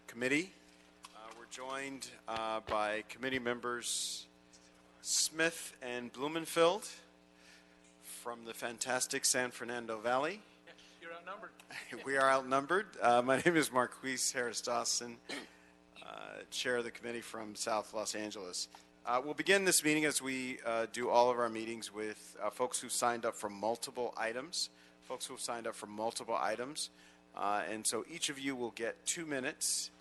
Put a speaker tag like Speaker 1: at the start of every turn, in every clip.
Speaker 1: committee. We're joined by committee members Smith and Blumenfeld from the fantastic San Fernando Valley.
Speaker 2: You're outnumbered.
Speaker 1: We are outnumbered. My name is Marquise Harris-Dawson, chair of the committee from South Los Angeles. We'll begin this meeting as we do all of our meetings with folks who signed up for multiple items. And so each of you will get 2 minutes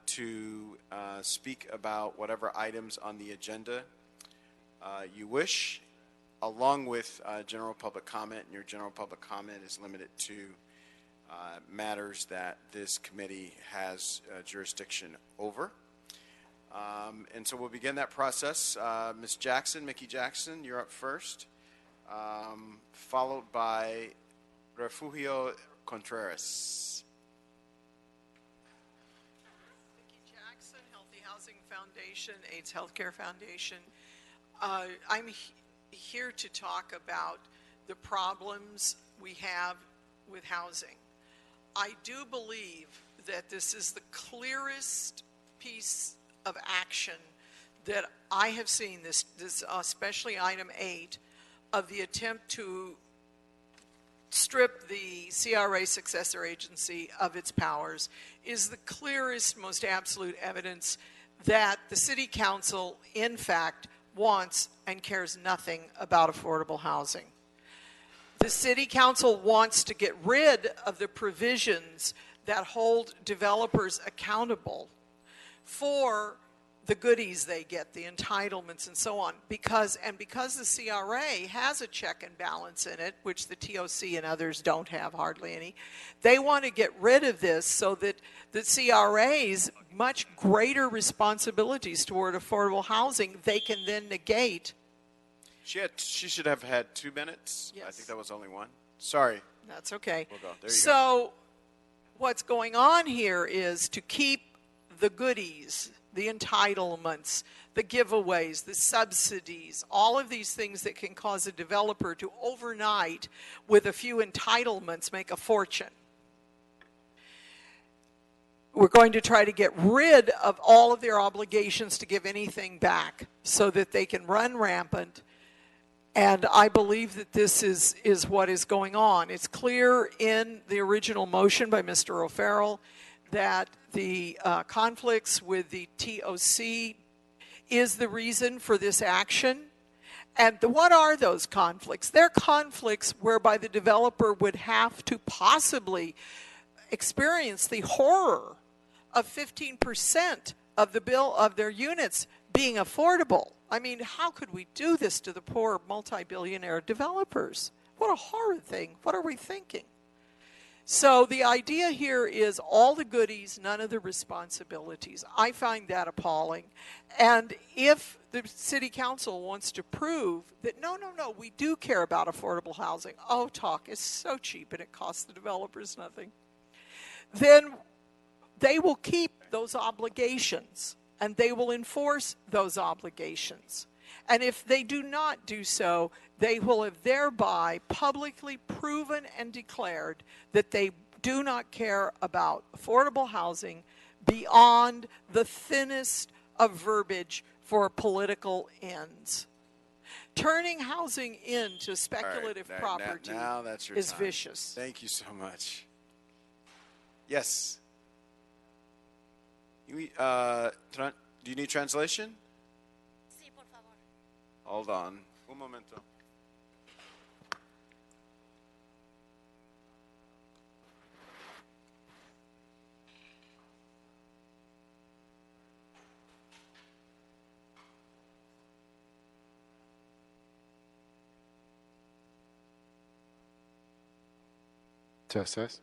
Speaker 1: to speak about whatever items on the agenda you wish, along with general public comment. And your general public comment is limited to matters that this committee has jurisdiction over. And so we'll begin that process. Ms. Jackson, Mickey Jackson, you're up first, followed by Refugio Contreras.
Speaker 3: Mickey Jackson, Healthy Housing Foundation, AIDS Healthcare Foundation. I'm here to talk about the problems we have with housing. I do believe that this is the clearest piece of action that I have seen, this especially item 8, of the attempt to strip the CRA successor agency of its powers, is the clearest, most absolute evidence that the City Council, in fact, wants and cares nothing about affordable housing. The City Council wants to get rid of the provisions that hold developers accountable for the goodies they get, the entitlements and so on, because the CRA has a check and balance in it, which the TOC and others don't have hardly any. They want to get rid of this so that the CRA's much greater responsibilities toward affordable housing, they can then negate.
Speaker 1: She should have had 2 minutes.
Speaker 3: Yes.
Speaker 1: I think that was only one. Sorry.
Speaker 3: That's okay.
Speaker 1: We'll go. There you go.
Speaker 3: So what's going on here is to keep the goodies, the entitlements, the giveaways, the subsidies, all of these things that can cause a developer to overnight, with a few entitlements, make a fortune. We're going to try to get rid of all of their obligations to give anything back so that they can run rampant. And I believe that this is what is going on. It's clear in the original motion by Mr. O'Farrell that the conflicts with the TOC is the reason for this action. And what are those conflicts? They're conflicts whereby the developer would have to possibly experience the horror of 15% of the bill of their units being affordable. I mean, how could we do this to the poor multi-billionaire developers? What a horrid thing. What are we thinking? So the idea here is all the goodies, none of the responsibilities. I find that appalling. And if the City Council wants to prove that, no, we do care about affordable housing. Oh, talk is so cheap and it costs the developers nothing. Then they will keep those obligations and they will enforce those obligations. And if they do not do so, they will have thereby publicly proven and declared that they do not care about affordable housing beyond the thinnest of verbiage for political ends. Turning housing into speculative property
Speaker 1: now that's your
Speaker 3: is
Speaker 1: time.
Speaker 3: vicious.
Speaker 1: Thank you so much. Yes. Do you need translation?
Speaker 4: Sí, por favor.
Speaker 1: Hold on. Un momento.
Speaker 5: Test.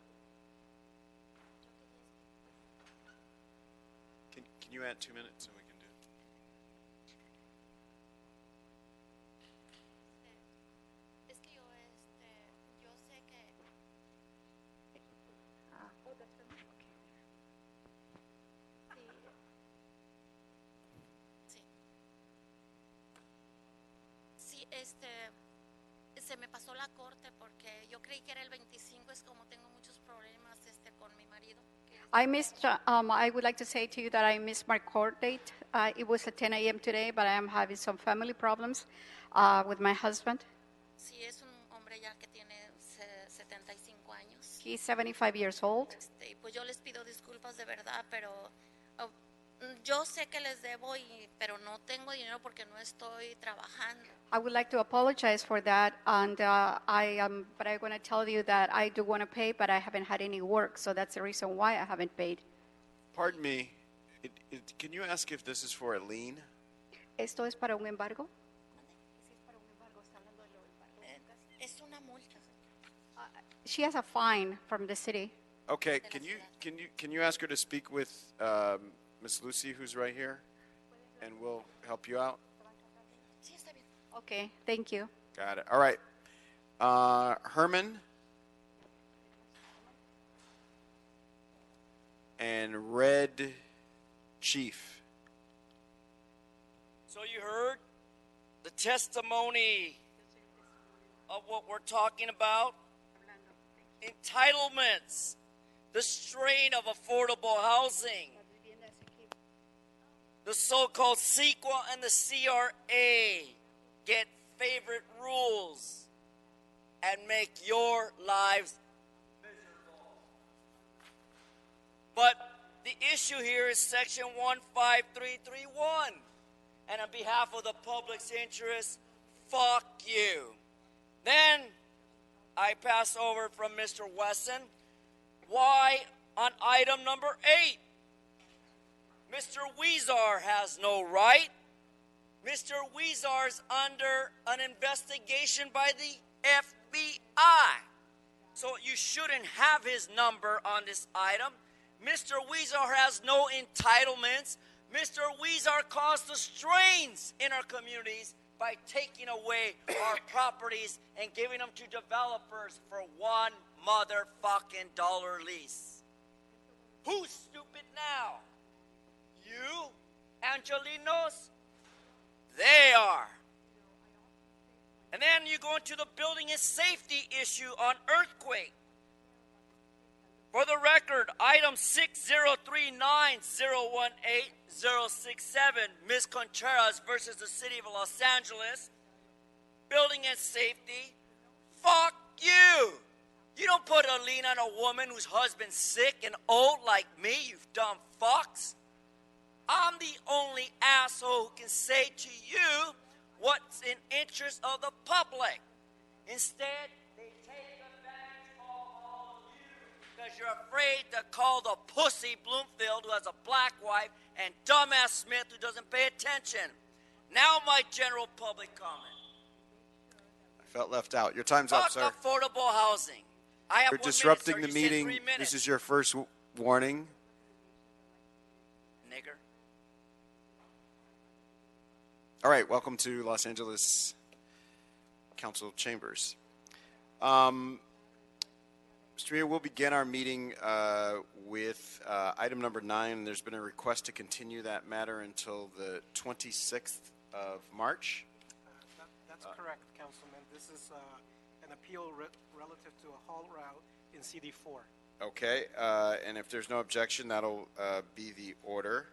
Speaker 1: Can you add 2 minutes so we can do it?
Speaker 4: Es que yo sé que sí, se me pasó la corte porque yo creí que era el 25, es como tengo muchos problemas con mi marido.
Speaker 2: I would like to say to you that I missed my court date. It was at 10 a.m. today, but I am having some family problems with my husband.
Speaker 4: Sí, es un hombre ya que tiene 75 años.
Speaker 2: He's 75 years old.
Speaker 4: Y pues yo les pido disculpas de verdad, pero yo sé que les debo, pero no tengo dinero porque no estoy trabajando.
Speaker 2: I would like to apologize for that, and but I'm going to tell you that I do want to pay, but I haven't had any work, so that's the reason why I haven't paid.
Speaker 1: Pardon me. Can you ask if this is for a lien?
Speaker 2: ¿Esto es para un embargo?
Speaker 4: Es una multa.
Speaker 2: She has a fine from the city.
Speaker 1: Okay. Can you ask her to speak with Miss Lucy, who's right here, and we'll help you out.
Speaker 4: Sí, está bien.
Speaker 2: Okay, thank you.
Speaker 1: Got it. All right. Herman and Red Chief.
Speaker 6: So you heard the testimony of what we're talking about? Entitlements, the strain of affordable housing, the so-called CEQA and the CRA get favorite rules and make your lives miserable. But the issue here is Section 15331. And on behalf of the public's interest, fuck you. Then I pass over from Mr. Wesson. Why on item number 8? Mr. Weezar has no right. Mr. Weezar's under an investigation by the FBI. So you shouldn't have his number on this item. Mr. Weezar has no entitlements. Mr. Weezar caused the strains in our communities by taking away our properties and giving them to developers for $1 motherfucking dollar lease. Who's stupid now? You, Angelinos? They are. And then you go into the building and safety issue on earthquake. For the record, item 6039018-067, Ms. Contreras versus the City of Los Angeles. Building and safety. Fuck you. You don't put a lien on a woman whose husband's sick and old like me, you dumb fucks. I'm the only asshole who can say to you what's in interest of the public. Instead, they take advantage of all of you because you're afraid to call the pussy Bloomfield who has a black wife and dumbass Smith who doesn't pay attention. Now my general public comment.
Speaker 1: I felt left out. Your time's up, sir.
Speaker 6: Fuck affordable housing. I have
Speaker 1: You're
Speaker 6: 1 minute,
Speaker 1: disrupting
Speaker 6: sir.
Speaker 1: the
Speaker 6: You said
Speaker 1: meeting.
Speaker 6: 3 minutes.
Speaker 1: This is your first warning.
Speaker 6: Nigger.
Speaker 1: All right, welcome to Los Angeles Council Chambers. Mr. Mayor, we'll begin our meeting with item number 9. There's been a request to continue that matter until the 26th of March.
Speaker 7: That's correct, Councilman. This is an appeal relative to a haul route in CD4.
Speaker 1: Okay, and if there's no objection, that'll be the order.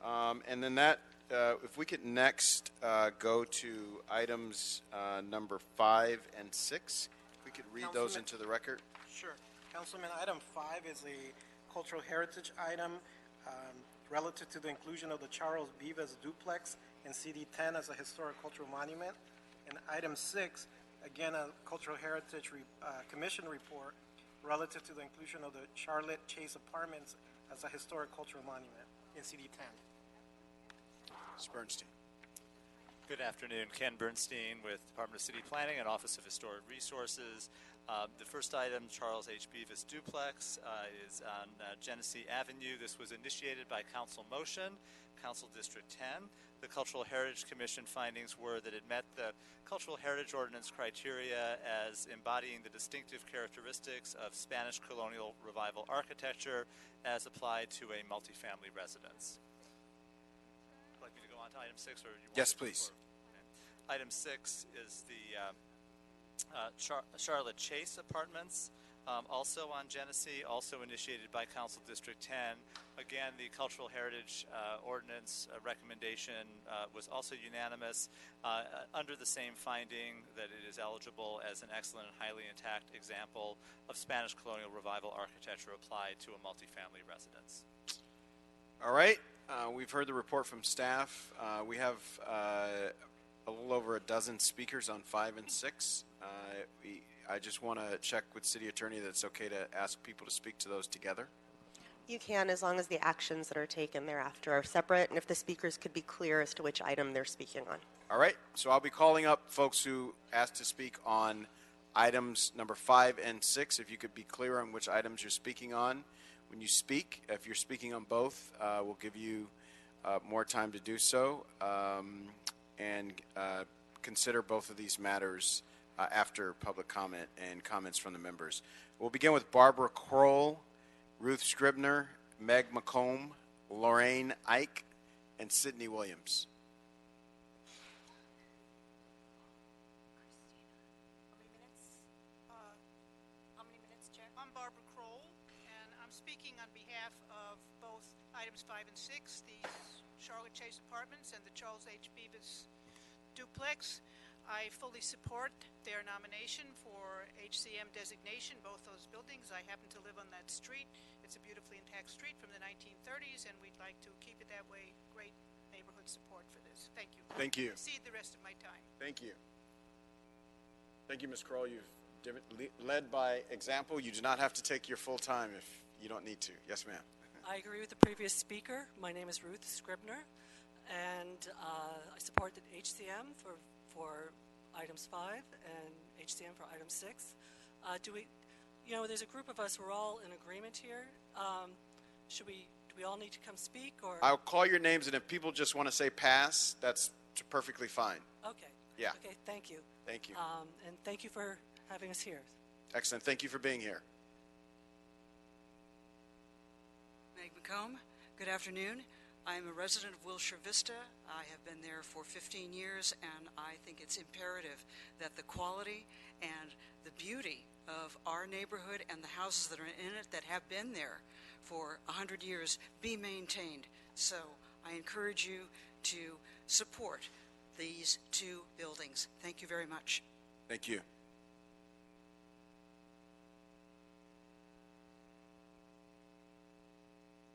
Speaker 1: And then that, if we could next go to items number 5 and 6, if we could read those
Speaker 7: Councilman-
Speaker 1: into the record.
Speaker 7: Sure. Councilman, item 5 is a cultural heritage item relative to the inclusion of the Charles Vivas duplex in CD10 as a historic cultural monument. And item 6, again, a cultural heritage commission report relative to the inclusion of the Charlotte Chase Apartments as a historic cultural monument in CD10.
Speaker 1: Ms. Bernstein.
Speaker 8: Good afternoon. Ken Bernstein with Department of City Planning and Office of Historic Resources. The first item, Charles H. Beavis duplex, is on Genesee Avenue. This was initiated by Council Motion, Council District 10. The Cultural Heritage Commission findings were that it met the Cultural Heritage Ordinance criteria as embodying the distinctive characteristics of Spanish colonial revival architecture as applied to a multifamily residence. Would you like me to go on to item 6? Or do you want
Speaker 1: Yes,
Speaker 8: to
Speaker 1: please.
Speaker 8: Item 6 is the Charlotte Chase Apartments. Also on Genesee, also initiated by Council District 10. Again, the Cultural Heritage Ordinance recommendation was also unanimous under the same finding that it is eligible as an excellent and highly intact example of Spanish colonial revival architecture applied to a multifamily residence.
Speaker 1: All right. We've heard the report from staff. We have a little over a dozen speakers on 5 and 6. I just want to check with City Attorney that it's okay to ask people to speak to those together.
Speaker 9: You can, as long as the actions that are taken thereafter are separate, and if the speakers could be clear as to which item they're speaking on.
Speaker 1: All right. So I'll be calling up folks who asked to speak on items number 5 and 6. If you could be clear on which items you're speaking on when you speak. If you're speaking on both, we'll give you more time to do so, and consider both of these matters after public comment and comments from the members. We'll begin with Barbara Kroll, Ruth Scribner, Meg McComb, Lorraine Ike, and Sydney Williams.
Speaker 10: How many minutes, Chair? I'm Barbara Kroll, and I'm speaking on behalf of both items 5 and 6, the Charlotte Chase Apartments and the Charles H. Beavis duplex. I fully support their nomination for HCM designation, both those buildings. I happen to live on that street. It's a beautifully intact street from the 1930s, and we'd like to keep it that way. Great neighborhood support for this. Thank you.
Speaker 1: Thank you.
Speaker 10: I'll cede the rest of my time.
Speaker 1: Thank you. Thank you, Ms. Kroll. You've led by example. You do not have to take your full time if you don't need to. Yes, ma'am.
Speaker 11: I agree with the previous speaker. My name is Ruth Scribner, and I support the HCM for items 5 and HCM for item 6. Do there's a group of us, we're all in agreement here. Do we all need to come speak, or?
Speaker 1: I'll call your names, and if people just want to say pass, that's perfectly fine.
Speaker 11: Okay.
Speaker 1: Yeah.
Speaker 11: Okay, thank you.
Speaker 1: Thank you.
Speaker 11: And thank you for having us here.
Speaker 1: Excellent. Thank you for being here.
Speaker 12: Meg McComb, good afternoon. I'm a resident of Wilshire Vista. I have been there for 15 years, and I think it's imperative that the quality and the beauty of our neighborhood and the houses that are in it that have been there for 100 years be maintained. So I encourage you to support these two buildings. Thank you very much.
Speaker 1: Thank you.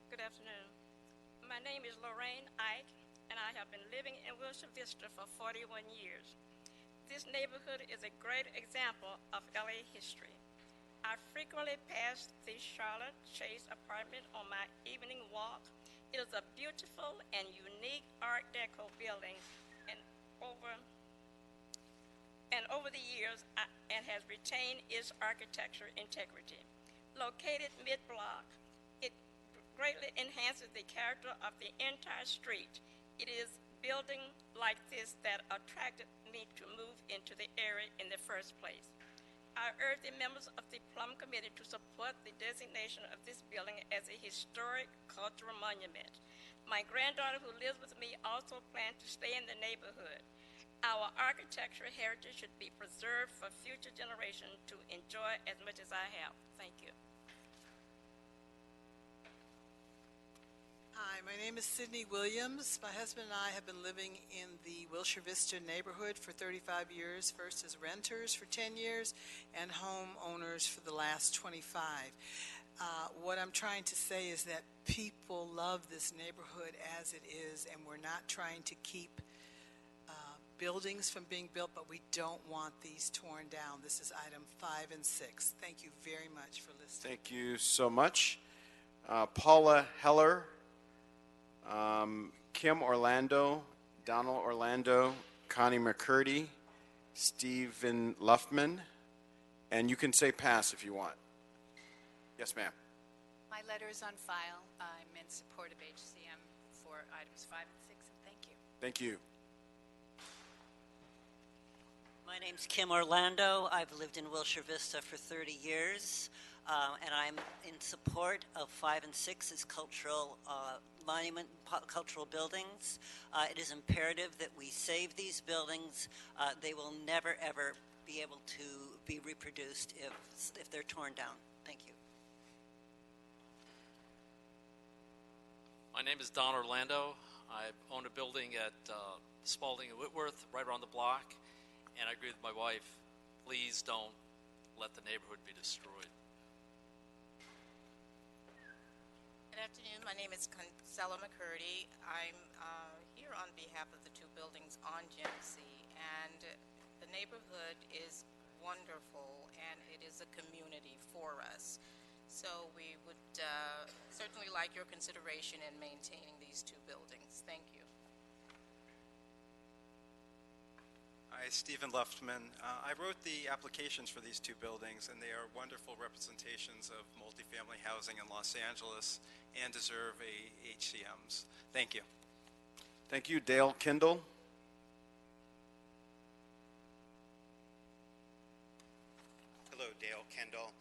Speaker 13: Good afternoon. My name is Lorraine Ike, and I have been living in Wilshire Vista for 41 years. This neighborhood is a great example of LA history. I frequently pass the Charlotte Chase apartment on my evening walk. It is a beautiful and unique Art Deco building, and over the years and has retained its architecture integrity. Located mid-block, it greatly enhances the character of the entire street. It is building like this that attracted me to move into the area in the first place. I urge the members of the Plum Committee to support the designation of this building as a historic cultural monument. My granddaughter who lives with me also plans to stay in the neighborhood. Our architectural heritage should be preserved for future generations to enjoy as much as I have. Thank you.
Speaker 14: Hi, my name is Sydney Williams. My husband and I have been living in the Wilshire Vista neighborhood for 35 years, first as renters for 10 years and homeowners for the last 25. What I'm trying to say is that people love this neighborhood as it is, and we're not trying to keep buildings from being built, but we don't want these torn down. This is item 5 and 6. Thank you very much for listening.
Speaker 1: Thank you so much. Paula Heller, Kim Orlando, Donald Orlando, Connie McCurdy, Stephen Luffman, and you can say pass if you want. Yes, ma'am.
Speaker 15: My letter is on file. I'm in support of HCM for items 5 and 6, and thank you.
Speaker 1: Thank you.
Speaker 16: My name's Kim Orlando. I've lived in Wilshire Vista for 30 years, and I'm in support of 5 and 6 as cultural cultural buildings. It is imperative that we save these buildings. They will never, ever be able to be reproduced if they're torn down. Thank you.
Speaker 17: My name is Don Orlando. I own a building at Spalding and Whitworth, right around the block, and I agree with my wife. Please don't let the neighborhood be destroyed.
Speaker 18: Good afternoon. My name is Consella McCurdy. I'm here on behalf of the two buildings on Genesee, and the neighborhood is wonderful, and it is a community for us. So we would certainly like your consideration in maintaining these two buildings. Thank you.
Speaker 19: Hi, Stephen Luftman. I wrote the applications for these two buildings, and they are wonderful representations of multifamily housing in Los Angeles and deserve HCMs. Thank you.
Speaker 1: Thank you. Dale Kendall.
Speaker 20: Hello, Dale Kendall.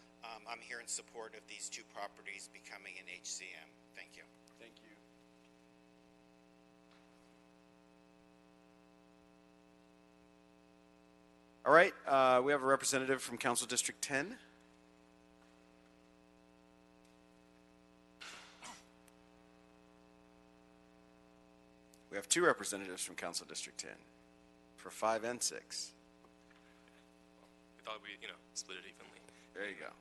Speaker 20: I'm here in support of these two properties becoming an HCM. Thank you.
Speaker 1: Thank you. All right, we have a representative from Council District 10. We have two representatives from Council District 10 for 5 and 6.
Speaker 21: We thought we'd, split it evenly.
Speaker 1: There you go.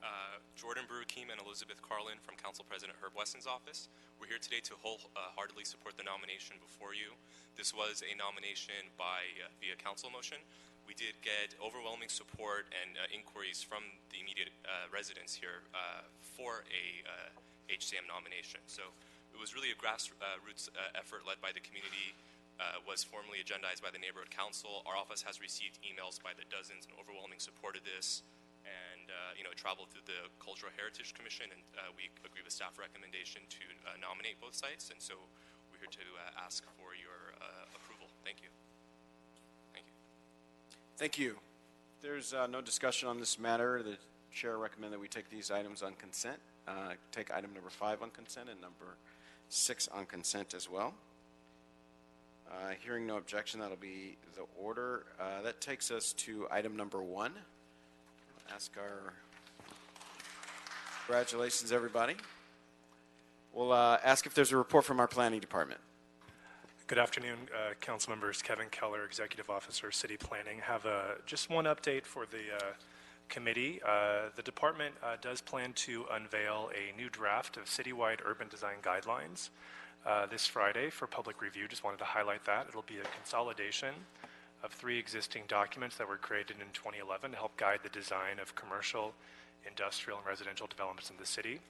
Speaker 21: Jordan Baruchim and Elizabeth Carlin from Council President Herb Weston's office. We're here today to wholeheartedly support the nomination before you. This was a nomination via council motion. We did get overwhelming support and inquiries from the immediate residents here for a HCM nomination. So it was really a grassroots effort led by the community, was formally agendized by the neighborhood council. Our office has received emails by the dozens and overwhelming support of this. And, it traveled through the Cultural Heritage Commission, and we agree with staff recommendation to nominate both sites. And so we're here to ask for your approval. Thank you. Thank you.
Speaker 1: Thank you. There's no discussion on this matter. The chair recommends that we take these items on consent. Take item number 5 on consent and number 6 on consent as well. Hearing no objection, that'll be the order. That takes us to item number 1. Ask our congratulations, everybody. We'll ask if there's a report from our planning department.
Speaker 22: Good afternoon, council members. Kevin Keller, Executive Officer, City Planning. Have just one update for the committee. The department does plan to unveil a new draft of citywide urban design guidelines this Friday for public review. Just wanted to highlight that. It'll be a consolidation of 3 existing documents that were created in 2011 to help guide the design of commercial, industrial, and residential developments in the city.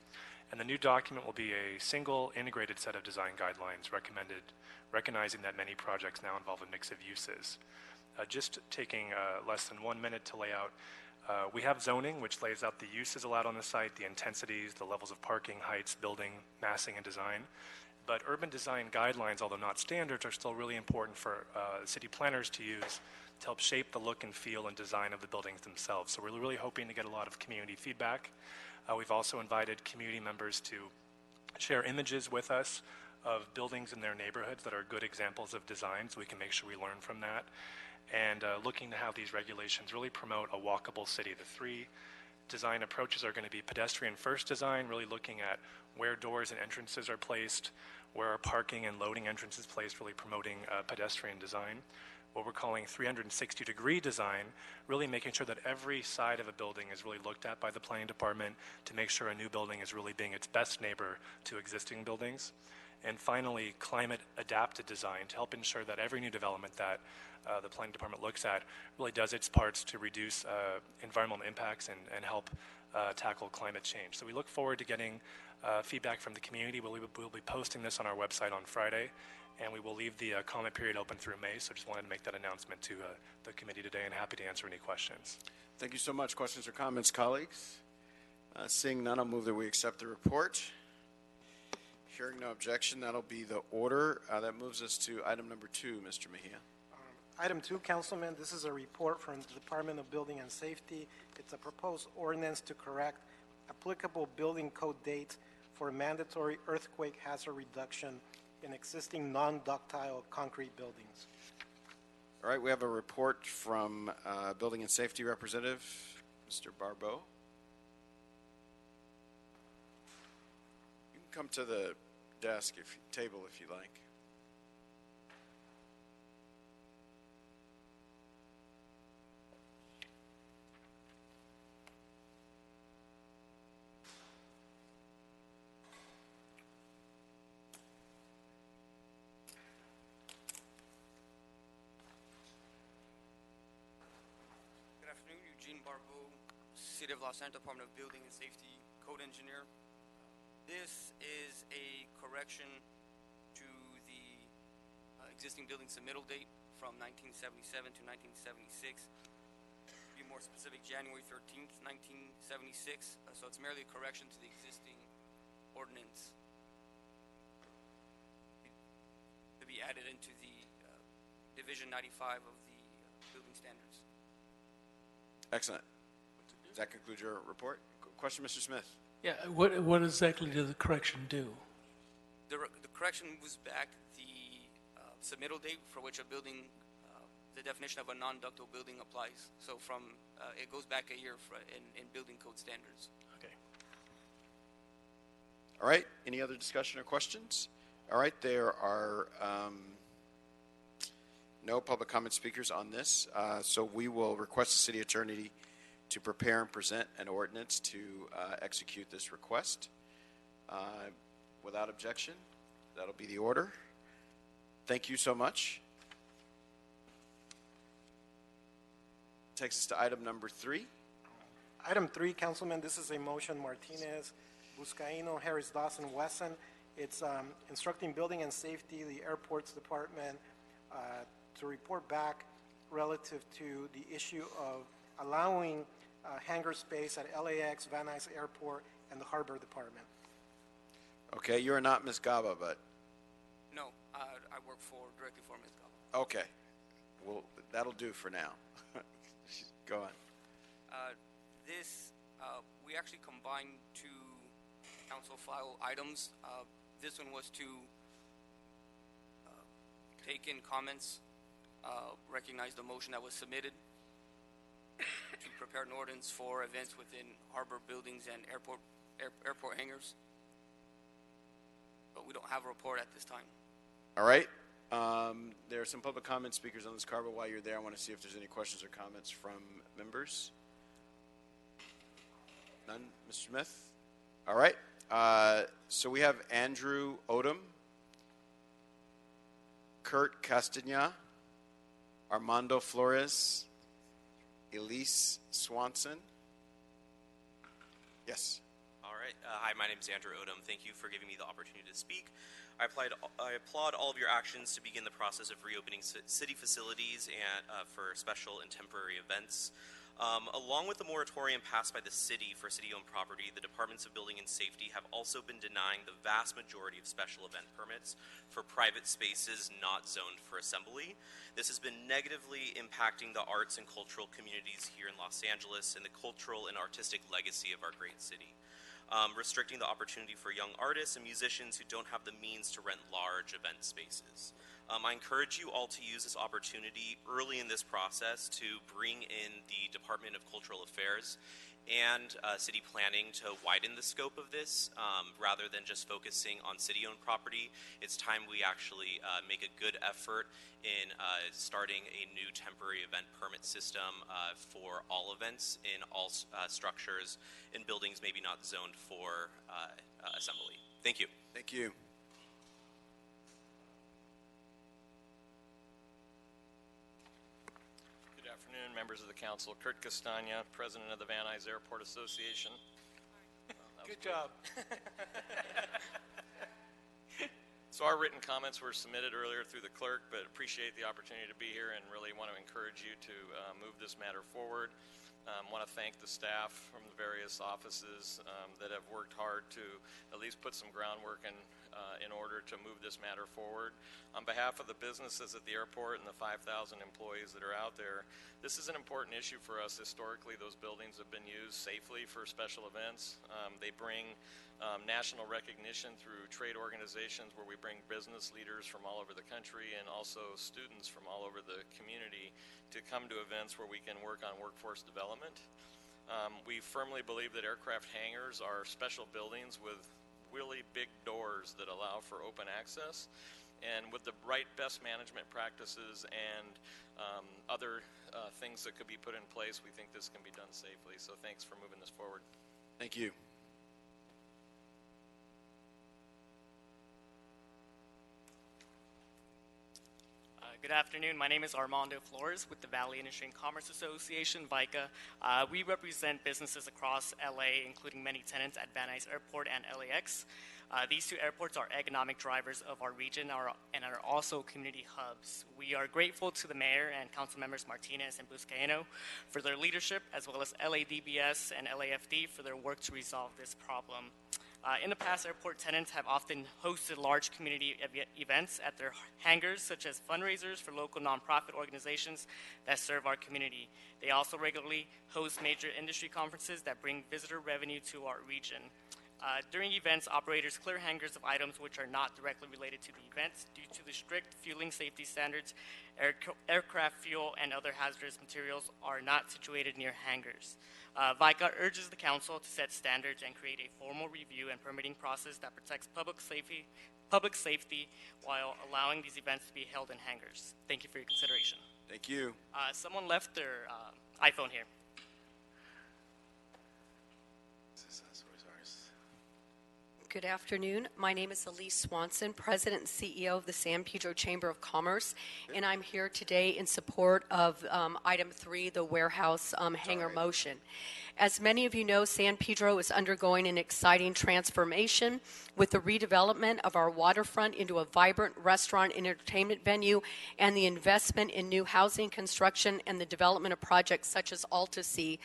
Speaker 22: And the new document will be a single integrated set of design guidelines recognizing that many projects now involve a mix of uses. Just taking less than 1 minute to lay out, we have zoning, which lays out the uses allowed on the site, the intensities, the levels of parking, heights, building, massing, and design. But urban design guidelines, although not standards, are still really important for city planners to use to help shape the look and feel and design of the buildings themselves. So we're really hoping to get a lot of community feedback. We've also invited community members to share images with us of buildings in their neighborhoods that are good examples of design, so we can make sure we learn from that. And looking to how these regulations really promote a walkable city. The 3 design approaches are going to be pedestrian first design, really looking at where doors and entrances are placed, where are parking and loading entrances placed, really promoting pedestrian design. What we're calling 360-degree design, really making sure that every side of a building is really looked at by the planning department to make sure a new building is really being its best neighbor to existing buildings. And finally, climate-adapted design to help ensure that every new development that the planning department looks at really does its parts to reduce environmental impacts and help tackle climate change. So we look forward to getting feedback from the community. We'll be posting this on our website on Friday, and we will leave the comment period open through May. So just wanted to make that announcement to the committee today, and happy to answer any questions.
Speaker 1: Thank you so much. Questions or comments, colleagues? Seeing none, I'll move that we accept the report. Hearing no objection, that'll be the order. That moves us to item number 2, Mr. Mejia.
Speaker 7: Item 2, Councilman, this is a report from the Department of Building and Safety. It's a proposed ordinance to correct applicable building code dates for mandatory earthquake hazard reduction in existing non-ductile concrete buildings.
Speaker 1: All right, we have a report from Building and Safety Representative, Mr. Barbeau. You can come to the desk, table if you like.
Speaker 3: City of Los Angeles Department of Building and Safety Code Engineer. This is a correction to the existing building submittal date from 1977 to 1976. To be more specific, January 13th, 1976. So it's merely a correction to the existing ordinance to be added into the Division 95 of the building standards.
Speaker 1: Excellent. Does that conclude your report? Question, Mr. Smith?
Speaker 5: Yeah, what exactly does the correction do?
Speaker 3: The correction moves back the submittal date for which a building, the definition of a non-ductile building applies. So from, it goes back a year in building code standards.
Speaker 5: Okay.
Speaker 1: All right, any other discussion or questions? All right, there are no public comment speakers on this, so we will request the city attorney to prepare and present an ordinance to execute this request. Without objection, that'll be the order. Thank you so much. Takes us to item number 3.
Speaker 7: Item 3, Councilman, this is a motion, Martinez, Buscaino, Harris, Dawson, Wesson. It's instructing Building and Safety, the Airports Department, to report back relative to the issue of allowing hangar space at LAX, Van Nuys Airport, and the Harbor Department.
Speaker 1: Okay, you're not Ms. Gaba, but...
Speaker 3: No, I work directly for Ms. Gaba.
Speaker 1: Okay, well, that'll do for now. Go on.
Speaker 3: We actually combined 2 council file items. This one was to take in comments, recognize the motion that was submitted, to prepare an ordinance for events within harbor buildings and airport hangars. But we don't have a report at this time.
Speaker 1: All right. There are some public comment speakers on this card, but while you're there, I want to see if there's any questions or comments from members. None? Mr. Smith? All right. So we have Andrew Odom, Kurt Castagna, Armando Flores, Elise Swanson. Yes.
Speaker 23: All right. Hi, my name is Andrew Odom. Thank you for giving me the opportunity to speak. I applaud all of your actions to begin the process of reopening city facilities and for special and temporary events. Along with the moratorium passed by the city for city-owned property, the Departments of Building and Safety have also been denying the vast majority of special event permits for private spaces not zoned for assembly. This has been negatively impacting the arts and cultural communities here in Los Angeles and the cultural and artistic legacy of our great city. Restricting the opportunity for young artists and musicians who don't have the means to rent large event spaces. I encourage you all to use this opportunity early in this process to bring in the Department of Cultural Affairs and city planning to widen the scope of this rather than just focusing on city-owned property. It's time we actually make a good effort in starting a new temporary event permit system for all events in all structures in buildings maybe not zoned for assembly. Thank you.
Speaker 1: Thank you.
Speaker 24: Good afternoon, members of the council. Kurt Castagna, president of the Van Nuys Airport Association.
Speaker 5: Good job.
Speaker 24: So our written comments were submitted earlier through the clerk, but appreciate the opportunity to be here and really want to encourage you to move this matter forward. Want to thank the staff from the various offices that have worked hard to at least put some groundwork in order to move this matter forward. On behalf of the businesses at the airport and the 5,000 employees that are out there, this is an important issue for us. Historically, those buildings have been used safely for special events. They bring national recognition through trade organizations where we bring business leaders from all over the country and also students from all over the community to come to events where we can work on workforce development.
Speaker 3: We firmly believe that aircraft hangars are special buildings with really big doors that allow for open access. And with the right best management practices and other things that could be put in place, we think this can be done safely. So thanks for moving this forward.
Speaker 1: Thank you.
Speaker 2: Good afternoon. My name is Armando Flores with the Valley Industry and Commerce Association, VICA. We represent businesses across LA, including many tenants at Van Nuys Airport and LAX. These two airports are economic drivers of our region and are also community hubs. We are grateful to the mayor and council members Martinez and Buscaino for their leadership, as well as LADBS and LAFD for their work to resolve this problem. In the past, airport tenants have often hosted large community events at their hangars, such as fundraisers for local nonprofit organizations that serve our community. They also regularly host major industry conferences that bring visitor revenue to our region. During events, operators clear hangars of items which are not directly related to the events due to the strict fueling safety standards. Aircraft fuel and other hazardous materials are not situated near hangars. VICA urges the council to set standards and create a formal review and permitting process that protects public safety while allowing these events to be held in hangars. Thank you for your consideration.
Speaker 1: Thank you.
Speaker 2: Someone left their iPhone here.
Speaker 4: Good afternoon. My name is Elise Swanson, President and CEO of the San Pedro Chamber of Commerce, and I'm here today in support of item 3, the warehouse hangar motion. As many of you know, San Pedro is undergoing an exciting transformation with the redevelopment of our waterfront into a vibrant restaurant and entertainment venue and the investment in new housing construction and the development of projects such as Alta Sea,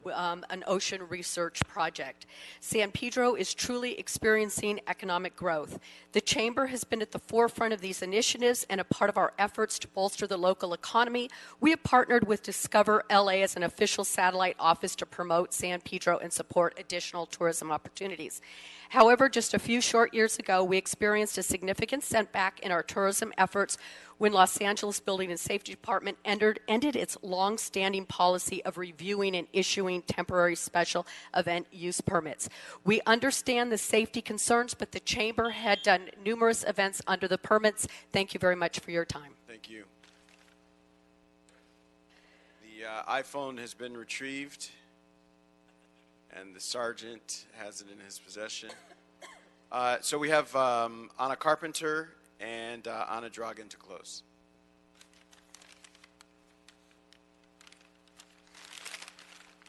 Speaker 4: an ocean research project. San Pedro is truly experiencing economic growth. The Chamber has been at the forefront of these initiatives, and a part of our efforts to bolster the local economy, we have partnered with Discover LA as an official satellite office to promote San Pedro and support additional tourism opportunities. However, just a few short years ago, we experienced a significant setback in our tourism efforts when Los Angeles Building and Safety Department ended its long-standing policy of reviewing and issuing temporary special event use permits. We understand the safety concerns, but the Chamber had done numerous events under the permits. Thank you very much for your time.
Speaker 1: Thank you. The iPhone has been retrieved, and the sergeant has it in his possession. So we have Anna Carpenter and Anna Dragan to close.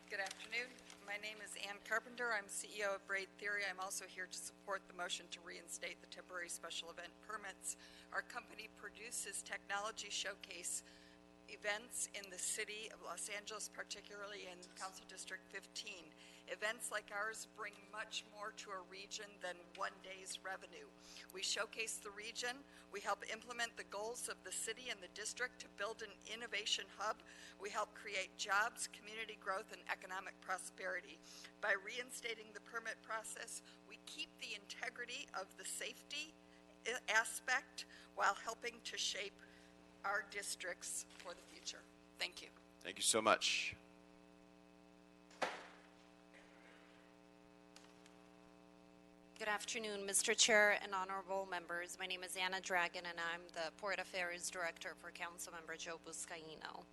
Speaker 6: Good afternoon. My name is Ann Carpenter. I'm CEO of Braid Theory. I'm also here to support the motion to reinstate the temporary special event permits. Our company produces technology showcase events in the city of Los Angeles, particularly in Council District 15. Events like ours bring much more to a region than one day's revenue. We showcase the region, we help implement the goals of the city and the district to build an innovation hub, we help create jobs, community growth, and economic prosperity. By reinstating the permit process, we keep the integrity of the safety aspect while helping to shape our districts for the future. Thank you.
Speaker 1: Thank you so much.
Speaker 8: Good afternoon, Mr. Chair and honorable members. My name is Anna Dragan, and I'm the Port Affairs Director for Councilmember Joe Buscaino.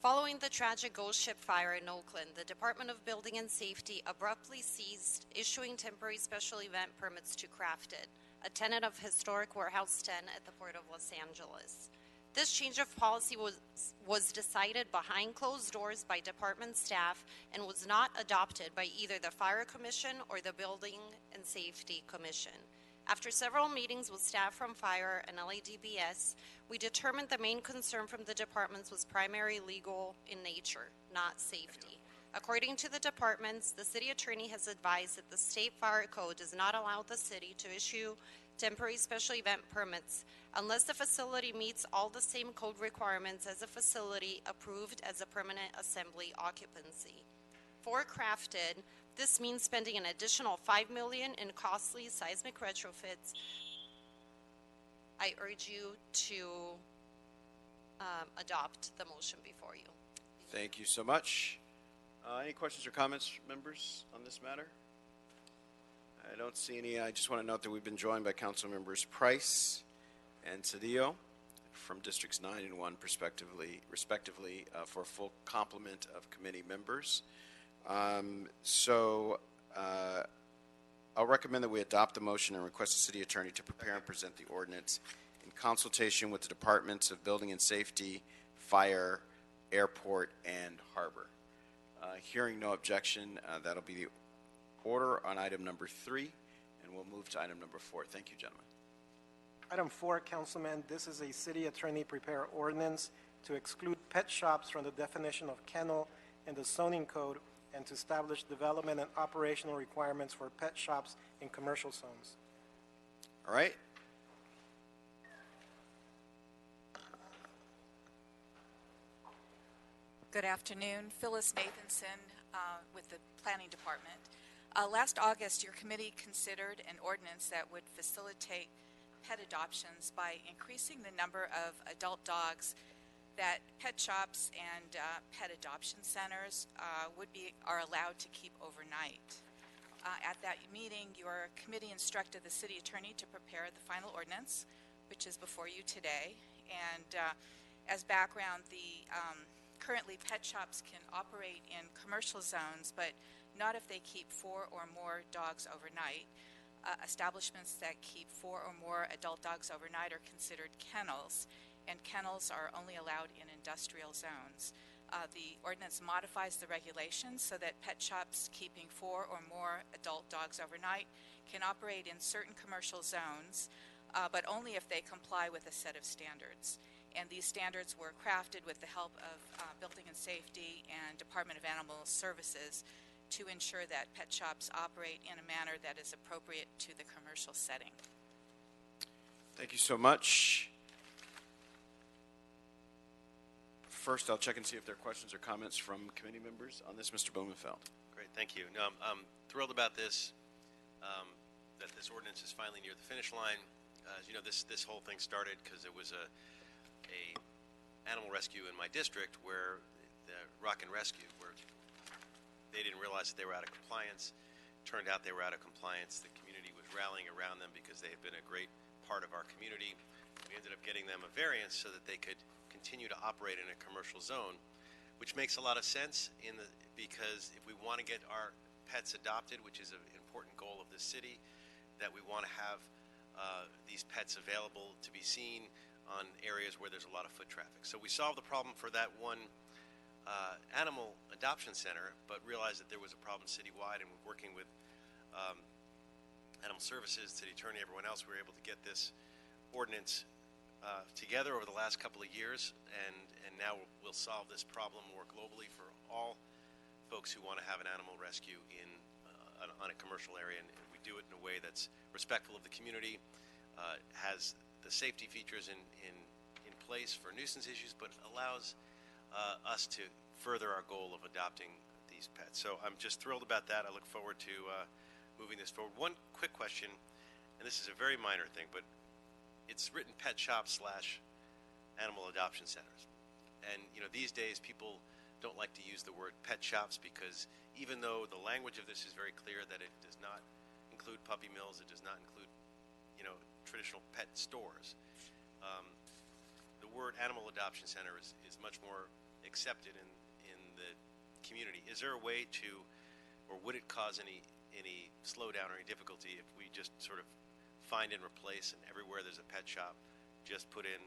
Speaker 8: Following the tragic ghost ship fire in Oakland, the Department of Building and Safety abruptly ceased issuing temporary special event permits to Crafted, a tenant of historic Warehouse 10 at the Port of Los Angeles. This change of policy was decided behind closed doors by department staff and was not adopted by either the Fire Commission or the Building and Safety Commission. After several meetings with staff from Fire and LADBS, we determined the main concern from the departments was primarily legal in nature, not safety. According to the departments, the city attorney has advised that the state fire code does not allow the city to issue temporary special event permits unless the facility meets all the same code requirements as a facility approved as a permanent assembly occupancy. For Crafted, this means spending an additional $5 million in costly seismic retrofits. I urge you to adopt the motion before you.
Speaker 1: Thank you so much. Any questions or comments, members, on this matter? I don't see any. I just want to note that we've been joined by Council Members Price and Cedillo from Districts 9 and 1, respectively, for a full complement of committee members. I'll recommend that we adopt the motion and request the city attorney to prepare and present the ordinance in consultation with the Departments of Building and Safety, Fire, Airport, and Harbor. Hearing no objection, that'll be the order on item number 3, and we'll move to item number 4. Thank you, gentlemen.
Speaker 7: Item 4, Councilman, this is a city attorney prepare ordinance to exclude pet shops from the definition of kennel in the zoning code and to establish development and operational requirements for pet shops in commercial zones.
Speaker 1: All right.
Speaker 9: Good afternoon. Phyllis Nathanson with the Planning Department. Last August, your committee considered an ordinance that would facilitate pet adoptions by increasing the number of adult dogs that pet shops and pet adoption centers are allowed to keep overnight. At that meeting, your committee instructed the city attorney to prepare the final ordinance, which is before you today. And as background, currently pet shops can operate in commercial zones, but not if they keep 4 or more dogs overnight. Establishments that keep 4 or more adult dogs overnight are considered kennels, and kennels are only allowed in industrial zones. The ordinance modifies the regulations so that pet shops keeping 4 or more adult dogs overnight can operate in certain commercial zones, but only if they comply with a set of standards. And these standards were crafted with the help of Building and Safety and Department of Animal Services to ensure that pet shops operate in a manner that is appropriate to the commercial setting.
Speaker 1: Thank you so much. First, I'll check and see if there are questions or comments from committee members on this. Mr. Blumenfeld.
Speaker 10: Great, thank you. No, I'm thrilled about this, that this ordinance is finally near the finish line. As you know, this whole thing started because there was a animal rescue in my district where the Rock and Rescue, where they didn't realize that they were out of compliance. Turned out they were out of compliance. The community was rallying around them because they had been a great part of our community. We ended up getting them a variance so that they could continue to operate in a commercial zone, which makes a lot of sense because if we want to get our pets adopted, which is an important goal of the city, that we want to have these pets available to be seen on areas where there's a lot of foot traffic. So we solved the problem for that one animal adoption center, but realized that there was a problem citywide, and we're working with Animal Services, City Attorney, everyone else. We were able to get this ordinance together over the last couple of years, and now we'll solve this problem more globally for all folks who want to have an animal rescue on a commercial area, and we do it in a way that's respectful of the community, has the safety features in place for nuisance issues, but allows us to further our goal of adopting these pets. So I'm just thrilled about that. I look forward to moving this forward. One quick question, and this is a very minor thing, but it's written pet shops / animal adoption centers. And these days people don't like to use the word pet shops because even though the language of this is very clear that it does not include puppy mills, it does not include traditional pet stores, the word animal adoption center is much more accepted in the community. Is there a way to, or would it cause any slowdown or any difficulty if we just sort of find and replace, and everywhere there's a pet shop, just put in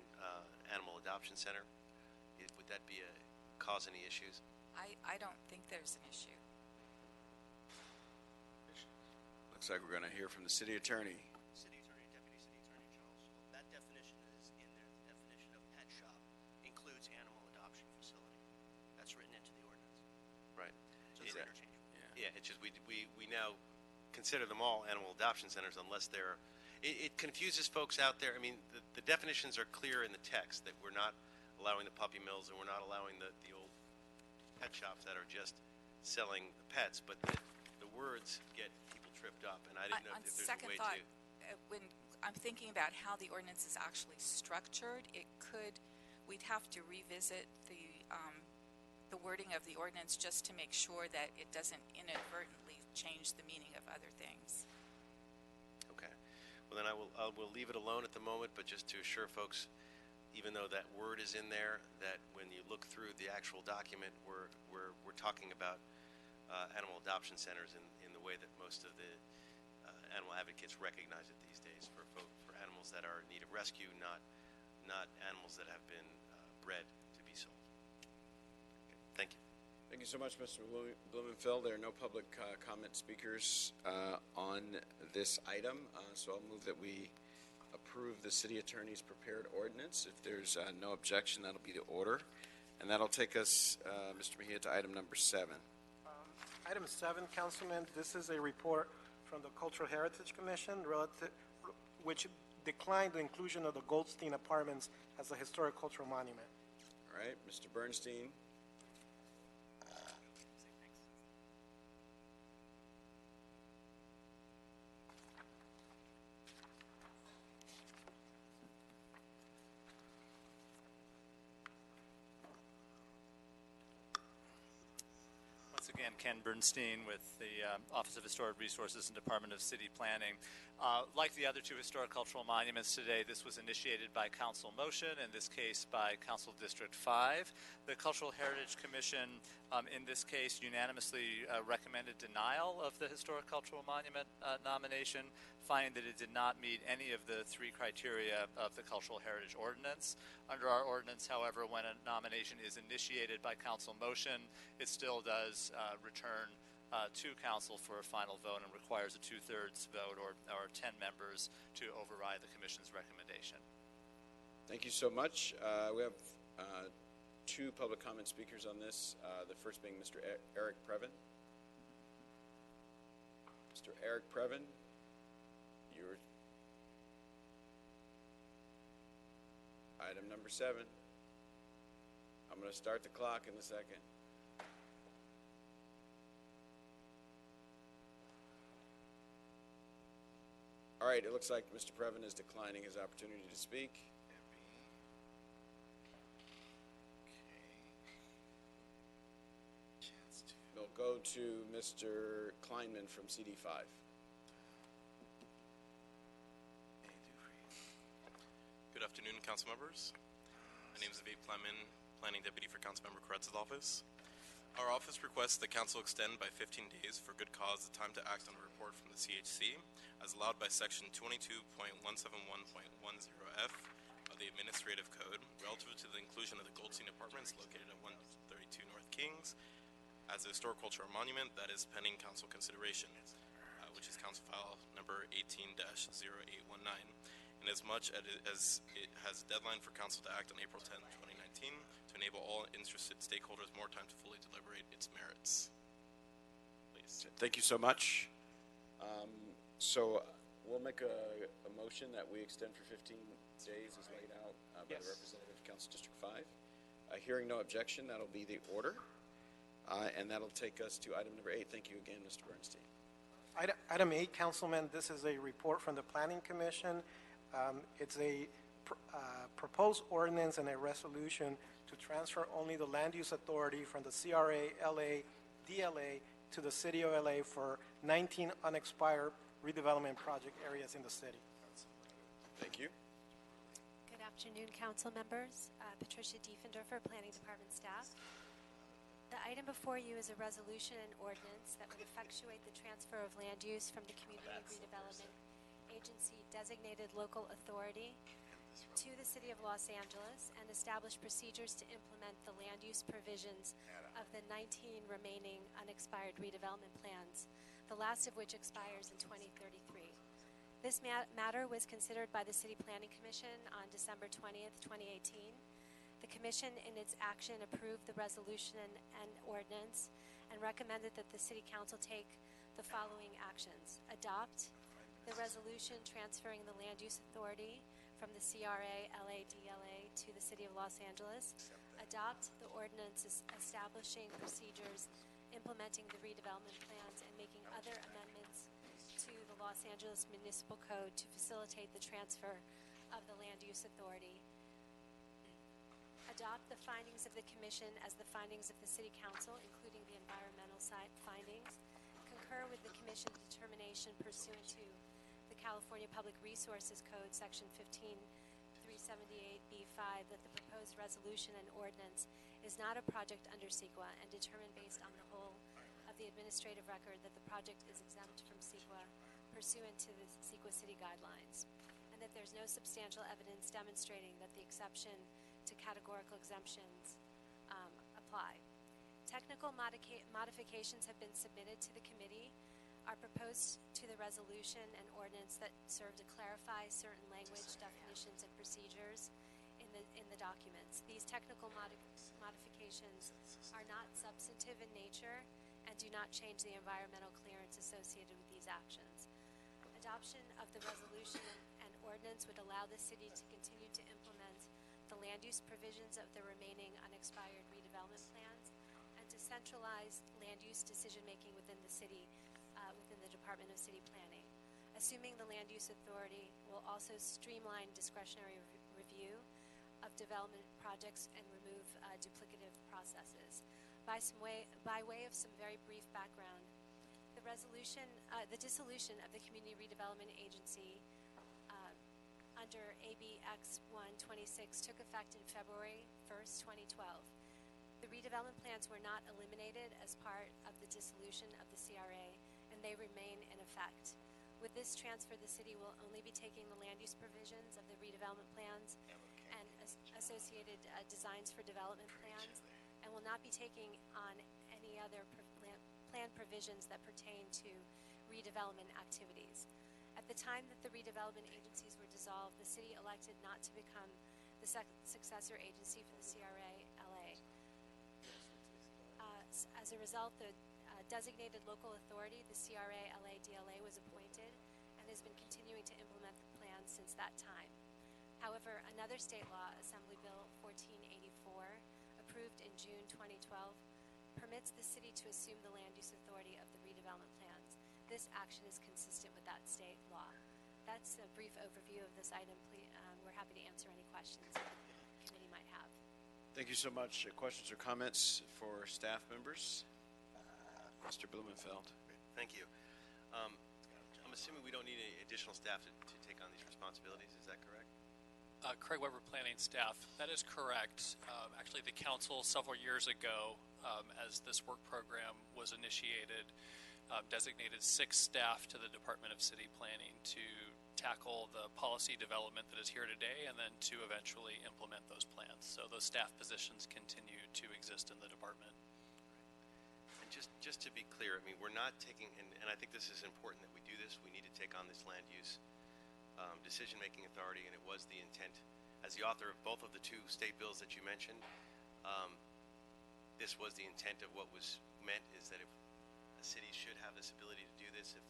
Speaker 10: animal adoption center? Would that cause any issues?
Speaker 9: I don't think there's an issue.
Speaker 1: Looks like we're going to hear from the city attorney.
Speaker 11: City Attorney, Deputy City Attorney Charles. That definition is in there. The definition of pet shop includes animal adoption facility. That's written into the ordinance.
Speaker 10: Right.
Speaker 11: So they're interchangeable.
Speaker 10: Yeah, it's just we now consider them all animal adoption centers unless they're. It confuses folks out there. I mean, the definitions are clear in the text that we're not allowing the puppy mills and we're not allowing the old pet shops that are just selling the pets, but the words get people tripped up, and I didn't know if there's a way
Speaker 9: thought,
Speaker 10: to.
Speaker 9: When I'm thinking about how the ordinance is actually structured, we'd have to revisit the the wording of the ordinance just to make sure that it doesn't inadvertently change the meaning of other things.
Speaker 10: Okay. Well, then I will leave it alone at the moment, but just to assure folks, even though that word is in there, that when you look through the actual document, we're talking about animal adoption centers in the way that most of the animal advocates recognize it these days for animals that are in need of rescue, not animals that have been bred to be sold. Okay. Thank you.
Speaker 1: Thank you so much, Mr. Blumenfeld. There are no public comment speakers on this item, so I'll move that we approve the city attorney's prepared ordinance. If there's no objection, that'll be the order. And that'll take us, Mr. Mejia, to item number 7.
Speaker 7: Item 7, Councilman, this is a report from the Cultural Heritage Commission which declined the inclusion of the Goldstein Apartments as a historic cultural monument.
Speaker 1: All right, Mr. Bernstein.
Speaker 12: Again, Ken Bernstein with the Office of Historic Resources and Department of City Planning. Like the other two historic cultural monuments today, this was initiated by council motion, in this case by Council District 5. The Cultural Heritage Commission, in this case, unanimously recommended denial of the historic cultural monument nomination, finding that it did not meet any of the 3 criteria of the Cultural Heritage Ordinance. Under our ordinance, however, when a nomination is initiated by council motion, it still does return to council for a final vote and requires a 2/3 vote or 10 members to override the commission's recommendation.
Speaker 1: Thank you so much. We have 2 public comment speakers on this, the first being Mr. Eric Previn. Mr. Eric Previn, your item number 7. I'm going to start the clock in a second. All right, it looks like Mr. Previn is declining his opportunity to speak. We'll go to Mr. Kleinman from CD5.
Speaker 13: Good afternoon, council members. My name is Aviv Kleinman, Planning Deputy for Councilmember Koretz's office. Our office requests the council extend by 15 days for good cause the time to act on a report from the CHC, as allowed by section 22.171.10F of the Administrative Code, relative to the inclusion of the Goldstein Apartments located at 132 North Kings as a historic cultural monument that is pending council consideration, which is council file number 18-0819. Inasmuch as it has a deadline for council to act on April 10, 2019, to enable all interested stakeholders more time to fully deliberate its merits. Please.
Speaker 1: Thank you so much. So we'll make a motion that we extend for 15 days as laid out by the representative of Council District 5. Hearing no objection, that'll be the order. And that'll take us to item number 8. Thank you again, Mr. Bernstein.
Speaker 7: Item 8, Councilman, this is a report from the Planning Commission. It's a proposed ordinance and a resolution to transfer only the land use authority from the CRA, LA, DLA to the City of LA for 19 unexpired redevelopment project areas in the city.
Speaker 1: Thank you.
Speaker 14: Good afternoon, council members. Patricia Diefendorfer, Planning Department staff. The item before you is a resolution and ordinance that would effectuate the transfer of land use from the Community Redevelopment Agency designated local authority to the City of Los Angeles and establish procedures to implement the land use provisions of the 19 remaining unexpired redevelopment plans, the last of which expires in 2033. This matter was considered by the City Planning Commission on December 20th, 2018. The Commission, in its action, approved the resolution and ordinance and recommended that the City Council take the following actions. Adopt the resolution transferring the land use authority from the CRA, LA, DLA to the City of Los Angeles. Adopt the ordinance establishing procedures implementing the redevelopment plans and making other amendments to the Los Angeles Municipal Code to facilitate the transfer of the land use authority. adopt the findings of the Commission as the findings of the City Council, including the environmental findings, concur with the Commission's determination pursuant to the California Public Resources Code, Section 15378B5, that the proposed resolution and ordinance is not a project under CEQA, and determine based on the whole of the administrative record that the project is exempt from CEQA pursuant to the CEQA city guidelines, and that there's no substantial evidence demonstrating that the exception to categorical exemptions apply. Technical modifications have been submitted to the committee, are proposed to the resolution and ordinance that serve to clarify certain language, definitions, and procedures in the documents. These technical modifications are not substantive in nature and do not change the environmental clearance associated with these actions. Adoption of the resolution and ordinance would allow the city to continue to implement the land use provisions of the remaining unexpired redevelopment plans and to centralize land use decision-making within the city, within the Department of City Planning. Assuming the Land Use Authority will also streamline discretionary review of development projects and remove duplicative processes. By way of some very brief background, the dissolution of the Community Redevelopment Agency under ABX 126 took effect in February 1st, 2012. The redevelopment plans were not eliminated as part of the dissolution of the CRA, and they remain in effect. With this transfer, the city will only be taking the land use provisions of the redevelopment plans and associated designs for development plans, and will not be taking on any other plan provisions that pertain to redevelopment activities. At the time that the redevelopment agencies were dissolved, the city elected not to become the successor agency for the CRA-LA. As a result, the designated local authority, the CRA-LA-DLA, was appointed and has been continuing to implement the plan since that time. However, another state law, Assembly Bill 1484, approved in June 2012, permits the city to assume the land use authority of the redevelopment plans. This action is consistent with that state law. That's a brief overview of this item. We're happy to answer any questions the committee might have.
Speaker 1: Thank you so much. Questions or comments for staff members? Mr. Blumenfeld.
Speaker 10: Thank you. I'm assuming we don't need any additional staff to take on these responsibilities. Is that correct?
Speaker 15: Craig Weber, planning staff. That is correct. Actually, the council several years ago, as this work program was initiated, designated 6 staff to the Department of City Planning to tackle the policy development that is here today and then to eventually implement those plans. So those staff positions continue to exist in the department.
Speaker 10: And just to be clear, I mean, we're not taking, and I think this is important that we do this, we need to take on this land use decision-making authority, and it was the intent, as the author of both of the 2 state bills that you mentioned, this was the intent of what was meant, is that if a city should have this ability to do this, if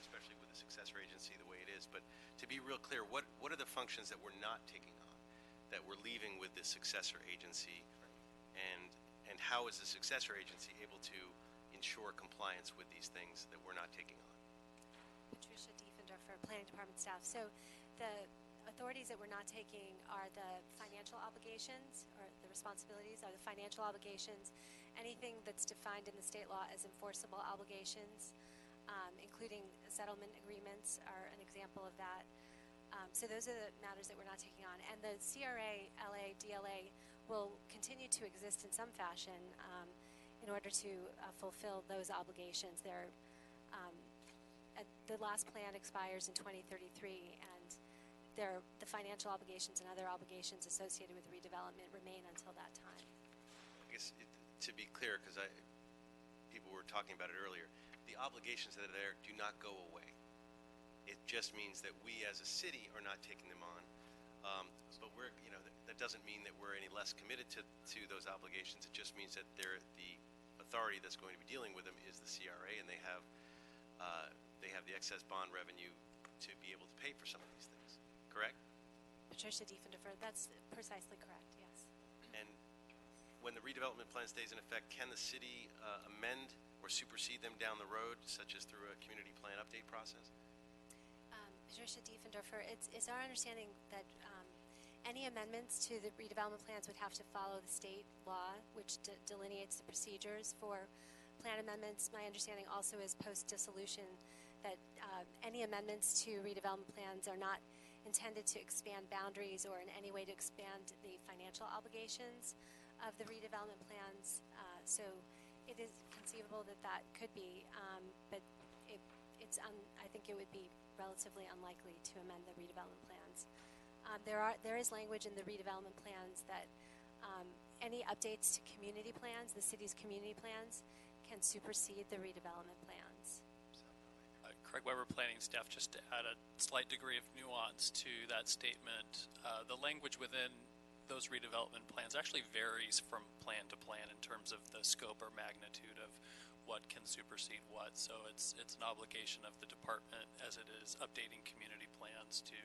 Speaker 10: especially with a successor agency the way it is. But to be real clear, what are the functions that we're not taking on, that we're leaving with this successor agency, and how is the successor agency able to ensure compliance with these things that we're not taking on?
Speaker 14: Patricia Diefender for Planning Department staff. So the authorities that we're not taking are the financial obligations, or the responsibilities are the financial obligations, anything that's defined in the state law as enforceable obligations, including settlement agreements are an example of that. So those are the matters that we're not taking on. And the CRA, LA, DLA will continue to exist in some fashion in order to fulfill those obligations. The last plan expires in 2033, and the financial obligations and other obligations associated with redevelopment remain until that time.
Speaker 10: I guess to be clear, because people were talking about it earlier, the obligations that are there do not go away. It just means that we as a city are not taking them on. But we're, that doesn't mean that we're any less committed to those obligations. It just means that the authority that's going to be dealing with them is the CRA, and they have the excess bond revenue to be able to pay for some of these things. Correct?
Speaker 14: Patricia Diefender, that's precisely correct, yes.
Speaker 10: And when the redevelopment plan stays in effect, can the city amend or supersede them down the road, such as through a community plan update process?
Speaker 14: Patricia Diefender, it's our understanding that Any amendments to the redevelopment plans would have to follow the state law, which delineates the procedures for plan amendments. My understanding also is post-dissolution that any amendments to redevelopment plans are not intended to expand boundaries or in any way to expand the financial obligations of the redevelopment plans. So it is conceivable that that could be, but I think it would be relatively unlikely to amend the redevelopment plans. There is language in the redevelopment plans that any updates to community plans, the city's community plans, can supersede the redevelopment plans.
Speaker 15: Craig Weber, planning staff, just to add a slight degree of nuance to that statement. The language within those redevelopment plans actually varies from plan to plan in terms of the scope or magnitude of what can supersede what. So it's an obligation of the department as it is updating community plans to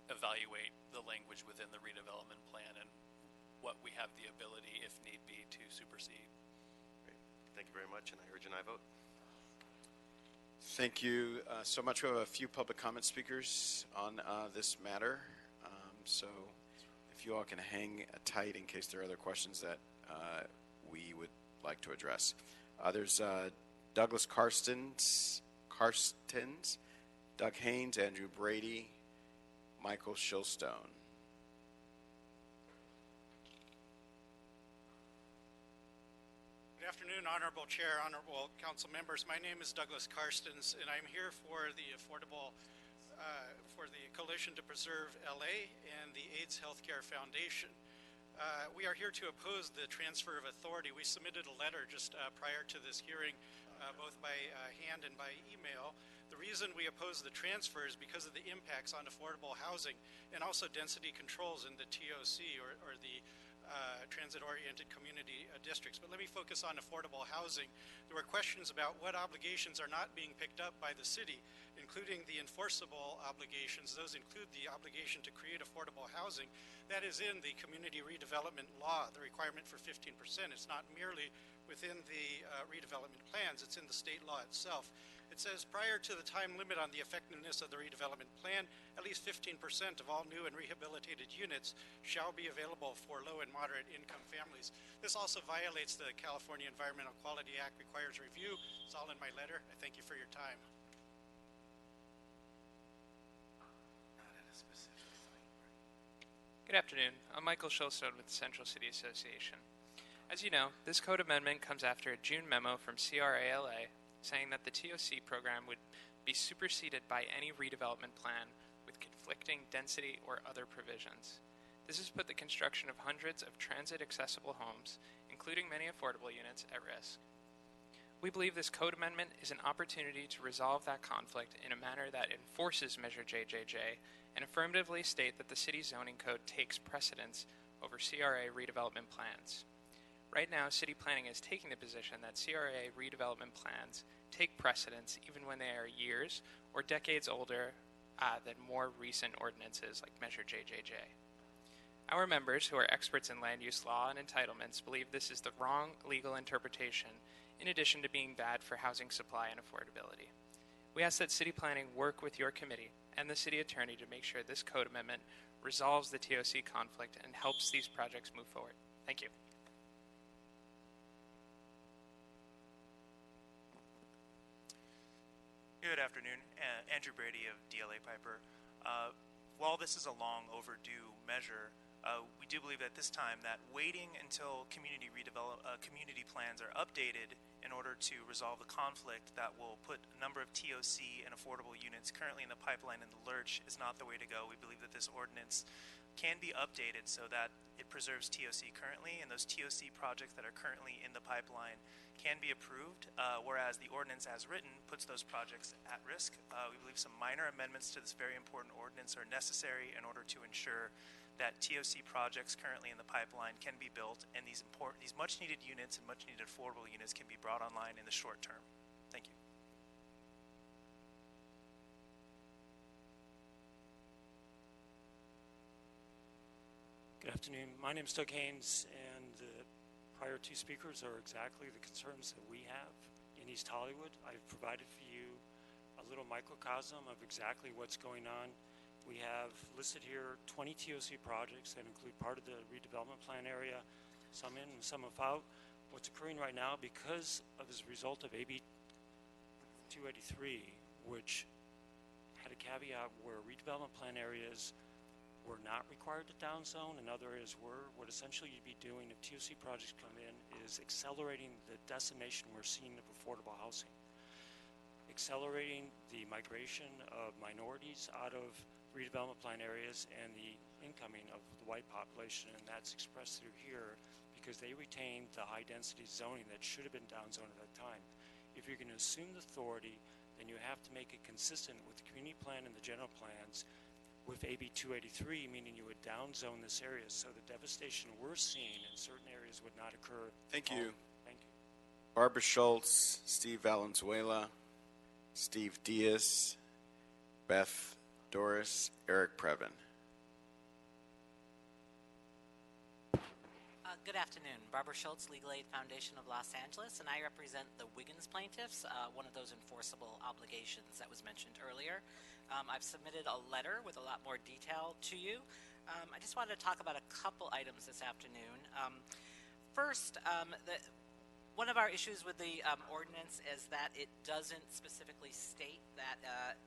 Speaker 15: evaluate the language within the redevelopment plan and what we have the ability, if need be, to supersede.
Speaker 10: Great. Thank you very much, and I urge an aye vote.
Speaker 1: Thank you so much. We have a few public comment speakers on this matter. So if you all can hang tight in case there are other questions that we would like to address. There's Douglas Karstens, Doug Haynes, Andrew Brady, Michael Shilstone.
Speaker 16: Good afternoon, Honorable Chair, Honorable Council members. My name is Douglas Karstens, and I'm here for the Coalition to Preserve LA and the AIDS Healthcare Foundation. We are here to oppose the transfer of authority. We submitted a letter just prior to this hearing, both by hand and by email. The reason we oppose the transfer is because of the impacts on affordable housing and also density controls in the TOC or the transit-oriented community districts. But let me focus on affordable housing. There were questions about what obligations are not being picked up by the city, including the enforceable obligations. Those include the obligation to create affordable housing. That is in the community redevelopment law, the requirement for 15%. It's not merely within the redevelopment plans, it's in the state law itself. It says prior to the time limit on the effectiveness of the redevelopment plan, at least 15% of all new and rehabilitated units shall be available for low and moderate income families. This also violates the California Environmental Quality Act, requires review. It's all in my letter. I thank you for your time.
Speaker 17: Good afternoon. I'm Michael Shilstone with the Central City Association. As you know, this code amendment comes after a June memo from CRALA saying that the TOC program would be superseded by any redevelopment plan with conflicting density or other provisions. This has put the construction of hundreds of transit-accessible homes, including many affordable units, at risk. We believe this code amendment is an opportunity to resolve that conflict in a manner that enforces Measure JJJ and affirmatively state that the city zoning code takes precedence over CRA redevelopment plans. Right now, city planning is taking the position that CRA redevelopment plans take precedence even when they are years or decades older than more recent ordinances like Measure JJJ. Our members, who are experts in land use law and entitlements, believe this is the wrong legal interpretation, in addition to being bad for housing supply and affordability. We ask that city planning work with your committee and the city attorney to make sure this code amendment resolves the TOC conflict and helps these projects move forward. Thank you.
Speaker 18: Good afternoon. Andrew Brady of DLA Piper. While this is a long overdue measure, we do believe at this time that waiting until community plans are updated in order to resolve the conflict that will put a number of TOC and affordable units currently in the pipeline in the lurch is not the way to go. We believe that this ordinance can be updated so that it preserves TOC currently, and those TOC projects that are currently in the pipeline can be approved, whereas the ordinance as written puts those projects at risk. We believe some minor amendments to this very important ordinance are necessary in order to ensure that TOC projects currently in the pipeline can be built, and these much needed units and much needed affordable units can be brought online in the short term. Thank you.
Speaker 19: Good afternoon. My name is Doug Haynes, and the prior two speakers are exactly the concerns that we have in East Hollywood. I've provided for you a little microcosm of exactly what's going on We have listed here 20 TOC projects that include part of the redevelopment plan area, some in and some out. What's occurring right now, because of as a result of AB 283, which had a caveat where redevelopment plan areas were not required to downzone and other areas were, what essentially you'd be doing if TOC projects come in is accelerating the decimation we're seeing of affordable housing. Accelerating the migration of minorities out of redevelopment plan areas and the incoming of the white population, and that's expressed through here because they retained the high density zoning that should have been downzoned at that time. If you're going to assume the authority, then you have to make it consistent with the community plan and the general plans with AB 283, meaning you would downzone this area so the devastation we're seeing in certain areas would not occur.
Speaker 1: Thank you.
Speaker 19: Thank you.
Speaker 1: Barbara Schultz, Steve Valenzuela, Steve Diaz, Beth Doris, Eric Previn.
Speaker 20: Good afternoon. Barbara Schultz, Legal Aid Foundation of Los Angeles, and I represent the Wiggins plaintiffs, one of those enforceable obligations that was mentioned earlier. I've submitted a letter with a lot more detail to you. I just wanted to talk about a couple items this afternoon. First, one of our issues with the ordinance is that it doesn't specifically state that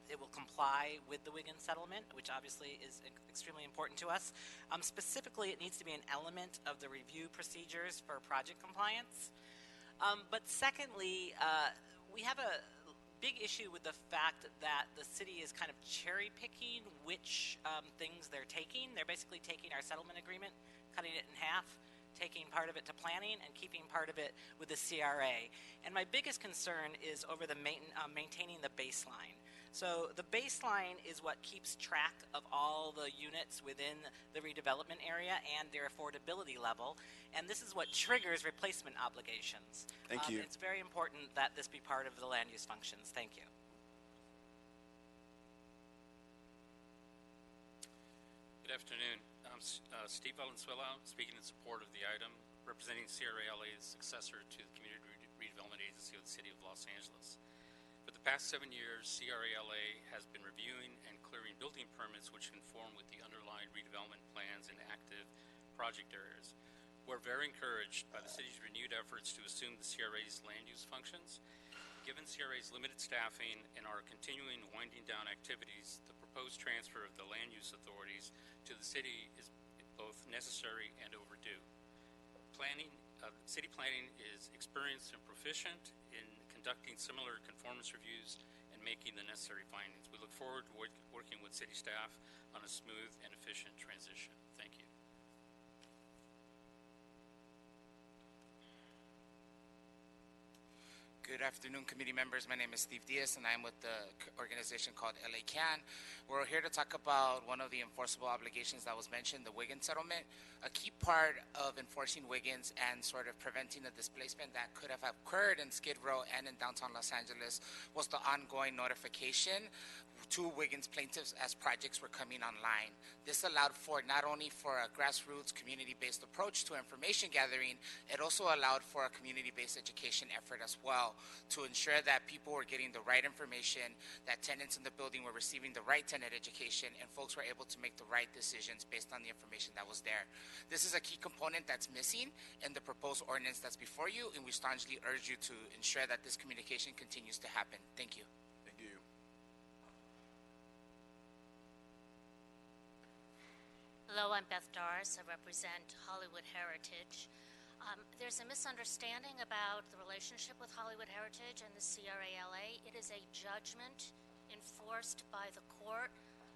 Speaker 20: it will comply with the Wiggins Settlement, which obviously is extremely important to us. Specifically, it needs to be an element of the review procedures for project compliance. But secondly, we have a big issue with the fact that the city is kind of cherry picking which things they're taking. They're basically taking our settlement agreement, cutting it in half, taking part of it to planning and keeping part of it with the CRA. And my biggest concern is over the maintaining the baseline. So the baseline is what keeps track of all the units within the redevelopment area and their affordability level. And this is what triggers replacement obligations.
Speaker 1: Thank you.
Speaker 20: It's very important that this be part of the land use functions. Thank you.
Speaker 21: Good afternoon. I'm Steve Valenzuela, speaking in support of the item, representing CRALA's successor to the Community Redevelopment Agency of the City of Los Angeles. For the past 7 years, CRALA has been reviewing and clearing building permits which conform with the underlying redevelopment plans in active project areas. We're very encouraged by the city's renewed efforts to assume the CRA's land use functions. Given CRA's limited staffing and our continuing winding down activities, the proposed transfer of the land use authorities to the city is both necessary and overdue. City planning is experienced and proficient in conducting similar conformance reviews and making the necessary findings. We look forward to working with city staff on a smooth and efficient transition. Thank you.
Speaker 22: Good afternoon, committee members. My name is Steve Diaz, and I'm with the organization called LA CAN. We're here to talk about one of the enforceable obligations that was mentioned, the Wiggins Settlement. A key part of enforcing Wiggins and sort of preventing the displacement that could have occurred in Skid Row and in downtown Los Angeles was the ongoing notification to Wiggins plaintiffs as projects were coming online. This allowed for not only for a grassroots community-based approach to information gathering, it also allowed for a community-based education effort as well to ensure that people were getting the right information, that tenants in the building were receiving the right tenant education, and folks were able to make the right decisions based on the information that was there. This is a key component that's missing in the proposed ordinance that's before you, and we strongly urge you to ensure that this communication continues to happen. Thank you.
Speaker 23: Hello, I'm Beth Doris. I represent Hollywood Heritage. There's a misunderstanding about the relationship with Hollywood Heritage and the CRALA. It is a judgment enforced by the court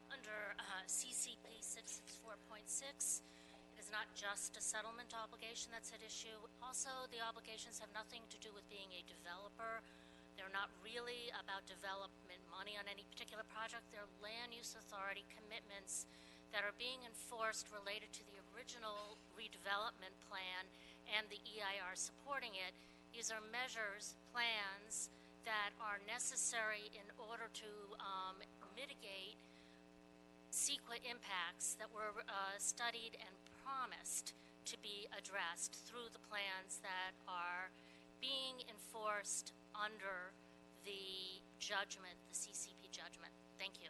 Speaker 23: under CCP 664.6. It is not just a settlement obligation that's at issue. Also, the obligations have nothing to do with being a developer. They're not really about development money on any particular project. They're land use authority commitments that are being enforced related to the original redevelopment plan and the EIR supporting it. These are measures, plans that are necessary in order to mitigate CEQA impacts that were studied and promised to be addressed through the plans that are being enforced under the judgment, the CCP judgment. Thank you.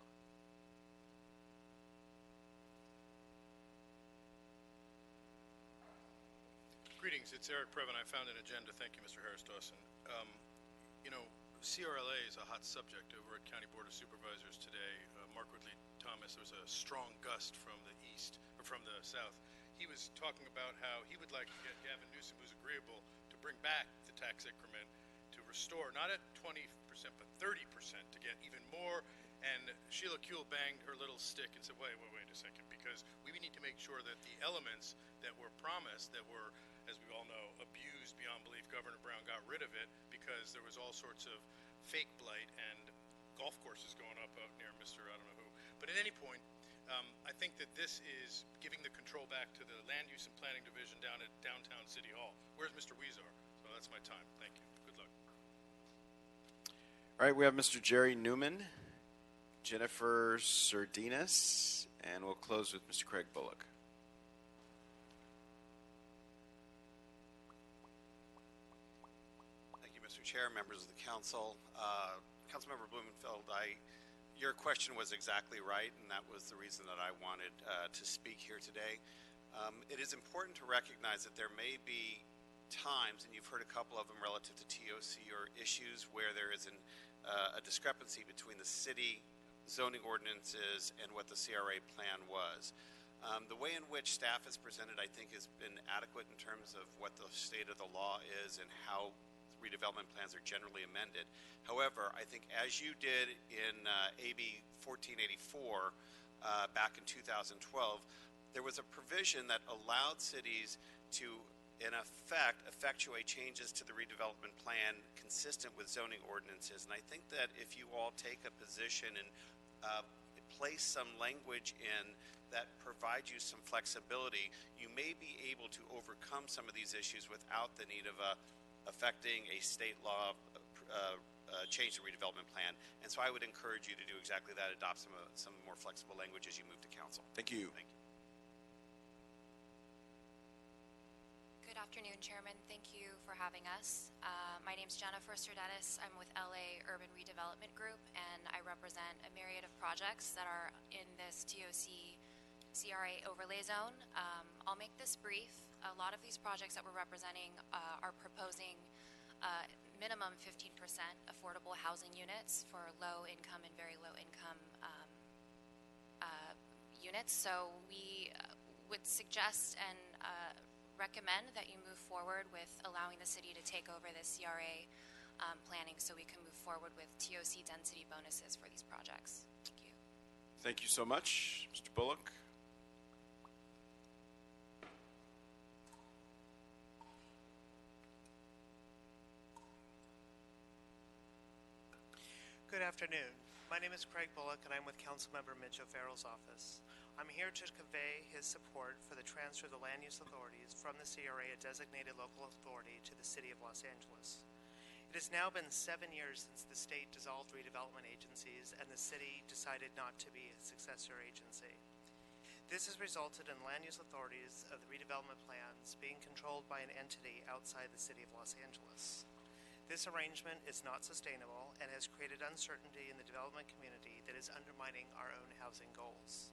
Speaker 2: Greetings, it's Eric Previn. I found an agenda. Thank you, Mr. Harris Dawson. You know, CRLA is a hot subject over at County Board of Supervisors today. Mark Woodley Thomas, there was a strong gust from the east, or from the south. He was talking about how he would like to get Gavin Newsom, who's agreeable, to bring back the tax increment to restore, not at 20%, but 30% to get even more. And Sheila Kuehl banged her little stick and said, wait a second, because we need to make sure that the elements that were promised, that were, as we all know, abused beyond belief, Governor Brown got rid of it because there was all sorts of fake blight and golf courses going up out near Mr. I don't know who. But at any point, I think that this is giving the control back to the Land Use and Planning Division down at downtown City Hall. Where's Mr. Weezar? So that's my time. Thank you. Good luck.
Speaker 1: All right, we have Mr. Jerry Newman, Jennifer Sardinas, and we'll close with Mr. Craig Bullock.
Speaker 3: Thank you, Mr. Chair, members of the council. Councilmember Blumenfeld, your question was exactly right, and that was the reason that I wanted to speak here today. It is important to recognize that there may be times, and you've heard a couple of them relative to TOC or issues where there is a discrepancy between the city zoning ordinances and what the CRA plan was. The way in which staff has presented, I think, has been adequate in terms of what the state of the law is and how redevelopment plans are generally amended. However, I think as you did in AB 1484 back in 2012, there was a provision that allowed cities to, in effect, effectuate changes to the redevelopment plan consistent with zoning ordinances. And I think that if you all take a position and place some language in that provides you some flexibility, you may be able to overcome some of these issues without the need of affecting a state law change the redevelopment plan. And so I would encourage you to do exactly that, adopt some more flexible language as you move to council.
Speaker 1: Thank you.
Speaker 3: Thank you.
Speaker 5: Good afternoon, Chairman. Thank you for having us. My name is Jennifer Sardinas. I'm with LA Urban Redevelopment Group, and I represent a myriad of projects that are in this TOC CRA overlay zone. I'll make this brief. A lot of these projects that we're representing are proposing minimum 15% affordable housing units for low income and very low income units. So we would suggest and recommend that you move forward with allowing the city to take over this CRA planning so we can move forward with TOC density bonuses for these projects. Thank you.
Speaker 1: Thank you so much. Mr. Bullock.
Speaker 24: Good afternoon. My name is Craig Bullock, and I'm with Councilmember Mitch O'Farrell's office. I'm here to convey his support for the transfer of the land use authorities from the CRA, a designated local authority, to the City of Los Angeles. It has now been 7 years since the state dissolved redevelopment agencies and the city decided not to be a successor agency. This has resulted in land use authorities of the redevelopment plans being controlled by an entity outside the City of Los Angeles. This arrangement is not sustainable and has created uncertainty in the development community that is undermining our own housing goals.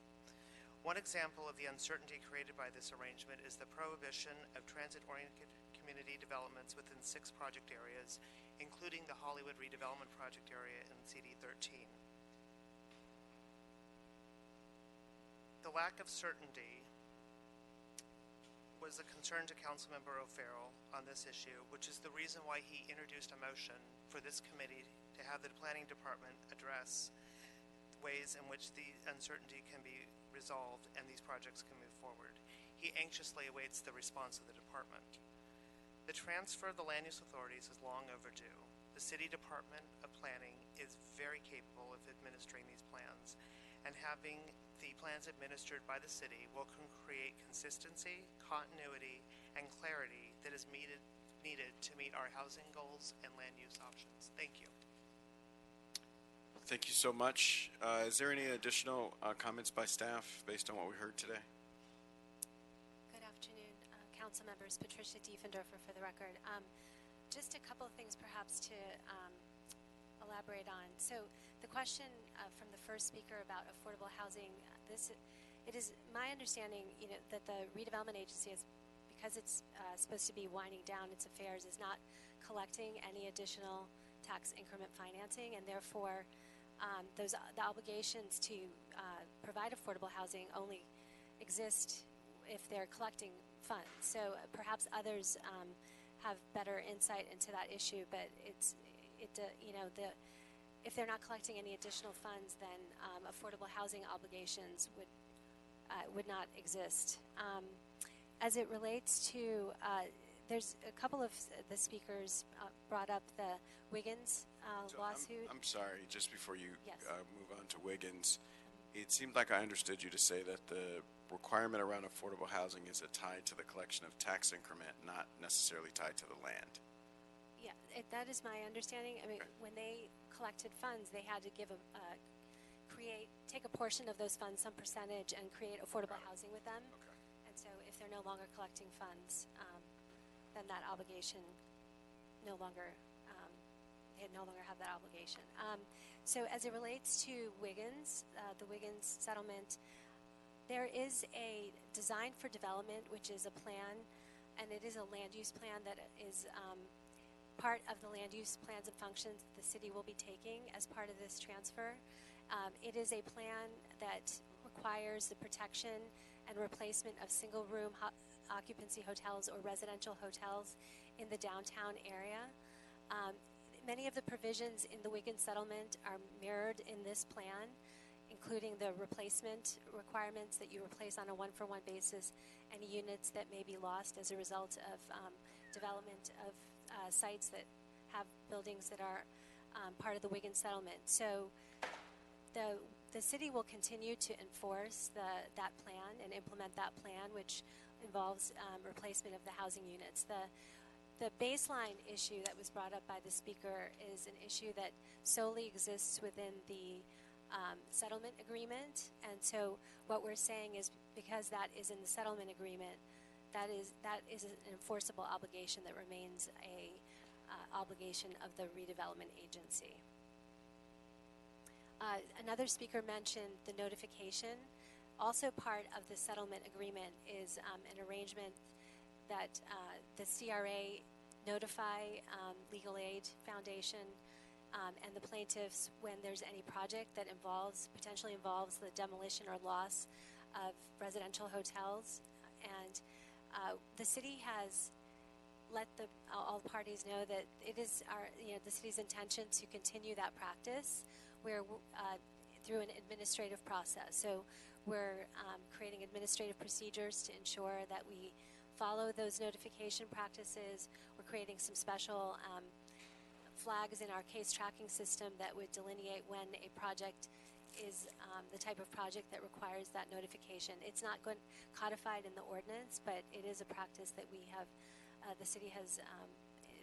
Speaker 24: One example of the uncertainty created by this arrangement is the prohibition of transit-oriented community developments within 6 project areas, including the Hollywood redevelopment project area in CD 13. The lack of certainty was a concern to Councilmember O'Farrell on this issue, which is the reason why he introduced a motion for this committee to have the planning department address ways in which the uncertainty can be resolved and these projects can move forward. He anxiously awaits the response of the department. The transfer of the land use authorities is long overdue. The City Department of Planning is very capable of administering these plans, and having the plans administered by the city will create consistency, continuity, and clarity that is needed to meet our housing goals and land use options. Thank you.
Speaker 1: Thank you so much. Is there any additional comments by staff based on what we heard today?
Speaker 14: Good afternoon, council members. Patricia Diefendorfer for the record. Just a couple of things perhaps to elaborate on. So the question from the first speaker about affordable housing, it is my understanding, that the redevelopment agency has because it's supposed to be winding down its affairs, is not collecting any additional tax increment financing, and therefore the obligations to provide affordable housing only exist if they're collecting funds. So perhaps others have better insight into that issue, but if they're not collecting any additional funds, then affordable housing obligations would not exist. As it relates to, there's a couple of the speakers brought up the Wiggins lawsuit.
Speaker 1: I'm sorry, just before you
Speaker 14: Yes.
Speaker 1: Move on to Wiggins, it seemed like I understood you to say that the requirement around affordable housing is tied to the collection of tax increment, not necessarily tied to the land.
Speaker 14: Yeah, that is my understanding. I mean, when they collected funds, they had to give take a portion of those funds, some percentage, and create affordable housing with them.
Speaker 1: Okay.
Speaker 14: And so if they're no longer collecting funds, then that obligation no longer, they no longer have that obligation. So as it relates to Wiggins, the Wiggins Settlement, there is a design for development, which is a plan, and it is a land use plan that is part of the land use plans and functions the city will be taking as part of this transfer. It is a plan that requires the protection and replacement of single-room occupancy hotels or residential hotels in the downtown area. Many of the provisions in the Wiggins Settlement are mirrored in this plan, including the replacement requirements that you replace on a one-for-one basis any units that may be lost as a result of development of sites that have buildings that are part of the Wiggins Settlement. So the city will continue to enforce that plan and implement that plan, which involves replacement of the housing units. The baseline issue that was brought up by the speaker is an issue that solely exists within the settlement agreement, and so what we're saying is because that is in the settlement agreement, that is an enforceable obligation that remains a obligation of the redevelopment agency. Another speaker mentioned the notification. Also part of the settlement agreement is an arrangement that the CRA notify Legal Aid Foundation and the plaintiffs when there's any project that potentially involves the demolition or loss of residential hotels. And the city has let all parties know that it is the city's intention to continue that practice where through an administrative process. So we're creating administrative procedures to ensure that we follow those notification practices. We're creating some special flags in our case tracking system that would delineate when a project is the type of project that requires that notification. It's not codified in the ordinance, but it is a practice that we have, the city has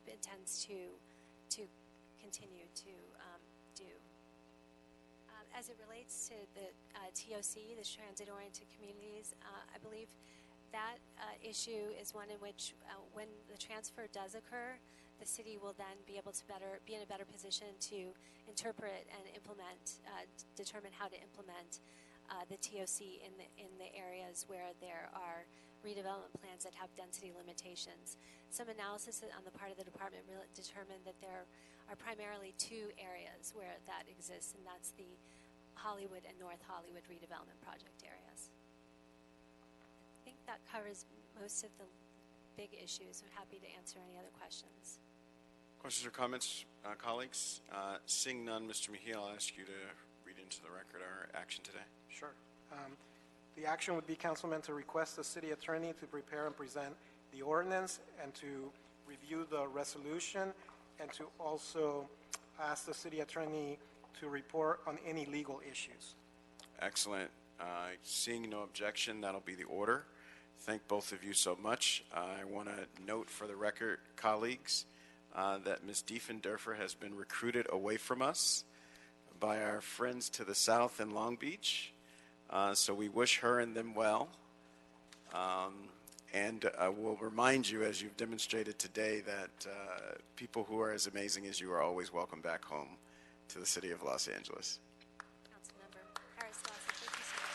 Speaker 14: intends to continue to do. As it relates to the TOC, the Transit-Oriented Communities, I believe that issue is one in which when the transfer does occur, the city will then be able to be in a better position to interpret and implement, determine how to implement the TOC in the areas where there are redevelopment plans that have density limitations. Some analysis on the part of the department determined that there are primarily two areas where that exists, and that's the Hollywood and North Hollywood redevelopment project areas. I think that covers most of the big issues. I'm happy to answer any other questions.
Speaker 1: Questions or comments, colleagues? Seeing none, Mr. Mejia, I'll ask you to read into the record our action today.
Speaker 7: Sure. The action would be, Councilman, to request the city attorney to prepare and present the ordinance and to review the resolution, and to also ask the city attorney to report on any legal issues.
Speaker 1: Excellent. Seeing no objection, that'll be the order. Thank both of you so much. I want to note for the record, colleagues, that Ms. Diefendorfer has been recruited away from us by our friends to the south in Long Beach. So we wish her and them well. And we'll remind you, as you've demonstrated today, that people who are as amazing as you are always welcome back home to the city of Los Angeles.
Speaker 14: Councilmember Harris Dawson, thank you so much.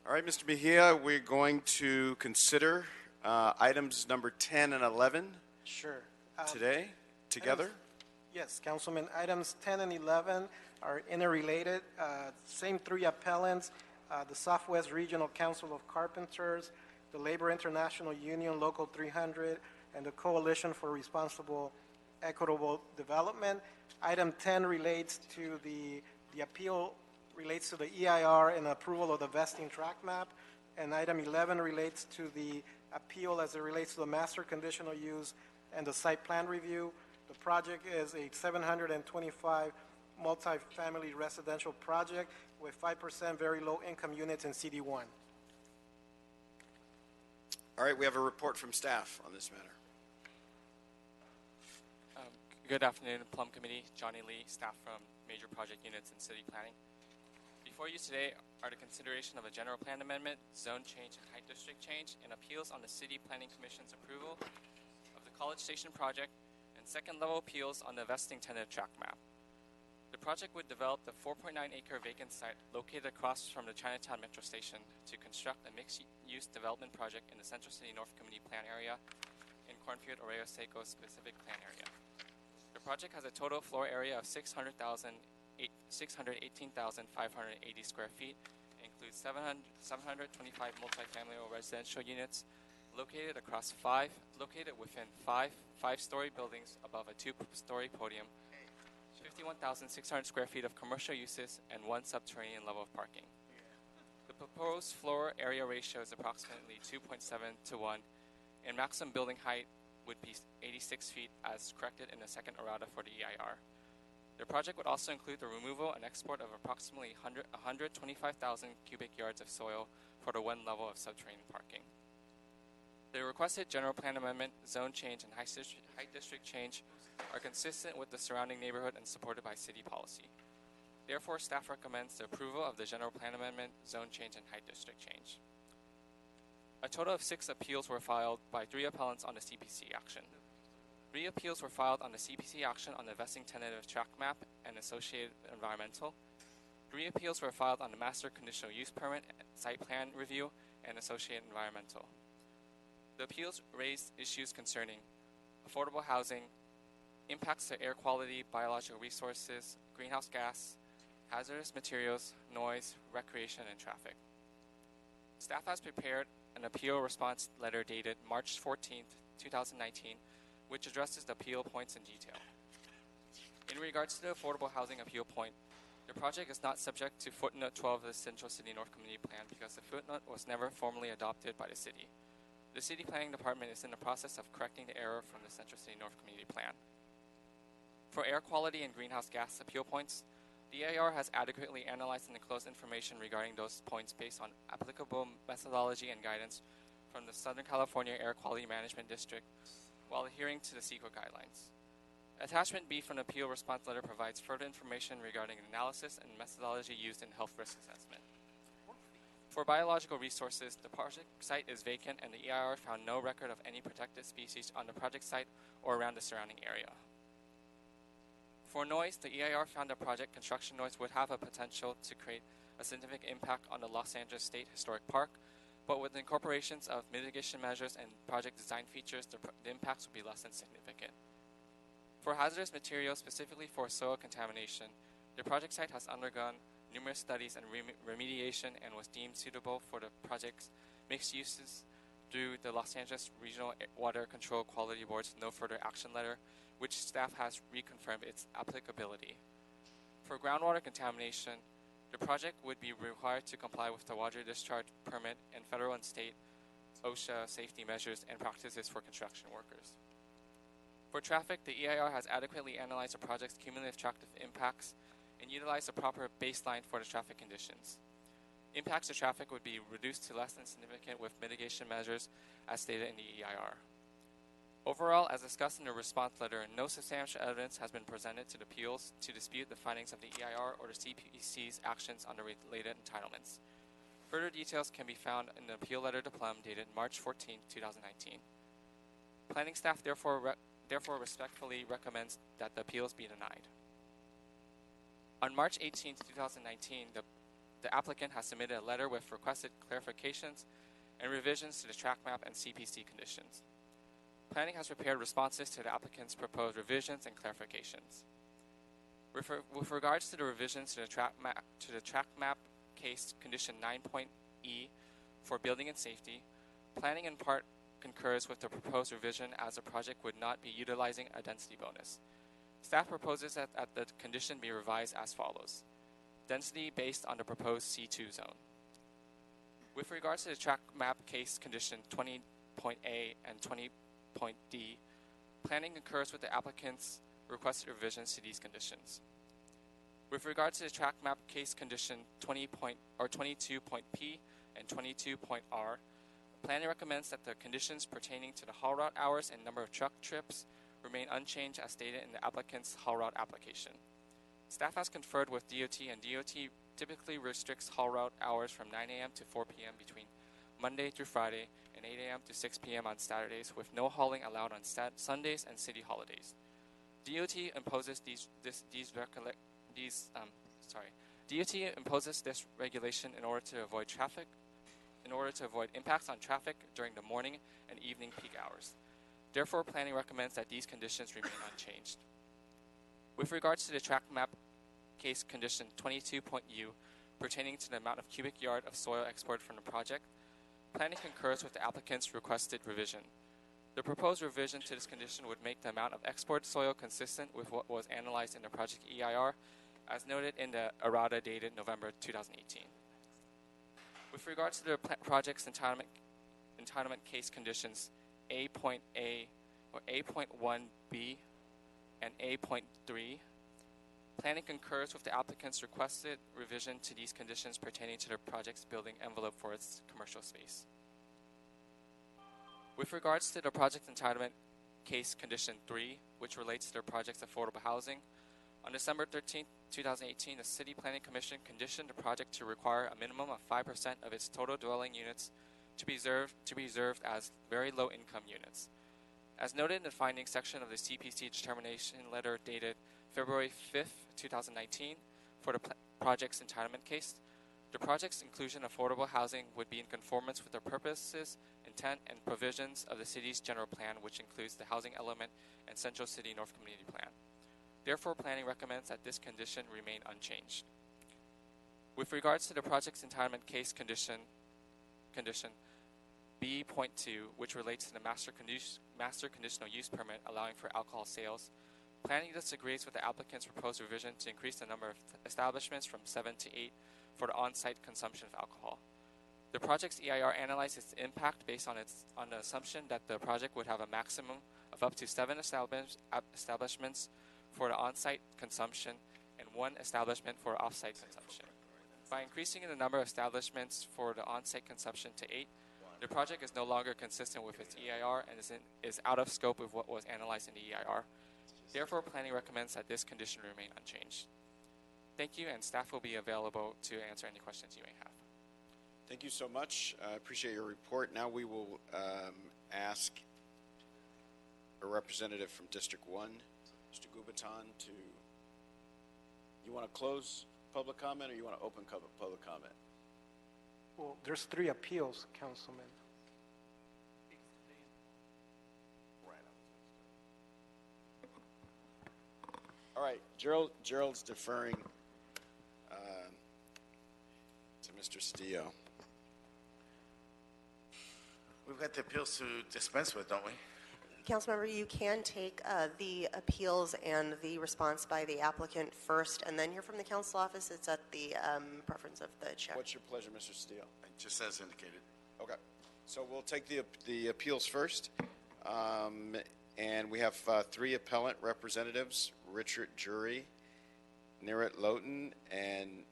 Speaker 1: All right, Mr. Mejia, we're going to consider items number 10 and 11
Speaker 7: Sure.
Speaker 1: today together.
Speaker 7: Yes, Councilman. Items 10 and 11 are interrelated. Same three appellants, the Southwest Regional Council of Carpenters, the Labor International Union Local 300, and the Coalition for Responsible Equitable Development. Item 10 relates to the appeal relates to the EIR and approval of the vesting track map, and item 11 relates to the appeal as it relates to the master conditional use and the site plan review. The project is a 725 multifamily residential project with 5% very low income units in CD1.
Speaker 1: All right, we have a report from staff on this matter.
Speaker 4: Good afternoon, Plum Committee. Johnny Lee, staff from Major Project Units and City Planning. Before you today are the consideration of a general plan amendment, zone change, and height district change, and appeals on the City Planning Commission's approval of the College Station project, and second-level appeals on the vesting tentative track map. The project would develop the 4.9-acre vacant site located across from the Chinatown Metro Station to construct a mixed-use development project in the Central City North Community Plan area in Cornfield Arroyo Seco specific plan area. The project has a total floor area of 618,580 square feet and includes 725 multifamily or residential units located within five five-story buildings above a two-story podium, 51,600 square feet of commercial uses, and one subterranean level of parking. The proposed floor area ratio is approximately 2.7 to 1, and maximum building height would be 86 feet as corrected in the second errata for the EIR. The project would also include the removal and export of approximately 125,000 cubic yards of soil for the one level of subterranean parking. The requested general plan amendment, zone change, and height district change are consistent with the surrounding neighborhood and supported by city policy. Therefore, staff recommends the approval of the general plan amendment, zone change, and height district change. A total of 6 appeals were filed by 3 appellants on the CPC action. 3 appeals were filed on the CPC action on the vesting tentative track map and associated environmental. 3 appeals were filed on the master conditional use permit, site plan review, and associated environmental. The appeals raised issues concerning affordable housing, impacts to air quality, biological resources, greenhouse gas, hazardous materials, noise, recreation, and traffic. Staff has prepared an appeal response letter dated March 14th, 2019, which addresses the appeal points in detail. In regards to the affordable housing appeal point, the project is not subject to footnote 12 of the Central City North Community Plan because the footnote was never formally adopted by the city. The City Planning Department is in the process of correcting the error from the Central City North Community Plan. For air quality and greenhouse gas appeal points, the EIR has adequately analyzed and enclosed information regarding those points based on applicable methodology and guidance from the Southern California Air Quality Management District while adhering to the CEQA guidelines. Attachment B from the appeal response letter provides further information regarding analysis and methodology used in health risk assessment. For biological resources, the project site is vacant and the EIR found no record of any protected species on the project site or around the surrounding area. For noise, the EIR found that project construction noise would have a potential to create a significant impact on the Los Angeles State Historic Park, but with the incorporations of mitigation measures and project design features, the impacts would be less than significant. For hazardous materials, specifically for soil contamination, the project site has undergone numerous studies and remediation and was deemed suitable for the project's mixed uses through the Los Angeles Regional Water Control Quality Board's no further action letter, which staff has reconfirmed its applicability. For groundwater contamination, the project would be required to comply with the water discharge permit and federal and state OSHA safety measures and practices for construction workers. For traffic, the EIR has adequately analyzed the project's cumulative traffic impacts and utilized a proper baseline for the traffic conditions. Impacts to traffic would be reduced to less than significant with mitigation measures as stated in the EIR. Overall, as discussed in the response letter, no substantial evidence has been presented to the appeals to dispute the findings of the EIR or the CPC's actions on the related entitlements. Further details can be found in the appeal letter to Plum dated March 14, 2019. Planning staff therefore respectfully recommends that the appeals be denied. On March 18, 2019, the the applicant has submitted a letter with requested clarifications and revisions to the track map and CPC conditions. Planning has prepared responses to the applicant's proposed revisions and clarifications. With regards to the revisions to the track map case condition 9.E for building and safety, planning in part concurs with the proposed revision as the project would not be utilizing a density bonus. Staff proposes that the condition be revised as follows. Density based on the proposed C2 zone. With regards to the track map case condition 20.A and 20.D, planning concurs with the applicant's requested revisions to these conditions. With regards to the track map case condition 22.P and 22.R, planning recommends that the conditions pertaining to the haul route hours and number of truck trips remain unchanged as stated in the applicant's haul route application. Staff has conferred with DOT, and DOT typically restricts haul route hours from 9 a.m. to 4 p.m. between Monday through Friday and 8 a.m. to 6 p.m. on Saturdays, with no hauling allowed on Sundays and city holidays. DOT imposes DOT imposes this regulation in order to avoid impacts on traffic during the morning and evening peak hours. Therefore, planning recommends that these conditions remain unchanged. With regards to the track map case condition 22.U pertaining to the amount of cubic yard of soil exported from the project, planning concurs with the applicant's requested revision. The proposed revision to this condition would make the amount of export soil consistent with what was analyzed in the project EIR, as noted in the errata dated November 2018. With regards to the project's entitlement case conditions A.A or A.1B and A.3, planning concurs with the applicant's requested revision to these conditions pertaining to the project's building envelope for its commercial space. With regards to the project entitlement case condition 3, which relates to the project's affordable housing, on December 13, 2018, the City Planning Commission conditioned the project to require a minimum of 5% of its total dwelling units to be reserved as very low-income units. As noted in the findings section of the CPC determination letter dated February 5, 2019, for the project's entitlement case, the project's inclusion of affordable housing would be in conformance with the purposes, intent, and provisions of the city's general plan, which includes the housing element and Central City North Community Plan. Therefore, planning recommends that this condition remain unchanged. With regards to the project's entitlement case condition B.2, which relates to the master conditional use permit allowing for alcohol sales, planning disagrees with the applicant's proposed revision to increase the number of establishments from 7 to 8 for the on-site consumption of alcohol. The project's EIR analyzed its impact based on the assumption that the project would have a maximum of up to 7 establishments for the on-site consumption and 1 establishment for off-site consumption. By increasing the number of establishments for the on-site consumption to 8, the project is no longer consistent with its EIR and is out of scope with what was analyzed in the EIR. Therefore, planning recommends that this condition remain unchanged. Thank you, and staff will be available to answer any questions you may have.
Speaker 1: Thank you so much. I appreciate your report. Now we will ask a representative from District 1, Mr. Gubatan, to... You want to close public comment or you want to open public comment?
Speaker 7: Well, there's 3 appeals, Councilman.
Speaker 1: All right, Gerald's deferring to Mr. Cedillo.
Speaker 6: We've got the appeals to dispense with, don't we?
Speaker 8: Councilmember, you can take the appeals and the response by the applicant first, and then hear from the council office. It's at the preference of the chair.
Speaker 1: What's your pleasure, Mr. Cedillo?
Speaker 6: Just as indicated.
Speaker 1: Okay. So we'll take the appeals first. And we have 3 appellant representatives, Richard Jury, Nirit Lowton, and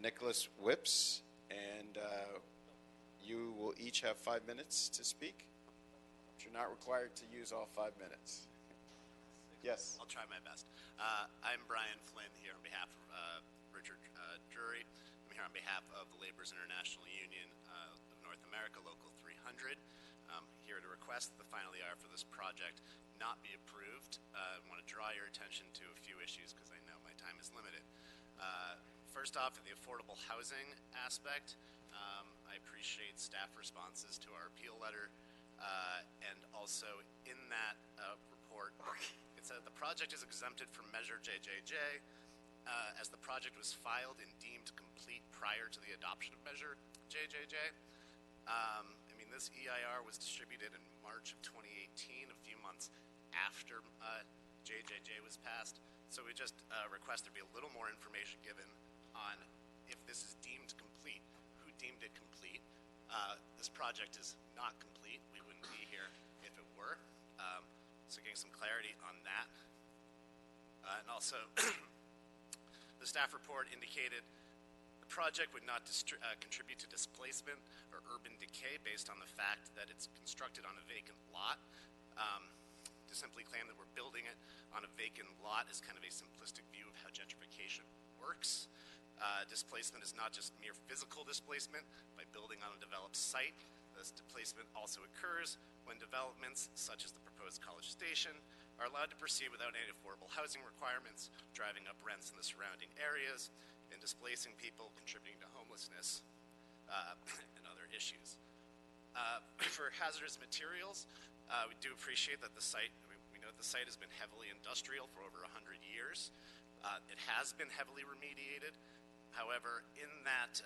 Speaker 1: Nicholas Whips. And you will each have 5 minutes to speak. But you're not required to use all 5 minutes. Yes.
Speaker 3: I'll try my best. I'm Brian Flynn here on behalf of Richard Jury. I'm here on behalf of the Laborers International Union of North America, Local 300. Here to request that the final EIR for this project not be approved. I want to draw your attention to a few issues because I know my time is limited.
Speaker 9: First off, in the affordable housing aspect, I appreciate staff responses to our appeal letter, and also in that report, it said the project is exempted from Measure JJJ as the project was filed and deemed complete prior to the adoption of Measure JJJ. I mean, this EIR was distributed in March of 2018, a few months after JJJ was passed. So we just request there be a little more information given on if this is deemed complete, who deemed it complete. This project is not complete. We wouldn't be here if it were. So getting some clarity on that. And also, the staff report indicated the project would not contribute to displacement or urban decay based on the fact that it's constructed on a vacant lot. To simply claim that we're building it on a vacant lot is kind of a simplistic view of how gentrification works. Displacement is not just mere physical displacement by building on a developed site. This displacement also occurs when developments, such as the proposed College Station, are allowed to proceed without any affordable housing requirements, driving up rents in the surrounding areas, and displacing people, contributing to homelessness and other issues. For hazardous materials, we do appreciate that the site, we know the site has been heavily industrial for over 100 years. It has been heavily remediated. However, in that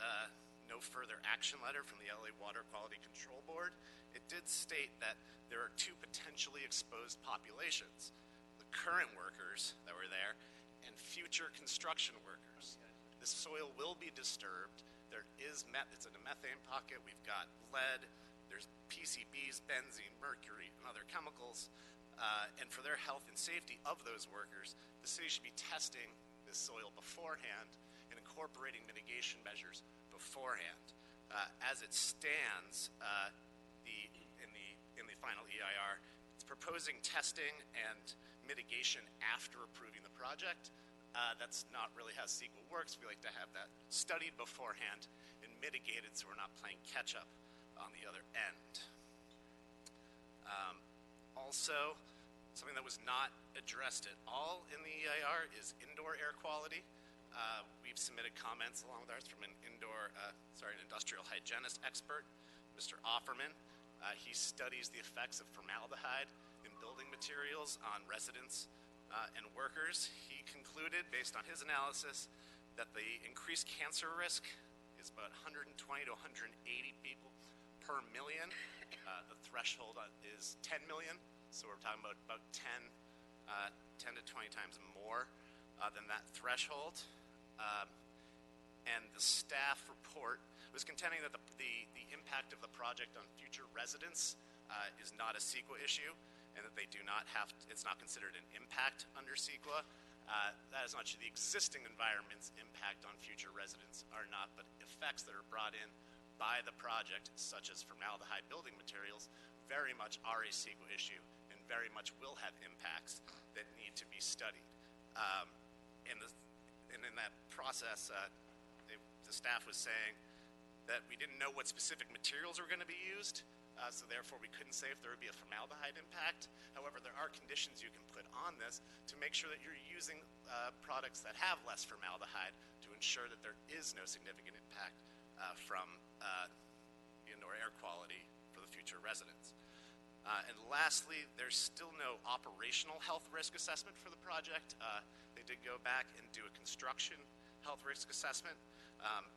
Speaker 9: no further action letter from the LA Water Quality Control Board, it did state that there are two potentially exposed populations: the current workers that were there and future construction workers. The soil will be disturbed. There is it's in a methane pocket. We've got lead. There's PCBs, benzene, mercury, and other chemicals. And for their health and safety of those workers, the city should be testing this soil beforehand and incorporating mitigation measures beforehand. As it stands, in the final EIR, it's proposing testing and mitigation after approving the project. That's not really how CEQA works. We like to have that studied beforehand and mitigated so we're not playing catch up on the other end. Also, something that was not addressed at all in the EIR is indoor air quality. We've submitted comments along with ours from an industrial hygienist expert, Mr. Offerman. He studies the effects of formaldehyde in building materials on residents and workers. He concluded, based on his analysis, that the increased cancer risk is about 120 to 180 people per million. The threshold is 10 million, so we're talking about 10 to 20 times more than that threshold. And the staff report was contending that the impact of the project on future residents is not a CEQA issue, and that they do not have it's not considered an impact under CEQA. That is much of the existing environment's impact on future residents are not, but effects that are brought in by the project, such as formaldehyde building materials, very much are a CEQA issue and very much will have impacts that need to be studied. And in that process, the staff was saying that we didn't know what specific materials were going to be used, so therefore we couldn't say if there would be a formaldehyde impact. However, there are conditions you can put on this to make sure that you're using products that have less formaldehyde to ensure that there is no significant impact from indoor air quality for the future residents. And lastly, there's still no operational health risk assessment for the project. They did go back and do a construction health risk assessment,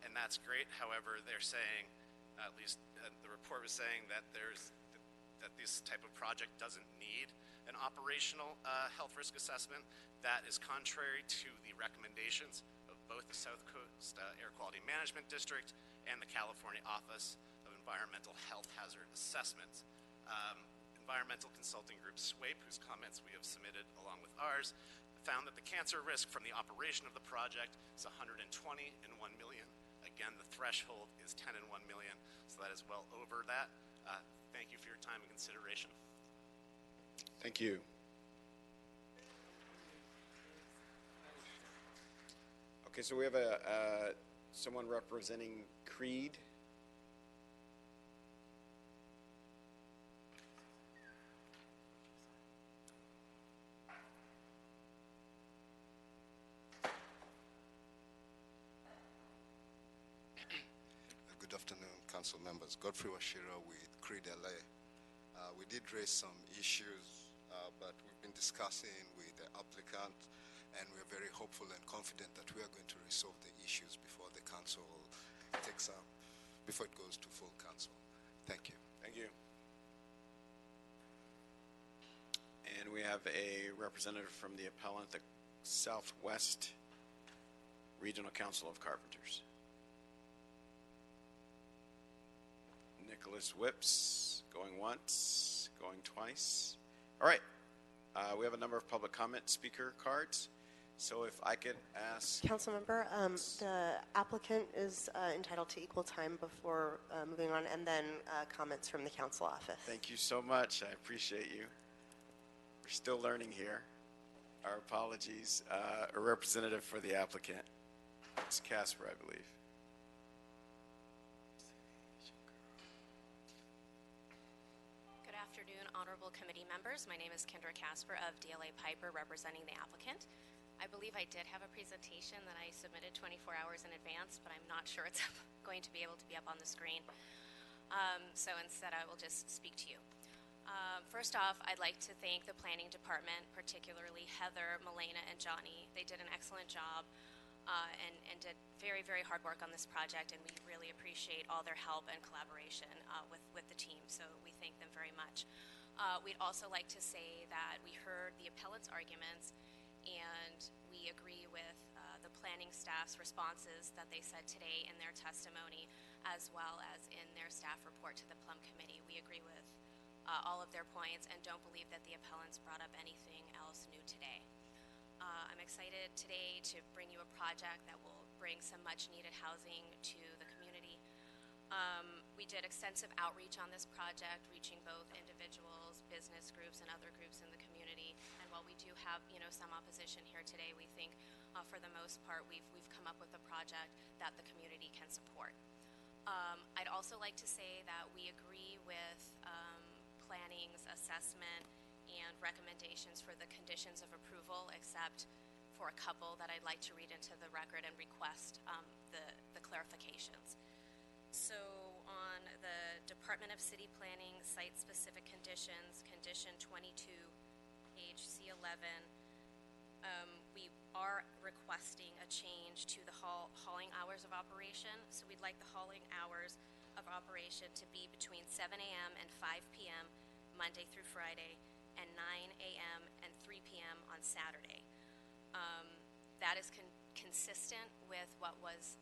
Speaker 9: and that's great. However, they're saying, at least the report was saying, that that this type of project doesn't need an operational health risk assessment. That is contrary to the recommendations of both the South Coast Air Quality Management District and the California Office of Environmental Health Hazard Assessments. Environmental consulting group SWAPE, whose comments we have submitted along with ours, found that the cancer risk from the operation of the project is 120 in 1 million. Again, the threshold is 10 in 1 million, so that is well over that. Thank you for your time and consideration.
Speaker 1: Thank you. Okay, so we have someone representing Creed.
Speaker 11: council members. Godfrey Washira with Creed LA. We did raise some issues, but we've been discussing with the applicant, and we're very hopeful and confident that we are going to resolve the issues before the council takes up, before it goes to full council. Thank you.
Speaker 1: Thank you. And we have a representative from the appellant, the Southwest Regional Council of Carpenters. Nicholas Whips, going once, going twice. All right. We have a number of public comment speaker cards. So if I could ask...
Speaker 8: Councilmember, the applicant is entitled to equal time before moving on, and then comments from the council office.
Speaker 1: Thank you so much. I appreciate you. We're still learning here. Our apologies. A representative for the applicant. It's Casper, I believe.
Speaker 12: Good afternoon, honorable committee members. My name is Kendra Casper of DLA Piper, representing the applicant. I believe I did have a presentation that I submitted 24 hours in advance, but I'm not sure it's going to be able to be up on the screen. So instead, I will just speak to you. First off, I'd like to thank the planning department, particularly Heather, Milena, and Johnny. They did an excellent job and did very, very hard work on this project, and we really appreciate all their help and collaboration with the team, so we thank them very much. We'd also like to say that we heard the appellant's arguments, and we agree with the planning staff's responses that they said today in their testimony, as well as in their staff report to the Plum Committee. We agree with all of their points and don't believe that the appellants brought up anything else new today. I'm excited today to bring you a project that will bring some much needed housing to the community. We did extensive outreach on this project, reaching both individuals, business groups, and other groups in the community. And while we do have, some opposition here today, we think for the most part we've come up with a project that the community can support. I'd also like to say that we agree with planning's assessment and recommendations for the conditions of approval, except for a couple that I'd like to read into the record and request the clarifications. So on the Department of City Planning site-specific conditions, condition 22, page C11, we are requesting a change to the hauling hours of operation. So we'd like the hauling hours of operation to be between 7 a.m. and 5 p.m. Monday through Friday, and 9 a.m. and 3 p.m. on Saturday. That is consistent with what was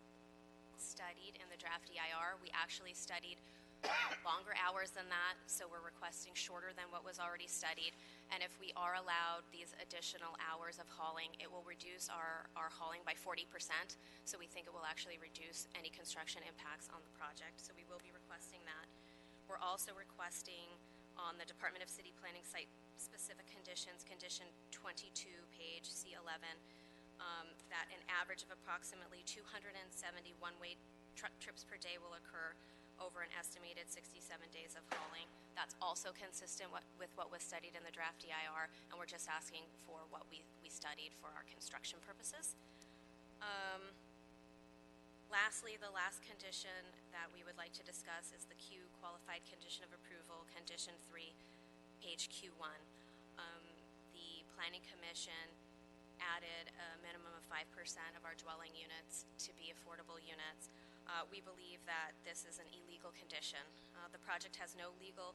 Speaker 12: studied in the draft EIR. We actually studied longer hours than that, so we're requesting shorter than what was already studied. And if we are allowed these additional hours of hauling, it will reduce our hauling by 40%. So we think it will actually reduce any construction impacts on the project. So we will be requesting that. We're also requesting on the Department of City Planning site-specific conditions, condition 22, page C11, that an average of approximately 270 one-way truck trips per day will occur over an estimated 67 days of hauling. That's also consistent with what was studied in the draft EIR, and we're just asking for what we studied for our construction purposes. Lastly, the last condition that we would like to discuss is the Q qualified condition of approval, condition 3, page Q1. The Planning Commission added a minimum of 5% of our dwelling units to be affordable units. We believe that this is an illegal condition. The project has no legal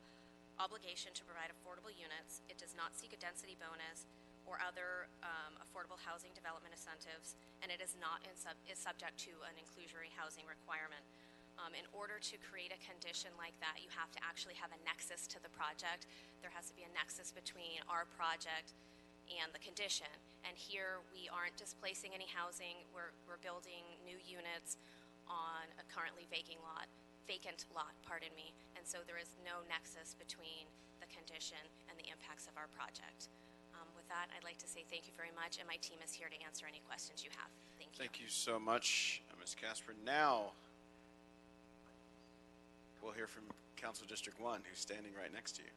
Speaker 12: obligation to provide affordable units. It does not seek a density bonus or other affordable housing development incentives, and it is subject to an inclusionary housing requirement. In order to create a condition like that, you have to actually have a nexus to the project. There has to be a nexus between our project and the condition. And here we aren't displacing any housing. We're building new units on a currently vacant lot, and so there is no nexus between the condition and the impacts of our project. With that, I'd like to say thank you very much, and my team is here to answer any questions you have. Thank you.
Speaker 1: Thank you so much, Ms. Casper. Now, we'll hear from Council District 1, who's standing right next to you.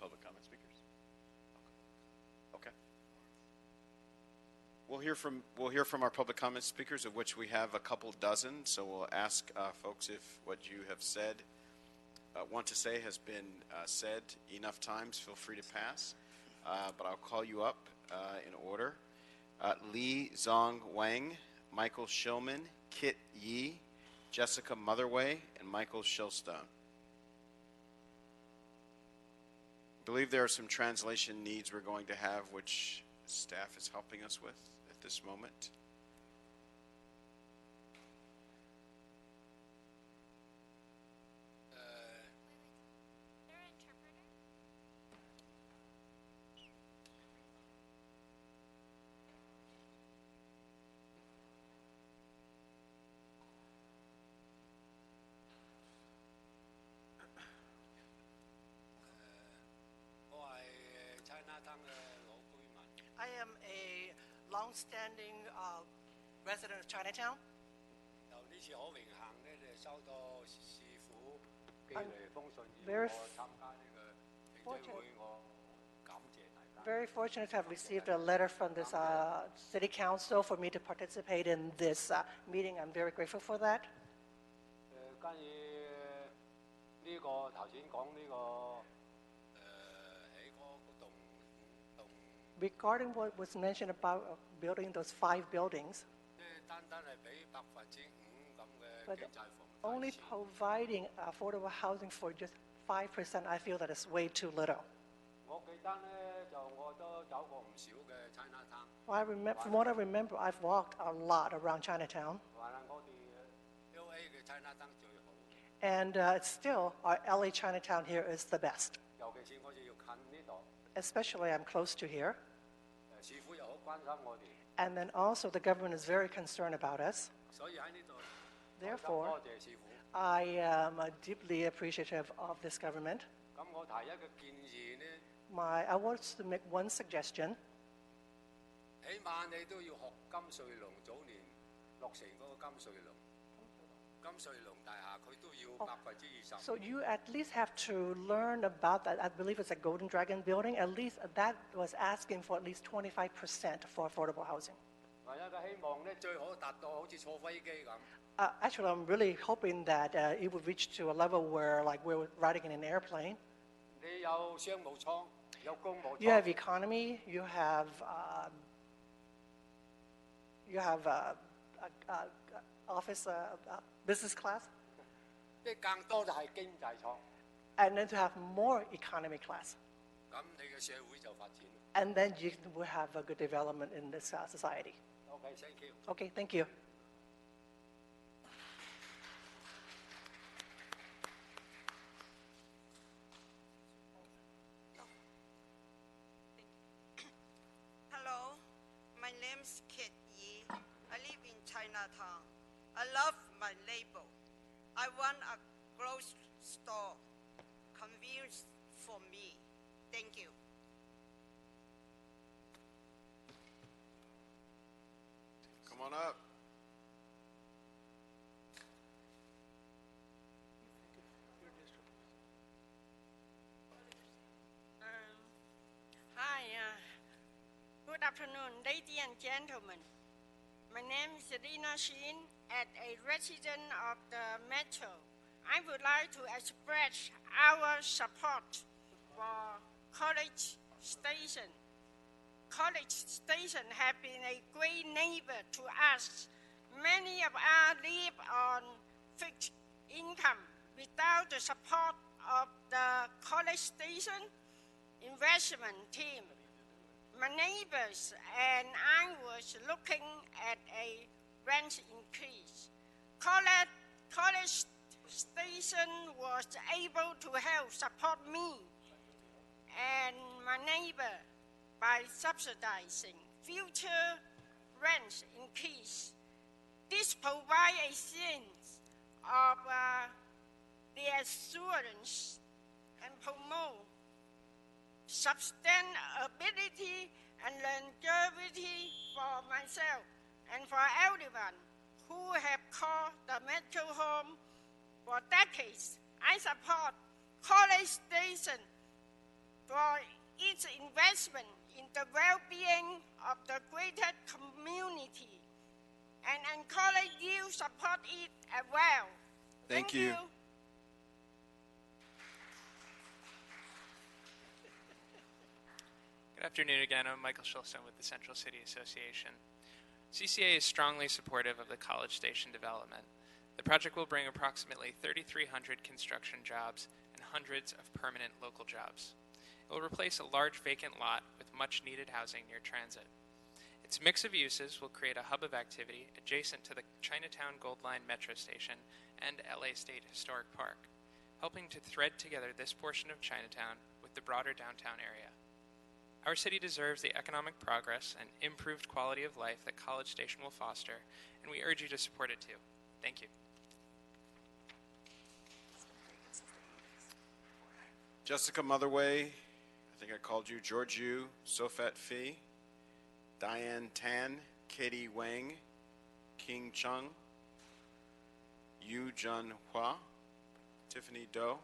Speaker 1: Public comment speakers. We'll hear from our public comment speakers, of which we have a couple dozen. So we'll ask folks if what you have said, want to say, has been said enough times. Feel free to pass, but I'll call you up in order. Lee Zong Wang, Michael Shillman, Kit Yi, Jessica Motherway, and Michael Shillstone. I believe there are some translation needs we're going to have, which staff is helping us with at this moment.
Speaker 10: I am a long-standing resident of Chinatown. Very fortunate to have received a letter from this city council for me to participate in this meeting. I'm very grateful for that. Regarding what was mentioned about building those 5 buildings, but only providing affordable housing for just 5%, I feel that is way too little. Well, from what I remember, I've walked a lot around Chinatown. And still, our LA Chinatown here is the best. Especially I'm close to here. And then also the government is very concerned about us. Therefore, I am deeply appreciative of this government. I want to make one suggestion. So you at least have to learn about that. I believe it's a Golden Dragon building. At least that was asking for at least 25% for affordable housing. Actually, I'm really hoping that it would reach to a level where, like, we're riding in an airplane. You have economy. You have office business class. And then to have more economy class. And then you will have a good development in this society.
Speaker 13: Okay, thank you.
Speaker 10: Okay, thank you.
Speaker 15: Hello, my name's Kit Yi. I live in Chinatown. I love my neighbor. I want a grocery store, convenience for me. Thank you.
Speaker 1: Come on up.
Speaker 16: Hi, good afternoon, ladies and gentlemen. My name is Lina Shin, as a resident of the Metro. I would like to express our support for College Station. College Station have been a great neighbor to us. Many of us live on fixed income. Without the support of the College Station investment team, my neighbors and I was looking at a rent increase. College Station was able to help support me and my neighbor by subsidizing future rent increase. This provides a sense of the assurance and promote sustainability and longevity for myself and for everyone who have called the Metro home for decades. I support College Station for its investment in the well-being of the greater community and encourage you support it as well.
Speaker 1: Thank you.
Speaker 13: Good afternoon again. I'm Michael Shilson with the Central City Association. CCA is strongly supportive of the College Station development. The project will bring approximately 3,300 construction jobs and hundreds of permanent local jobs. It will replace a large vacant lot with much-needed housing near transit. Its mix of uses will create a hub of activity adjacent to the Chinatown Gold Line Metro Station and LA State Historic Park, helping to thread together this portion of Chinatown with the broader downtown area. Our city deserves the economic progress and improved quality of life that College Station will foster, and we urge you to support it too. Thank you.
Speaker 1: Jessica Motherway, I think I called you, George Yu, Sofet Phi, Diane Tan, Katie Wang, King Chung, Yu Jun Hua, Tiffany Do.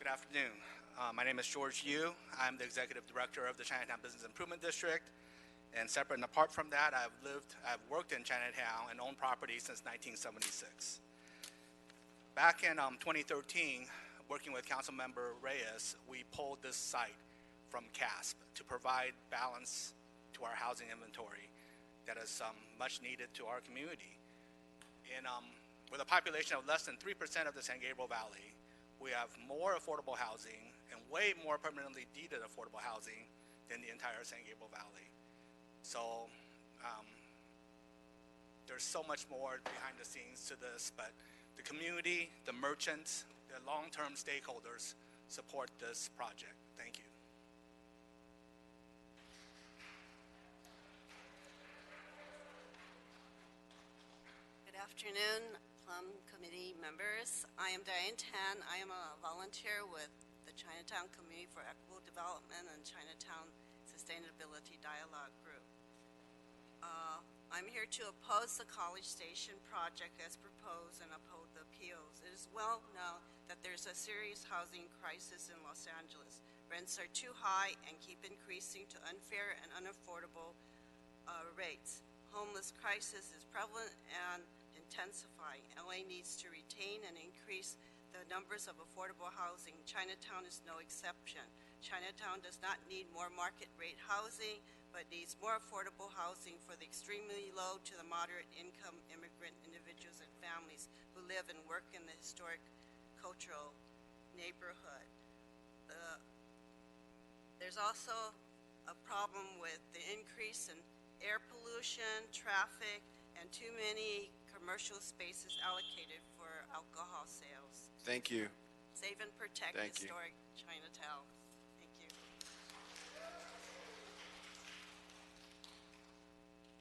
Speaker 17: Good afternoon. My name is George Yu. I'm the Executive Director of the Chinatown Business Improvement District. And separate and apart from that, I've worked in Chinatown and owned property since 1976. Back in 2013, working with Councilmember Reyes, we pulled this site from CASP to provide balance to our housing inventory that is much needed to our community. With a population of less than 3% of the San Gabriel Valley, we have more affordable housing and way more permanently deeded affordable housing than the entire San Gabriel Valley. So there's so much more behind the scenes to this, but the community, the merchants, the long-term stakeholders support this project. Thank you.
Speaker 18: Good afternoon, Plum Committee members. I am Diane Tan. I am a volunteer with the Chinatown Committee for Equitable Development and Chinatown Sustainability Dialogue Group. I'm here to oppose the College Station project as proposed and uphold the appeals. It is well known that there's a serious housing crisis in Los Angeles. Rents are too high and keep increasing to unfair and unaffordable rates. Homeless crisis is prevalent and intensifying. LA needs to retain and increase the numbers of affordable housing. Chinatown is no exception. Chinatown does not need more market rate housing, but needs more affordable housing for the extremely low to the moderate income immigrant individuals and families who live and work in the historic cultural neighborhood. There's also a problem with the increase in air pollution, traffic, and too many commercial spaces allocated for alcohol sales.
Speaker 1: Thank you.
Speaker 18: Save and protect historic Chinatown. Thank you.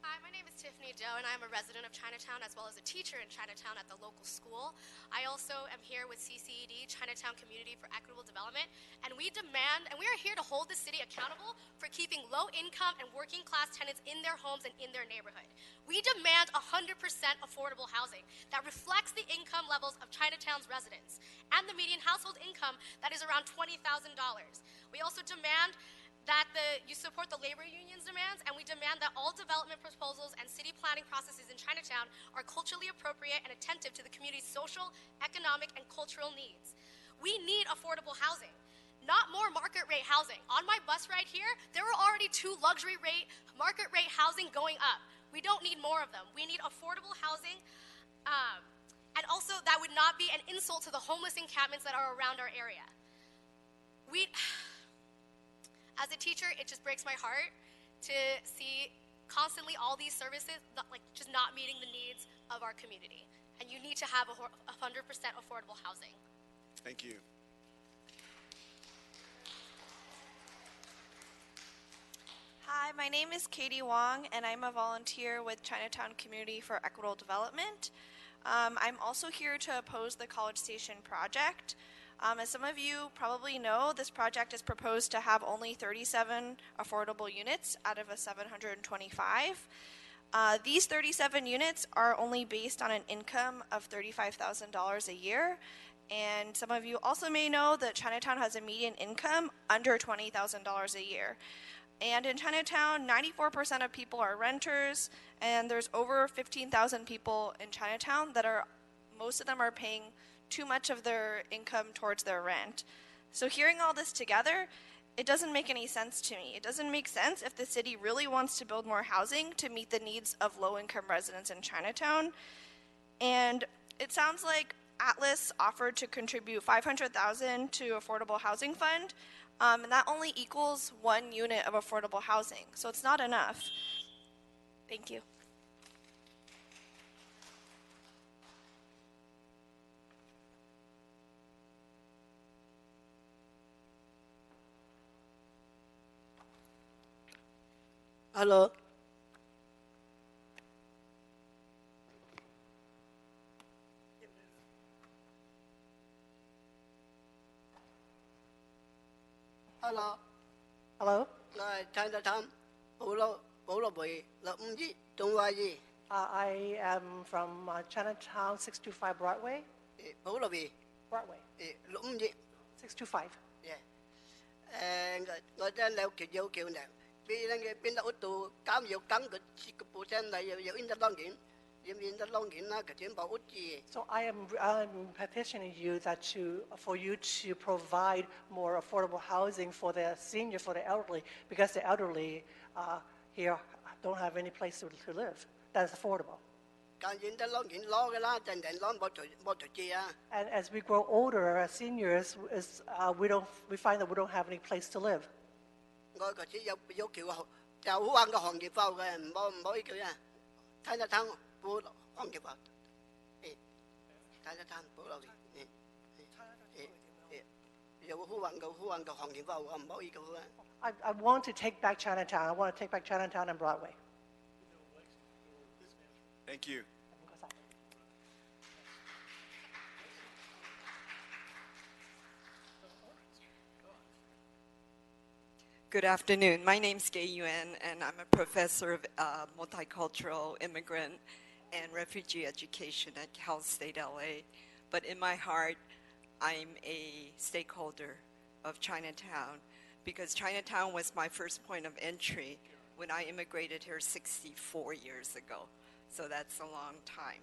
Speaker 19: Hi, my name is Tiffany Doe, and I'm a resident of Chinatown as well as a teacher in Chinatown at the local school. I also am here with CCED, Chinatown Community for Equitable Development, and we are here to hold the city accountable for keeping low-income and working-class tenants in their homes and in their neighborhood. We demand 100% affordable housing that reflects the income levels of Chinatown's residents and the median household income that is around $20,000. We also demand that you support the labor union's demands, and we demand that all development proposals and city planning processes in Chinatown are culturally appropriate and attentive to the community's social, economic, and cultural needs. We need affordable housing, not more market rate housing. On my bus ride here, there were already 2 luxury rate, market rate housing going up. We don't need more of them. We need affordable housing, and also that would not be an insult to the homeless encampments that are around our area. As a teacher, it just breaks my heart to see constantly all these services just not meeting the needs of our community. And you need to have 100% affordable housing.
Speaker 1: Thank you.
Speaker 25: Hi, my name is Katie Wong, and I'm a volunteer with Chinatown Community for Equitable Development. I'm also here to oppose the College Station project. As some of you probably know, this project is proposed to have only 37 affordable units out of a 725. These 37 units are only based on an income of $35,000 a year. And some of you also may know that Chinatown has a median income under $20,000 a year. And in Chinatown, 94% of people are renters, and there's over 15,000 people in Chinatown that are, most of them are paying too much of their income towards their rent. So hearing all this together, it doesn't make any sense to me. It doesn't make sense if the city really wants to build more housing to meet the needs of low-income residents in Chinatown. And it sounds like Atlas offered to contribute $500,000 to Affordable Housing Fund, and that only equals 1 unit of affordable housing, so it's not enough. Thank you.
Speaker 2: Hello. Hello.
Speaker 10: Hello.
Speaker 2: Chinatown.
Speaker 10: I am from Chinatown, 625 Broadway. Broadway. 625.
Speaker 2: Yeah. Người ta leo kiểu vô kiểu nào. Vì là người bên đó tụ cam dầu cắn cái bộ sen này dầu in long kiện. In long kiện nó cái chuyện bảo út gì.
Speaker 10: So I'm petitioning you that for you to provide more affordable housing for the senior, for the elderly, because the elderly here don't have any place to live that's affordable. And as we grow older, as seniors, we find that we don't have any place to live. I want to take back Chinatown. I want to take back Chinatown and Broadway.
Speaker 1: Thank you.
Speaker 20: Good afternoon. My name's Gay Yuan, and I'm a professor of multicultural immigrant and refugee education at Cal State LA. But in my heart, I'm a stakeholder of Chinatown because Chinatown was my first point of entry when I immigrated here 64 years ago. So that's a long time.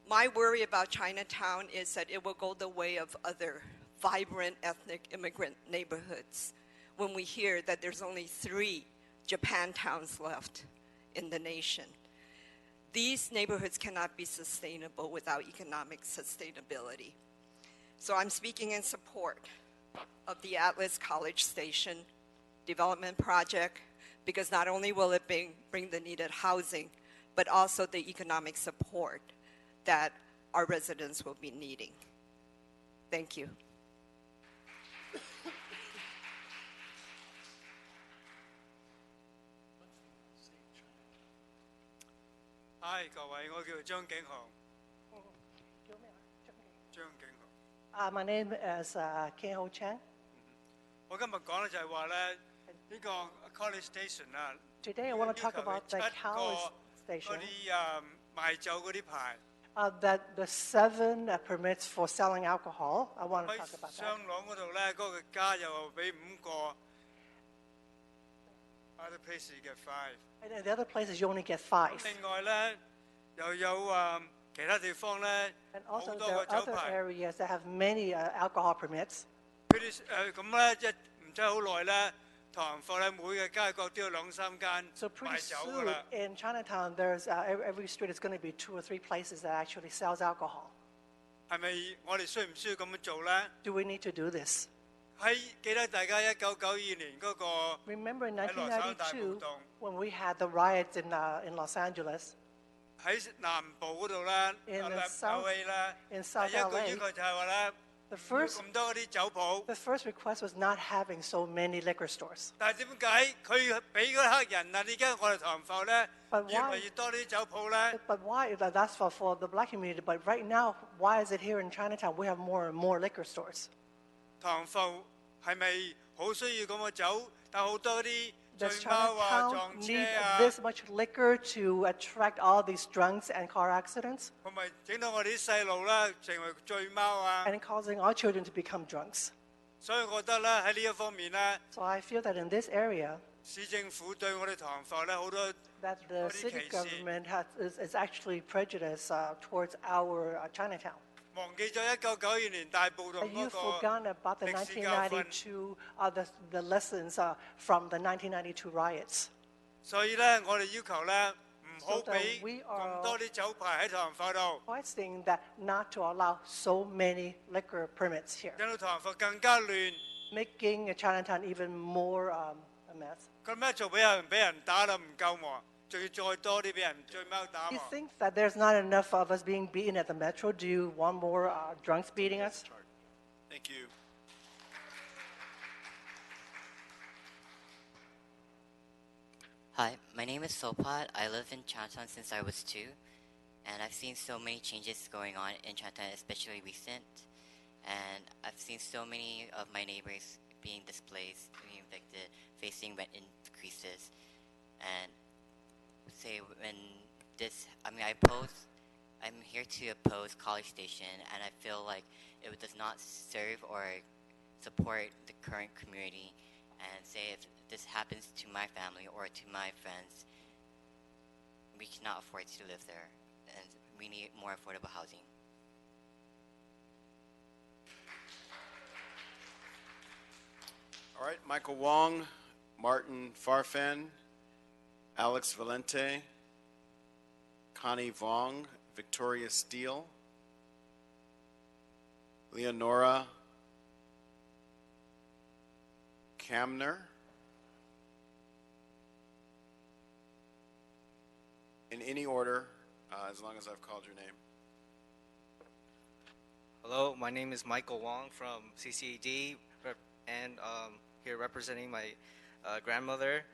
Speaker 20: My worry about Chinatown is that it will go the way of other vibrant ethnic immigrant neighborhoods when we hear that there's only 3 Japantowns left in the nation. These neighborhoods cannot be sustainable without economic sustainability. So I'm speaking in support of the Atlas College Station development project because not only will it bring the needed housing, but also the economic support that our residents will be needing. Thank you.
Speaker 21: Hi， 各位，我叫張景航。張景航。
Speaker 10: My name is Ken Ho Chang.
Speaker 21: 我今日講咧就係話咧呢個 College Station 啊。
Speaker 10: Today I want to talk about the College Station.
Speaker 21: 嗰啲賣酒嗰啲牌。
Speaker 10: That the 7 permits for selling alcohol. I want to talk about that.
Speaker 21: 商廊嗰度咧，嗰個加又俾5個。Other places you get 5.
Speaker 10: And in the other places you only get 5.
Speaker 21: 另外咧，又有其他地方咧，好多個酒牌。
Speaker 10: And also there are other areas that have many alcohol permits.
Speaker 21: 佢哋咁咧，即係唔使好耐咧，唐貨咧每個街角都有2-3間賣酒㗎啦。
Speaker 10: So pretty soon in Chinatown, there's every street is going to be 2 or 3 places that actually sells alcohol.
Speaker 21: 係咪我哋需唔需要咁樣做咧
Speaker 10: ？Do we need to do this?
Speaker 21: 記得大家1992年嗰個
Speaker 10: Remember in 1992 when we had the riots in Los Angeles.
Speaker 21: 喺南部嗰度咧 ，LA 咧，第一個要求就係話咧，冇咁多嗰啲酒鋪。
Speaker 10: The first request was not having so many liquor stores.
Speaker 21: 但係點解佢俾嗰啲黑人啊？而家我哋唐埠咧，越嚟越多啲酒鋪咧。
Speaker 10: But why? That's for the black community. But right now, why is it here in Chinatown we have more and more liquor stores?
Speaker 21: 唐埠係咪好需要咁嘅酒？但好多啲
Speaker 10: Does
Speaker 21: 醉貓啊、
Speaker 10: Chinatown
Speaker 21: 撞車
Speaker 10: need
Speaker 21: 啊，
Speaker 10: this much liquor to attract all these drunks and car accidents
Speaker 21: 同埋整到我哋啲細路啦成為醉貓啊。
Speaker 10: and causing our children to become drunks?
Speaker 21: 所以我覺得咧喺呢一方面咧，
Speaker 10: So I feel that in this area,
Speaker 21: 市政府對我哋糖房咧好多
Speaker 10: that the
Speaker 21: 嗰啲
Speaker 10: city
Speaker 21: 歧視，
Speaker 10: government is actually prejudiced towards our Chinatown.
Speaker 21: 忘記咗1992年大暴動
Speaker 10: And you
Speaker 21: 嗰個
Speaker 10: forgot about the
Speaker 21: 歷史教訓。
Speaker 10: 1992, the lessons from the 1992 riots.
Speaker 21: 所以咧，我哋要求咧唔好
Speaker 10: So that
Speaker 21: 俾
Speaker 10: we are
Speaker 21: 咁多啲酒牌喺糖房度，
Speaker 10: requesting that not to allow so many liquor permits here,
Speaker 21: 令到糖房更加亂。
Speaker 10: making Chinatown even more a mess.
Speaker 21: 咁咩做俾人打啦唔夠喎，仲要再多啲俾人醉貓打
Speaker 10: You
Speaker 21: 喎。
Speaker 10: think that there's not enough of us being beaten at the metro? Do you want more drunks beating us?
Speaker 1: Thank you.
Speaker 5: Hi, my name is Sopat. I live in Chinatown since I was 2, and I've seen so many changes going on in Chinatown, especially recent. And I've seen so many of my neighbors being displaced, being evicted, facing rent increases. And say when this, I'm here to oppose College Station, and I feel like it does not serve or support the current community. And say if this happens to my family or to my friends, we cannot afford to live there, and we need more affordable housing.
Speaker 1: All right, Michael Wong, Martin Farfan, Alex Valente, Connie Vong, Victoria Steele, Leonora Camner, in any order, as long as I've called your name.
Speaker 14: Hello, my name is Michael Wong from CCED, and here representing my grandmother.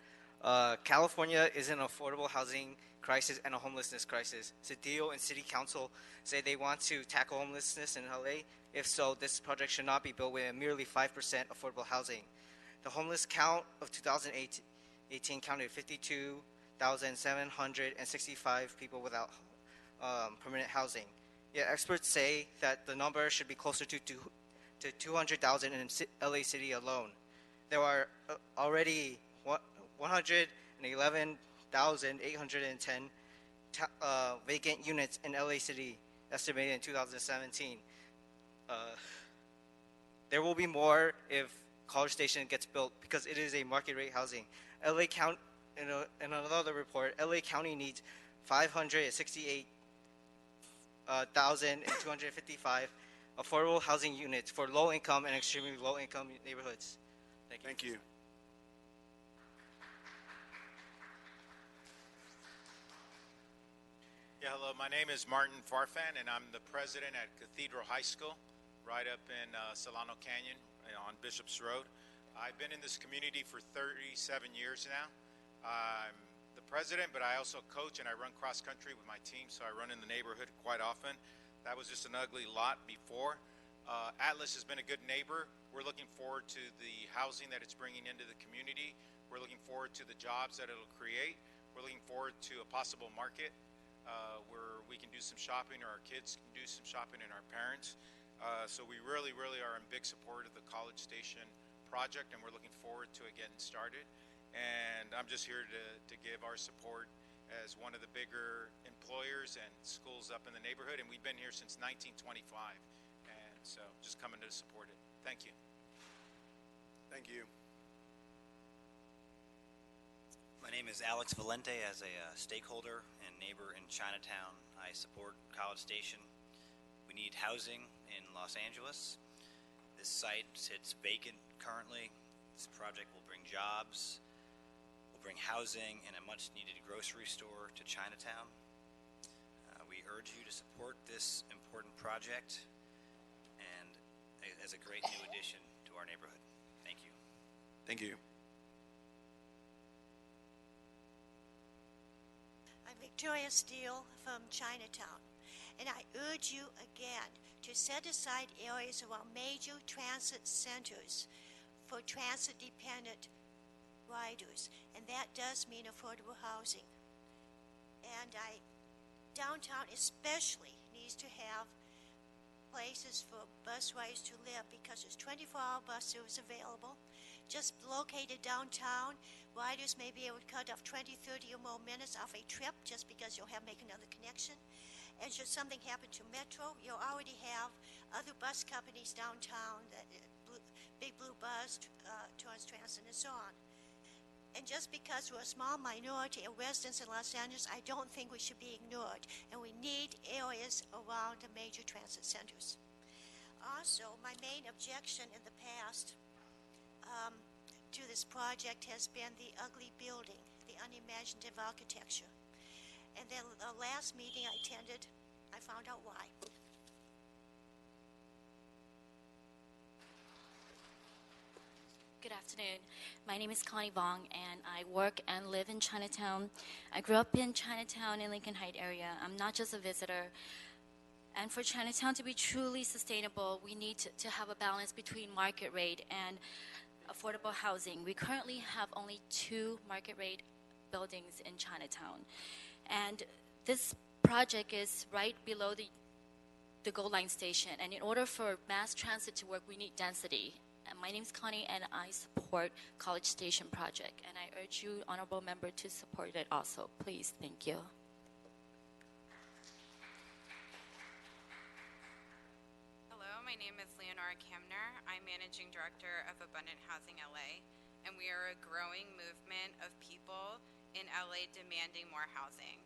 Speaker 14: California is in an affordable housing crisis and a homelessness crisis. Cedillo and City Council say they want to tackle homelessness in LA. If so, this project should not be built with merely 5% affordable housing. The homeless count of 2018 counted 52,765 people without permanent housing. Yet experts say that the number should be closer to 200,000 in LA City alone. There are already 111,810 vacant units in LA City, estimated in 2017. There will be more if College Station gets built because it is a market rate housing. LA County, in another report, LA County needs 568,255 affordable housing units for low income and extremely low income neighborhoods. Thank you.
Speaker 22: Yeah, hello, my name is Martin Farfan, and I'm the president at Cathedral High School, right up in Solano Canyon on Bishop's Road. I've been in this community for 37 years now. I'm the president, but I also coach and I run cross country with my team, so I run in the neighborhood quite often. That was just an ugly lot before. Atlas has been a good neighbor. We're looking forward to the housing that it's bringing into the community. We're looking forward to the jobs that it'll create. We're looking forward to a possible market where we can do some shopping, or our kids can do some shopping, and our parents. So we really, really are in big support of the College Station project, and we're looking forward to it getting started. And I'm just here to give our support as one of the bigger employers and schools up in the neighborhood, and we've been here since 1925, and so just coming to support it. Thank you.
Speaker 1: Thank you.
Speaker 23: My name is Alex Valente. As a stakeholder and neighbor in Chinatown, I support College Station. We need housing in Los Angeles. This site sits vacant currently. This project will bring jobs, will bring housing, and a much-needed grocery store to Chinatown. We urge you to support this important project and as a great new addition to our neighborhood. Thank you.
Speaker 1: Thank you.
Speaker 24: I'm Victoria Steele from Chinatown, and I urge you again to set aside areas around major transit centers for transit-dependent riders, and that does mean affordable housing. And downtown especially needs to have places for bus riders to live because there's 24-hour bus service available. Just located downtown, riders may be able to cut off 20, 30 or more minutes off a trip just because you'll make another connection. And should something happen to Metro, you'll already have other bus companies downtown, Big Blue Bus, Torrance Transit, and so on. And just because we're a small minority of residents in Los Angeles, I don't think we should be ignored. And we need areas around the major transit centers. Also, my main objection in the past to this project has been the ugly building, the unimaginative architecture. And then the last meeting I attended, I found out why.
Speaker 3: Good afternoon. My name is Connie Vong, and I work and live in Chinatown. I grew up in Chinatown in Lincoln Heights area. I'm not just a visitor. And for Chinatown to be truly sustainable, we need to have a balance between market rate and affordable housing. We currently have only 2 market rate buildings in Chinatown. And this project is right below the Gold Line station. And in order for mass transit to work, we need density. And my name is Connie, and I support College Station project. And I urge you, honorable member, to support it also. Please, thank you.
Speaker 4: Hello, my name is Leonora Kamner. I'm Managing Director of Abundant Housing LA, and we are a growing movement of people in LA demanding more housing.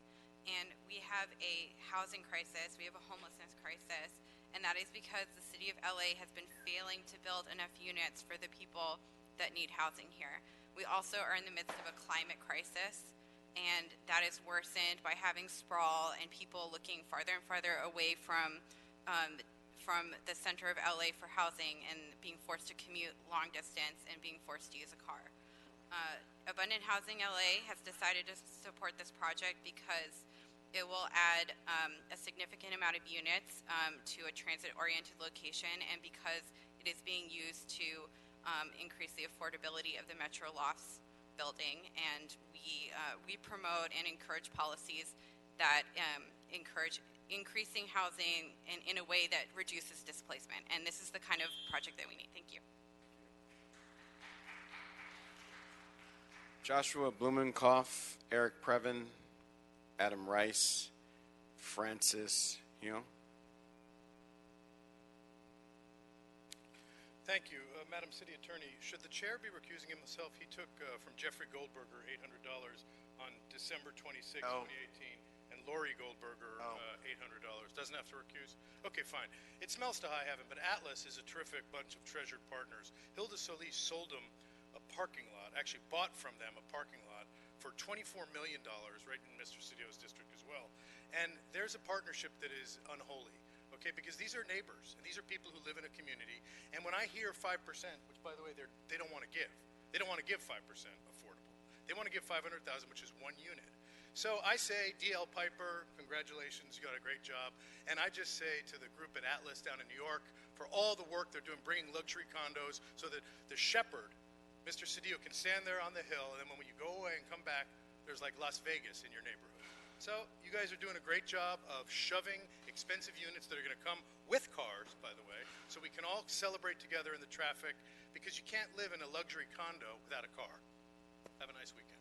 Speaker 4: And we have a housing crisis, we have a homelessness crisis, and that is because the city of LA has been failing to build enough units for the people that need housing here. We also are in the midst of a climate crisis, and that is worsened by having sprawl and people looking farther and farther away from the center of LA for housing and being forced to commute long distance and being forced to use a car. Abundant Housing LA has decided to support this project because it will add a significant amount of units to a transit-oriented location, and because it is being used to increase the affordability of the Metro Lofts building. And we promote and encourage policies that encourage increasing housing in a way that reduces displacement. And this is the kind of project that we need. Thank you.
Speaker 1: Joshua Blumenkoff, Eric Previn, Adam Rice, Francis Hume.
Speaker 6: Thank you. Madam City Attorney, should the chair be recusing himself? He took from Jeffrey Goldberger $800 on December 26, 2018, and Lori Goldberger $800. Doesn't have to recuse? Okay, fine. It smells to high heaven, but Atlas is a terrific bunch of treasured partners. Hilda Solis sold them a parking lot, actually bought from them a parking lot for $24 million, right in Mr. Cedillo's district as well. And there's a partnership that is unholy, okay, because these are neighbors, and these are people who live in a community. And when I hear 5%, which, by the way, they don't want to give. They don't want to give 5% affordable. They want to give $500,000, which is 1 unit. So I say, D.L. Piper, congratulations, you got a great job. And I just say to the group at Atlas down in New York, for all the work they're doing, bringing luxury condos so that the shepherd, Mr. Cedillo, can stand there on the hill, and then when you go away and come back, there's like Las Vegas in your neighborhood. So you guys are doing a great job of shoving expensive units that are going to come with cars, by the way, so we can all celebrate together in the traffic, because you can't live in a luxury condo without a car. Have a nice weekend.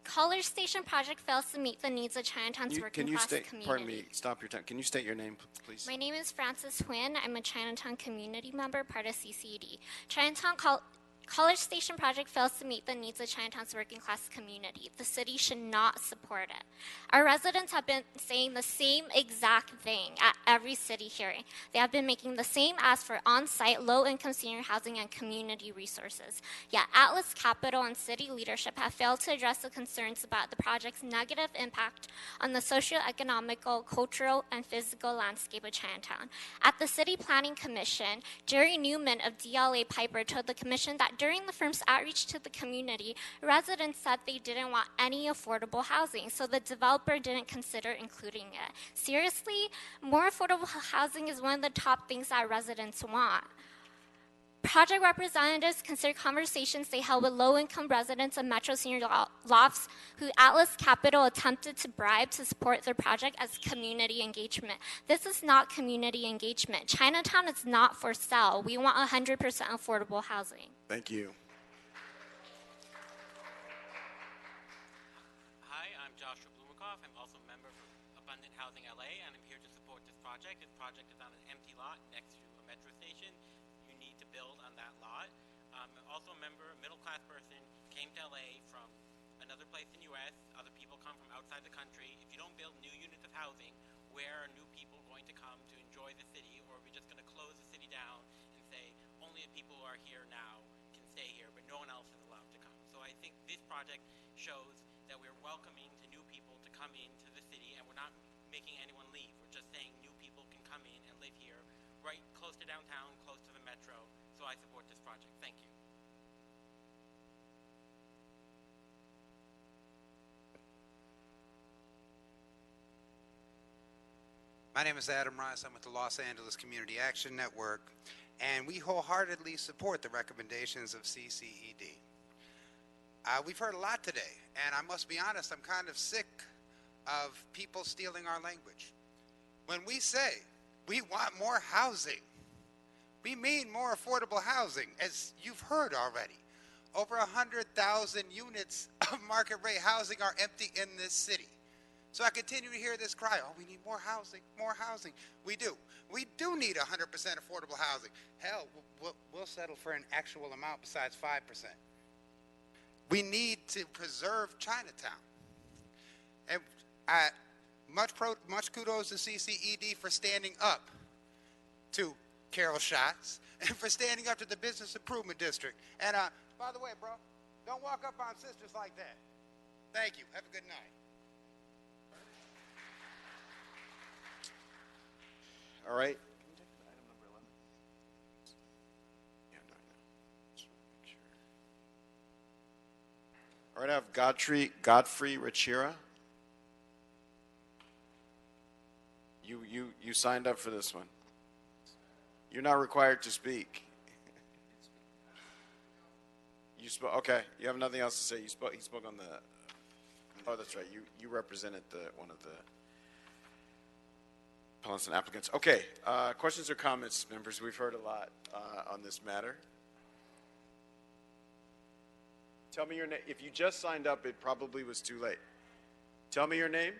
Speaker 19: College Station project fails to meet the needs of Chinatown's working class community.
Speaker 1: Pardon me, stop your time. Can you state your name, please?
Speaker 19: My name is Frances Huynh. I'm a Chinatown community member, part of CCED. College Station project fails to meet the needs of Chinatown's working class community. The city should not support it. Our residents have been saying the same exact thing at every city hearing. They have been making the same ask for on-site low-income senior housing and community resources. Yet Atlas Capital and city leadership have failed to address the concerns about the project's negative impact on the socio-economical, cultural, and physical landscape of Chinatown. At the City Planning Commission, Jerry Newman of DLA Piper told the commission that
Speaker 7: during the firm's outreach to the community, residents said they didn't want any affordable housing, so the developer didn't consider including it. Seriously, more affordable housing is one of the top things that residents want. Project representatives considered conversations they held with low-income residents of Metro Senior Lofts who Atlas Capital attempted to bribe to support their project as community engagement. This is not community engagement. Chinatown is not for sale. We want 100% affordable housing.
Speaker 1: Thank you.
Speaker 8: Hi, I'm Joshua Blumenkoff. I'm also a member for Abundant Housing LA, and I'm here to support this project. This project is on an empty lot next to a metro station. Build on that lot. I'm also a member, a middle-class person, came to LA from another place in the U.S. Other people come from outside the country. If you don't build new units of housing, where are new people going to come to enjoy the city? Or are we just going to close the city down and say only the people who are here now can stay here, but no one else is allowed to come? So I think this project shows that we're welcoming to new people to come into the city, and we're not making anyone leave. We're just saying new people can come in and live here right close to downtown, close to the metro. So I support this project. Thank you.
Speaker 9: My name is Adam Rice. I'm with the Los Angeles Community Action Network, and we wholeheartedly support the recommendations of CCED. We've heard a lot today, and I must be honest, I'm kind of sick of people stealing our language. When we say we want more housing, we mean more affordable housing, as you've heard already. Over 100,000 units of market rate housing are empty in this city. So I continue to hear this cry, oh, we need more housing, more housing. We do. We do need 100% affordable housing. Hell, we'll settle for an actual amount besides 5%. We need to preserve Chinatown. And much kudos to CCED for standing up to Carol Schatz and for standing up to the Business Improvement District. And by the way, bro, don't walk up on sisters like that. Thank you. Have a good night.
Speaker 1: All right. All right, I have Godfrey Rachira. You signed up for this one. You're not required to speak. You spoke. Okay, you have nothing else to say. He spoke on the. Oh, that's right. You represented one of the appellants and applicants. Okay. Questions or comments, members? We've heard a lot on this matter. Tell me your name. If you just signed up, it probably was too late. Tell me your name.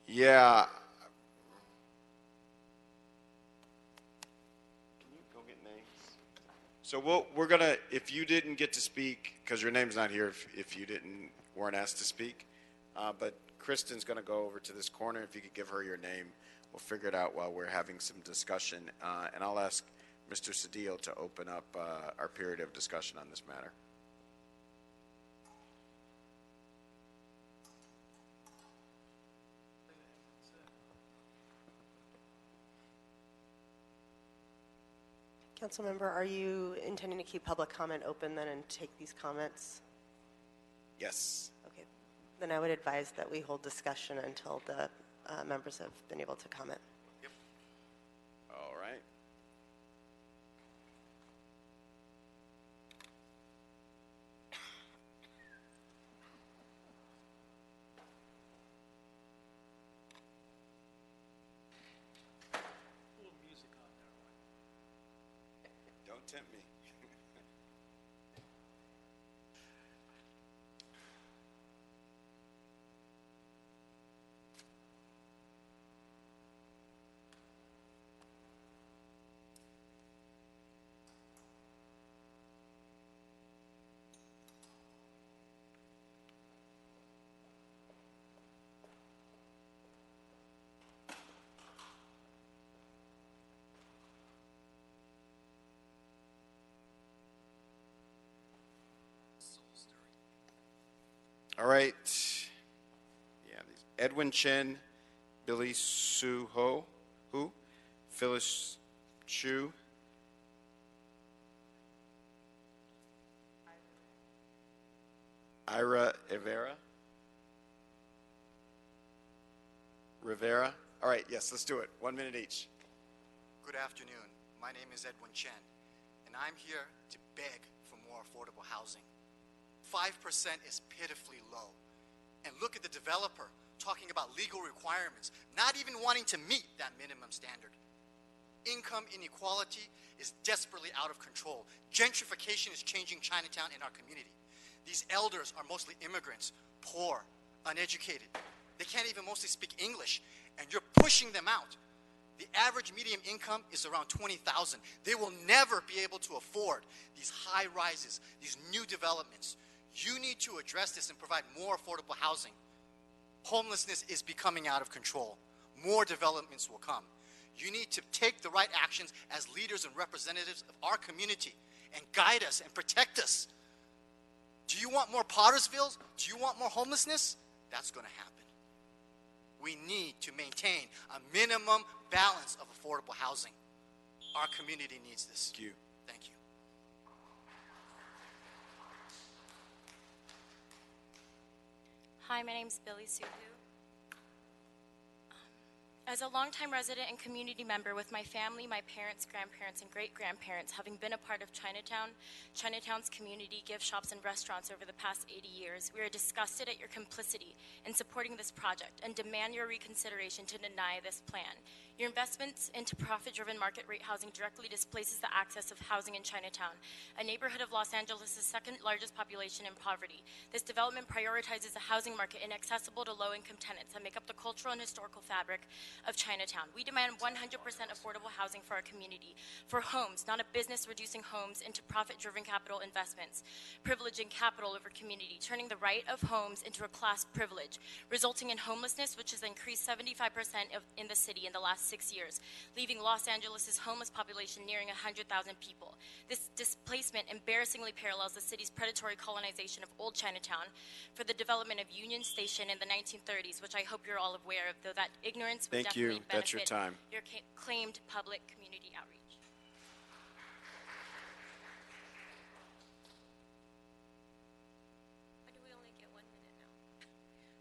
Speaker 1: Yeah. Can you go get names? So we're gonna. If you didn't get to speak, because your name's not here, if you weren't asked to speak, but Kristen's gonna go over to this corner. If you could give her your name, we'll figure it out while we're having some discussion, and I'll ask Mr. Cedillo to open up our period of discussion on this matter.
Speaker 11: Councilmember, are you intending to keep public comment open then and take these comments?
Speaker 1: Yes.
Speaker 11: Okay. Then I would advise that we hold discussion until the members have been able to comment.
Speaker 1: Yep. All right. Don't tempt me. All right. Yeah, Edwin Chen, Billy Su Ho, Phyllis Chu. Ira Rivera. All right, yes, let's do it. 1 minute each.
Speaker 12: Good afternoon. My name is Edwin Chen, and I'm here to beg for more affordable housing. 5% is pitifully low. And look at the developer talking about legal requirements, not even wanting to meet that minimum standard. Income inequality is desperately out of control. Gentrification is changing Chinatown and our community. These elders are mostly immigrants, poor, uneducated. They can't even mostly speak English, and you're pushing them out. The average median income is around $20,000. They will never be able to afford these high rises, these new developments. You need to address this and provide more affordable housing. Homelessness is becoming out of control. More developments will come. You need to take the right actions as leaders and representatives of our community and guide us and protect us. Do you want more Pottersvilles? Do you want more homelessness? That's going to happen. We need to maintain a minimum balance of affordable housing. Our community needs this.
Speaker 1: Thank you.
Speaker 12: Thank you.
Speaker 3: Hi, my name is Billy Suhu. As a longtime resident and community member with my family, my parents, grandparents, and great-grandparents, having been a part of Chinatown's community gift shops and restaurants over the past 80 years, we are disgusted at your complicity in supporting this project and demand your reconsideration to deny this plan. Your investments into profit-driven market rate housing directly displaces the access of housing in Chinatown, a neighborhood of Los Angeles' second largest population in poverty. This development prioritizes a housing market inaccessible to low-income tenants that make up the cultural and historical fabric of Chinatown. We demand 100% affordable housing for our community, for homes, not a business reducing homes into profit-driven capital investments, privileging capital over community, turning the right of homes into a class privilege, resulting in homelessness, which has increased 75% in the city in the last 6 years, leaving Los Angeles' homeless population nearing 100,000 people. This displacement embarrassingly parallels the city's predatory colonization of Old Chinatown for the development of Union Station in the 1930s, which I hope you're all aware of, though that ignorance would
Speaker 1: Thank you.
Speaker 3: definitely benefit
Speaker 1: That's your time.
Speaker 3: your claimed public community outreach.
Speaker 13: Why do we only get 1 minute now?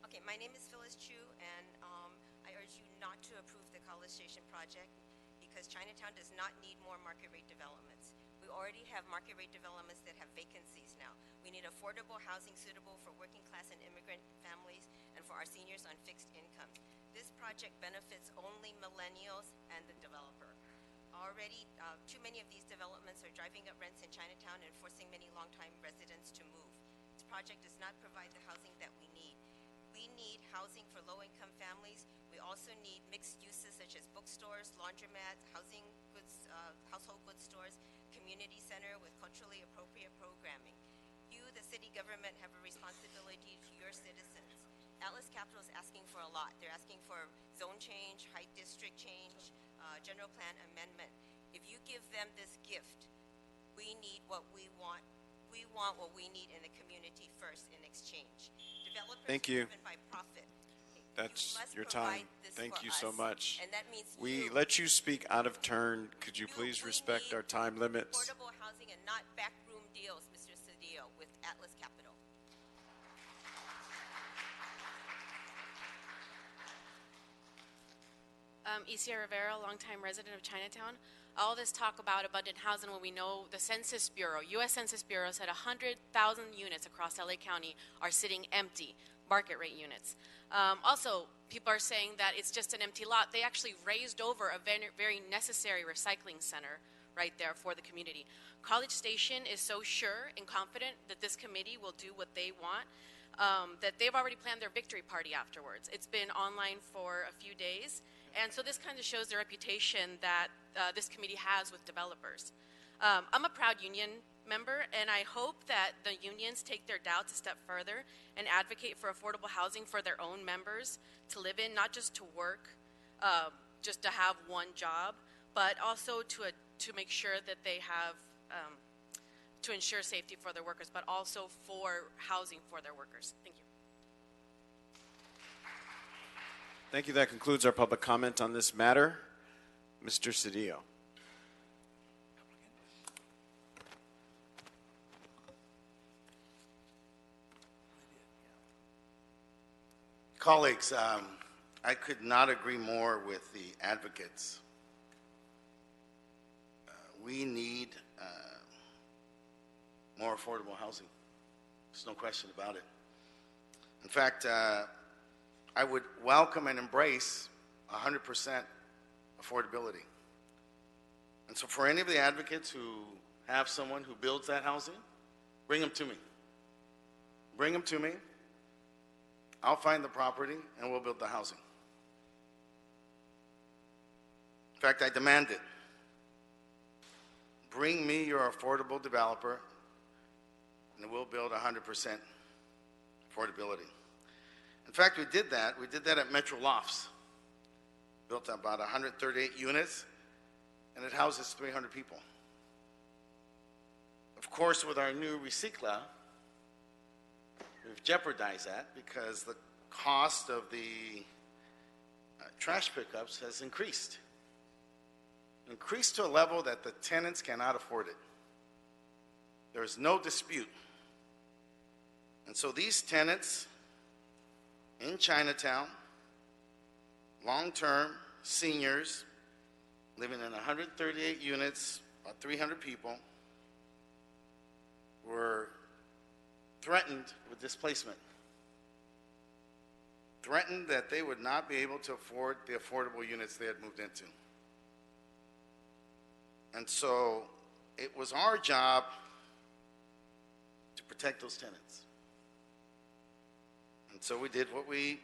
Speaker 13: Okay, my name is Phyllis Chu, and I urge you not to approve the College Station project because Chinatown does not need more market rate developments. We already have market rate developments that have vacancies now. We need affordable housing suitable for working class and immigrant families and for our seniors on fixed incomes. This project benefits only millennials and the developer. Already, too many of these developments are driving up rents in Chinatown and forcing many longtime residents to move. This project does not provide the housing that we need. We need housing for low-income families. We also need mixed uses such as bookstores, laundromats, household goods stores, community center with culturally appropriate programming. You, the city government, have a responsibility to your citizens. Atlas Capital is asking for a lot. They're asking for zone change, height district change, general plan amendment. If you give them this gift, we need what we want. We want what we need in the community first in exchange. Developers
Speaker 1: Thank you.
Speaker 13: are driven by profit.
Speaker 1: That's
Speaker 13: must
Speaker 1: your time.
Speaker 13: provide this
Speaker 1: Thank
Speaker 13: for
Speaker 1: you so
Speaker 13: us,
Speaker 1: much.
Speaker 13: and that means
Speaker 1: We
Speaker 13: you.
Speaker 1: let you speak out of turn. Could you please respect our time limits?
Speaker 13: Affordable housing and not backroom deals, Mr. Cedillo, with Atlas Capital.
Speaker 15: Isia Rivera, longtime resident of Chinatown. All this talk about abundant housing when we know the Census Bureau, U.S. Census Bureau said 100,000 units across LA County are sitting empty, market rate units. Also, people are saying that it's just an empty lot. They actually raised over a very necessary recycling center right there for the community. College Station is so sure and confident that this committee will do what they want, that they've already planned their victory party afterwards. It's been online for a few days, and so this kind of shows the reputation that this committee has with developers. I'm a proud union member, and I hope that the unions take their doubts a step further and advocate for affordable housing for their own members to live in, not just to work, just to have one job, but also to make sure that they have, to ensure safety for their workers, but also for housing for their workers. Thank you.
Speaker 1: Thank you. That concludes our public comment on this matter. Mr. Cedillo.
Speaker 2: Colleagues, I could not agree more with the advocates. We need more affordable housing. There's no question about it. In fact, I would welcome and embrace 100% affordability. And so for any of the advocates who have someone who builds that housing, bring them to me. Bring them to me. I'll find the property and we'll build the housing. In fact, I demand it. Bring me your affordable developer and we'll build 100% affordability. In fact, we did that. We did that at Metro Lofts. Built about 138 units and it houses 300 people. Of course, with our new Recicla, we've jeopardized that because the cost of the trash pickups has increased to a level that the tenants cannot afford it. There is no dispute. And so these tenants in Chinatown, long-term seniors living in 138 units, about 300 people, were threatened with displacement. Threatened that they would not be able to afford the affordable units they had moved into. And so it was our job to protect those tenants. And so we did what we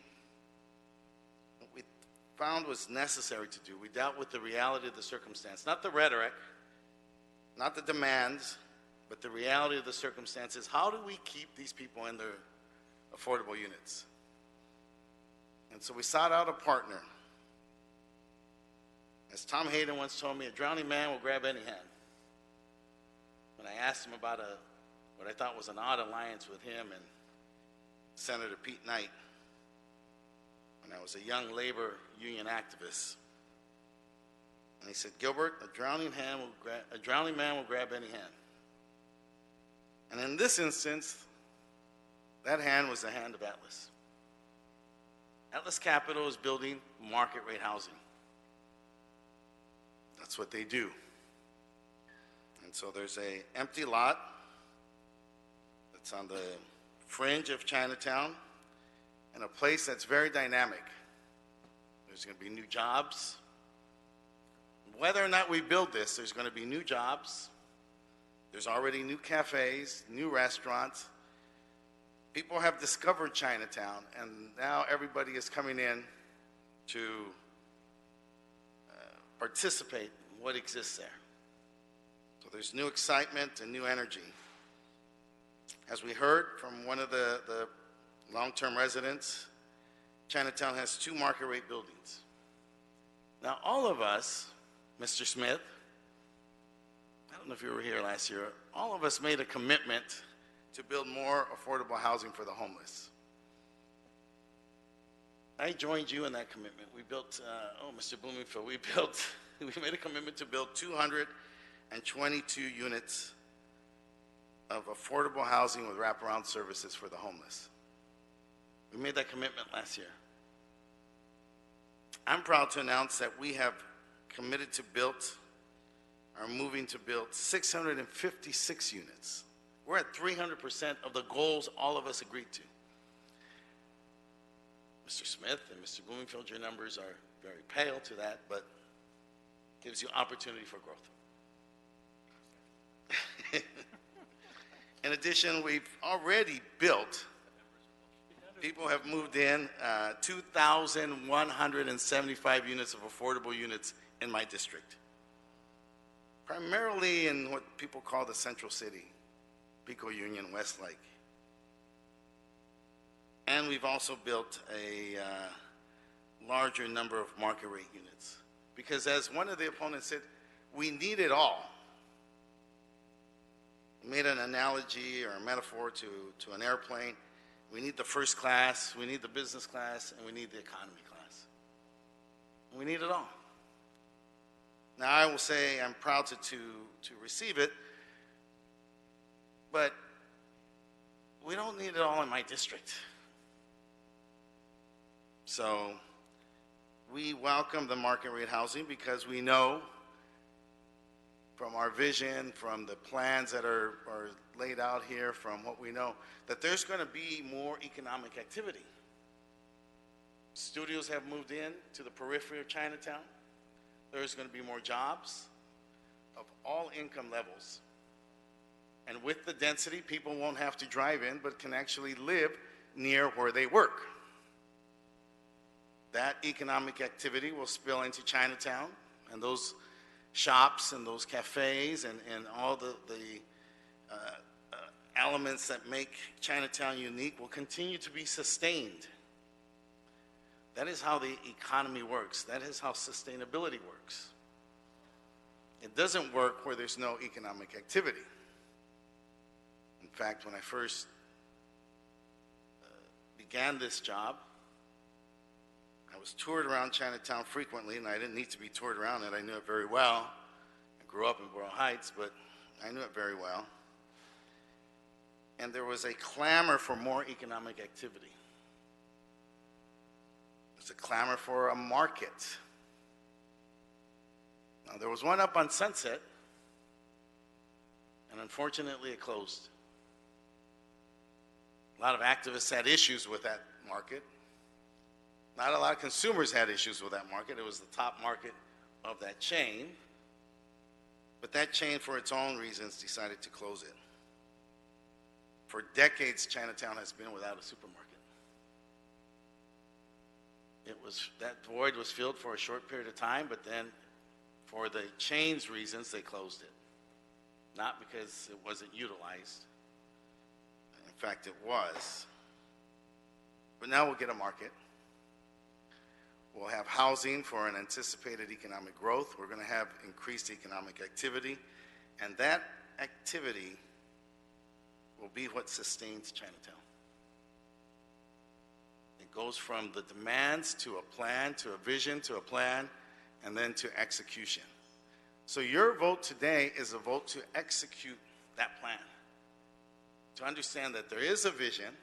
Speaker 2: found was necessary to do. We dealt with the reality of the circumstance, not the rhetoric, not the demands, but the reality of the circumstances. How do we keep these people in their affordable units? And so we sought out a partner. As Tom Hayden once told me, a drowning man will grab any hand. When I asked him about what I thought was an odd alliance with him and Senator Pete Knight, when I was a young labor union activist, and he said, Gilbert, a drowning man will grab any hand. And in this instance, that hand was the hand of Atlas. Atlas Capital is building market rate housing. That's what they do. And so there's an empty lot that's on the fringe of Chinatown in a place that's very dynamic. There's going to be new jobs. Whether or not we build this, there's going to be new jobs. There's already new cafes, new restaurants. People have discovered Chinatown, and now everybody is coming in to participate in what exists there. So there's new excitement and new energy. As we heard from one of the long-term residents, Chinatown has 2 market rate buildings. Now, all of us, Mr. Smith, I don't know if you were here last year, all of us made a commitment to build more affordable housing for the homeless. I joined you in that commitment. We built, Mr. Bloomingfield, we made a commitment to build 222 units of affordable housing with wraparound services for the homeless. We made that commitment last year. I'm proud to announce that we have committed to are moving to build 656 units. We're at 300% of the goals all of us agreed to. Mr. Smith and Mr. Bloomingfield, your numbers are very pale to that, but gives you opportunity for growth. In addition, we've already built, people have moved in 2,175 units of affordable units in my district, primarily in what people call the Central City, Pico Union, Westlake. And we've also built a larger number of market rate units. Because as one of the opponents said, we need it all. We made an analogy or a metaphor to an airplane. We need the first class, we need the business class, and we need the economy class. We need it all. Now, I will say I'm proud to receive it, but we don't need it all in my district. So we welcome the market rate housing because we know from our vision, from the plans that are laid out here, from what we know, that there's going to be more economic activity. Studios have moved in to the periphery of Chinatown. There's going to be more jobs of all income levels. And with the density, people won't have to drive in, but can actually live near where they work. That economic activity will spill into Chinatown, and those shops and those cafes and all the elements that make Chinatown unique will continue to be sustained. That is how the economy works. That is how sustainability works. It doesn't work where there's no economic activity. In fact, when I first began this job, I was toured around Chinatown frequently, and I didn't need to be toured around it. I knew it very well. I grew up in Borough Heights, but I knew it very well. And there was a clamor for more economic activity. There's a clamor for a market. Now, there was one up on Sunset, and unfortunately it closed. A lot of activists had issues with that market. Not a lot of consumers had issues with that market. It was the top market of that chain. But that chain, for its own reasons, decided to close it. For decades, Chinatown has been without a supermarket. That void was filled for a short period of time, but then for the chain's reasons, they closed it. Not because it wasn't utilized. In fact, it was. But now we'll get a market. We'll have housing for an anticipated economic growth. We're going to have increased economic activity. And that activity will be what sustains Chinatown. It goes from the demands to a plan, to a vision, to a plan, and then to execution. So your vote today is a vote to execute that plan. To understand that there is a vision,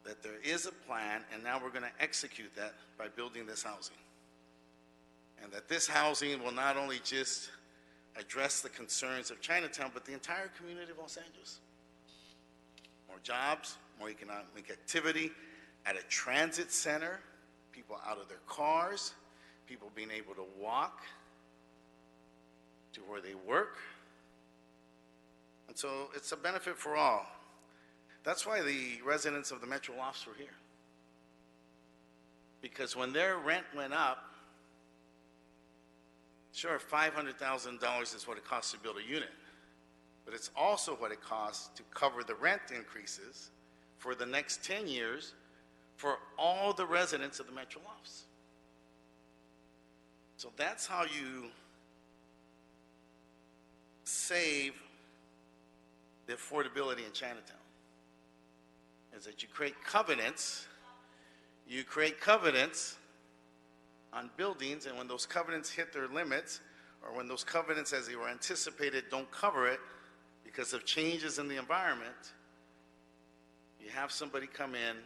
Speaker 2: that there is a plan, and now we're going to execute that by building this housing. And that this housing will not only just address the concerns of Chinatown, but the entire community of Los Angeles. More jobs, more economic activity, at a transit center, people out of their cars, people being able to walk to where they work. And so it's a benefit for all. That's why the residents of the Metro Lofts were here. Because when their rent went up, sure, $500,000 is what it costs to build a unit. But it's also what it costs to cover the rent increases for the next 10 years for all the residents of the Metro Lofts. So that's how you save the affordability in Chinatown. Is that you create covenants on buildings, and when those covenants hit their limits, or when those covenants as they were anticipated don't cover it because of changes in the environment, you have somebody come in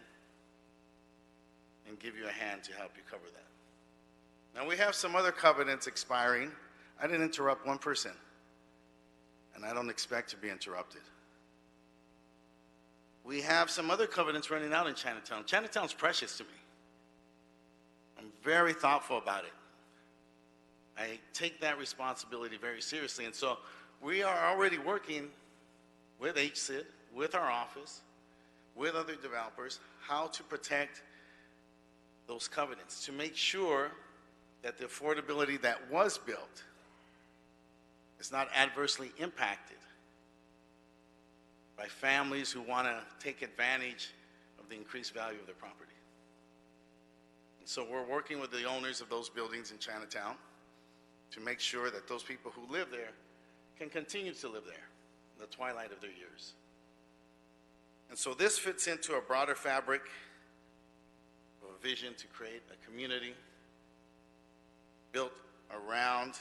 Speaker 2: and give you a hand to help you cover that. Now we have some other covenants expiring. I didn't interrupt one person, and I don't expect to be interrupted. We have some other covenants running out in Chinatown. Chinatown's precious to me. I'm very thoughtful about it. I take that responsibility very seriously. And so we are already working with HCID, with our office, with other developers, how to protect those covenants, to make sure that the affordability that was built is not adversely impacted by families who want to take advantage of the increased value of their property. And so we're working with the owners of those buildings in Chinatown to make sure that those people who live there can continue to live there in the twilight of their years. And so this fits into a broader fabric of a vision to create a community built around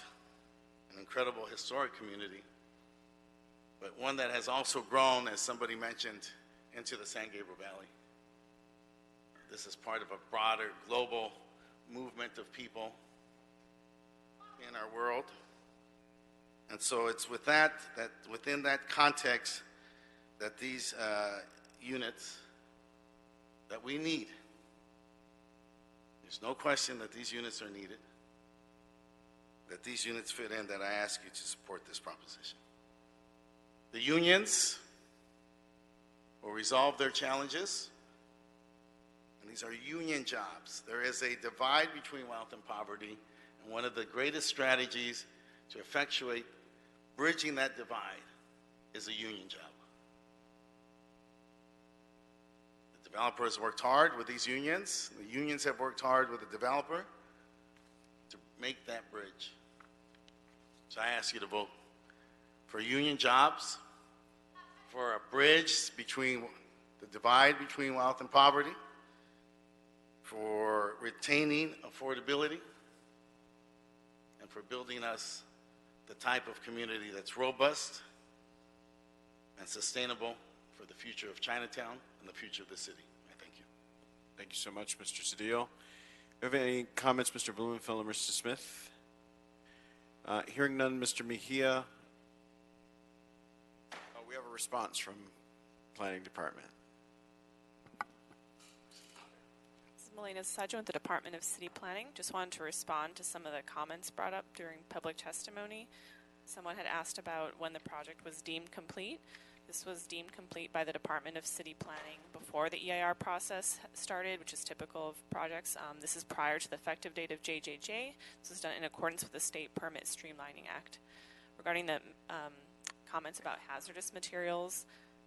Speaker 2: an incredible historic community, but one that has also grown, as somebody mentioned, into the San Gabriel Valley. This is part of a broader global movement of people in our world. And so it's with that within that context that these units that we need. There's no question that these units are needed, that these units fit in, that I ask you to support this proposition. The unions will resolve their challenges, and these are union jobs. There is a divide between wealth and poverty, and one of the greatest strategies to effectuate bridging that divide is a union job. The developer has worked hard with these unions. The unions have worked hard with the developer to make that bridge. So I ask you to vote for union jobs, for a bridge between the divide between wealth and poverty, for retaining affordability, and for building us the type of community that's robust and sustainable for the future of Chinatown and the future of the city. I thank you.
Speaker 1: Thank you so much, Mr. Cedillo. Do you have any comments, Mr. Blumenfeld or Mr. Smith? Hearing none, Mr. Mejia. We have a response from Planning Department.
Speaker 16: This is Melina Sajo with the Department of City Planning. Just wanted to respond to some of the comments brought up during public testimony. Someone had asked about when the project was deemed complete. This was deemed complete by the Department of City Planning before the EIR process started, which is typical of projects. This is prior to the effective date of JJJ. This was done in accordance with the State Permit Streamlining Act. Regarding the comments about hazardous materials,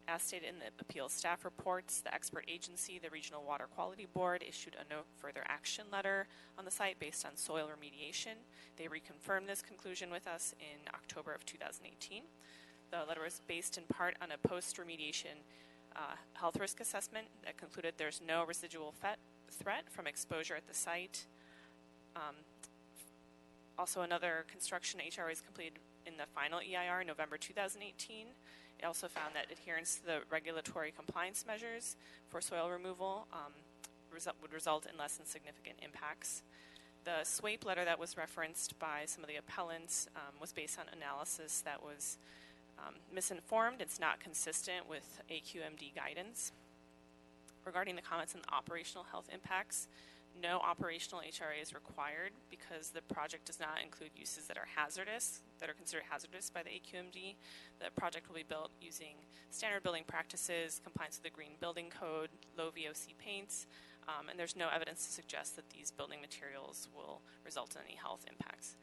Speaker 16: as stated in the appeal staff reports, the expert agency, the Regional Water Quality Board, issued a no further action letter on the site based on soil remediation. They reconfirmed this conclusion with us in October of 2018. The letter was based in part on a post-remediation health risk assessment that concluded there's no residual threat from exposure at the site. Also, another construction HRA was completed in the final EIR in November 2018. It also found that adherence to the regulatory compliance measures for soil removal would result in less than significant impacts. The SWAPE letter that was referenced by some of the appellants was based on analysis that was misinformed. It's not consistent with AQMD guidance. Regarding the comments on the operational health impacts, no operational HRA is required because the project does not include uses that are hazardous, that are considered hazardous by the AQMD. The project will be built using standard building practices, compliance with the Green Building Code, low VOC paints, and there's no evidence to suggest that these building materials will result in any health impacts.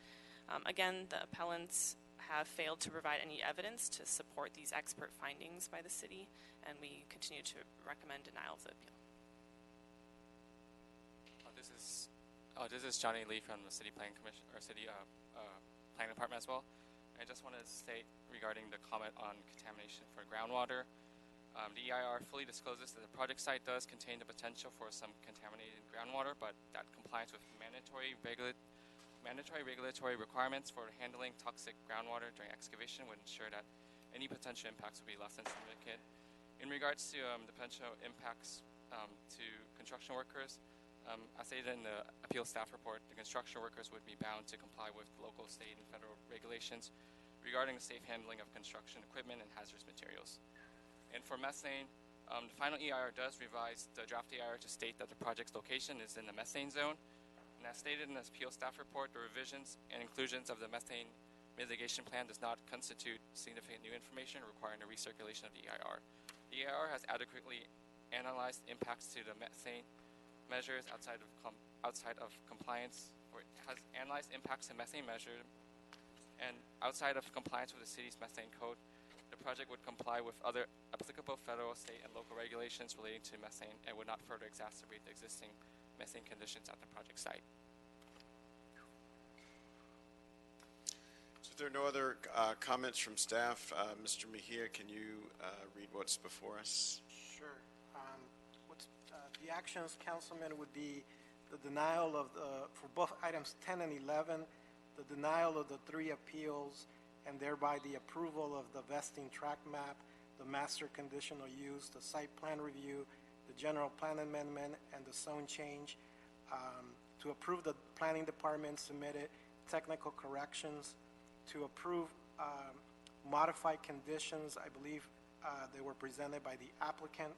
Speaker 16: Again, the appellants have failed to provide any evidence to support these expert findings by the city, and we continue to recommend denial of the appeal.
Speaker 17: This is Johnny Lee from the City Planning Commission, or City Planning Department as well. I just wanted to state regarding the comment on contamination for groundwater. The EIR fully discloses that the project site does contain the potential for some contaminated groundwater, but that compliance with mandatory regulatory requirements for handling toxic groundwater during excavation would ensure that any potential impacts would be less than significant. In regards to the potential impacts to construction workers, as stated in the appeal staff report, the construction workers would be bound to comply with local, state, and federal regulations regarding the safe handling of construction equipment and hazardous materials. And for methane, the final EIR does revise the draft EIR to state that the project's location is in the methane zone. And as stated in the appeal staff report, the revisions and inclusions of the methane mitigation plan does not constitute significant new information requiring a recirculation of the EIR. The EIR has adequately analyzed impacts to the methane measures outside of compliance, or has analyzed impacts to methane measure, and outside of compliance with the city's methane code, the project would comply with other applicable federal, state, and local regulations relating to methane and would not further exacerbate the existing methane conditions at the project site.
Speaker 1: So if there are no other comments from staff, Mr. Mejia, can you read what's before us?
Speaker 18: Sure. The actions, Councilman, would be the denial of for both items 10 and 11, the denial of the 3 appeals, and thereby the approval of the vesting tract map, the master conditional use, the site plan review, the general plan amendment, and the zone change. To approve the planning department submitted technical corrections. To approve modified conditions, I believe they were presented by the applicant.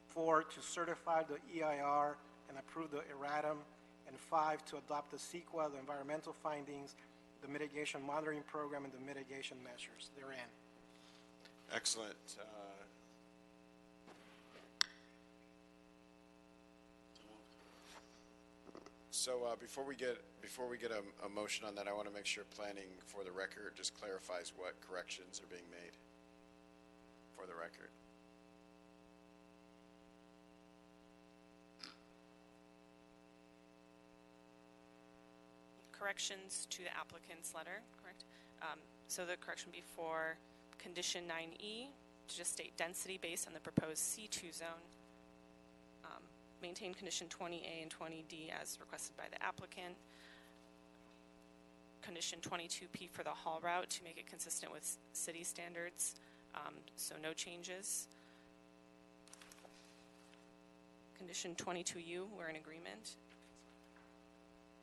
Speaker 18: 4, to certify the EIR and approve the erratum. And 5, to adopt the CEQA, the environmental findings, the mitigation monitoring program, and the mitigation measures therein.
Speaker 1: Excellent. So before we get a motion on that, I want to make sure planning for the record just clarifies what corrections are being made for the record.
Speaker 16: Corrections to the applicant's letter, correct? So the correction before condition 9E to just state density based on the proposed C2 zone. Maintain condition 20A and 20D as requested by the applicant. Condition 22P for the haul route to make it consistent with city standards, so no changes. Condition 22U, we're in agreement.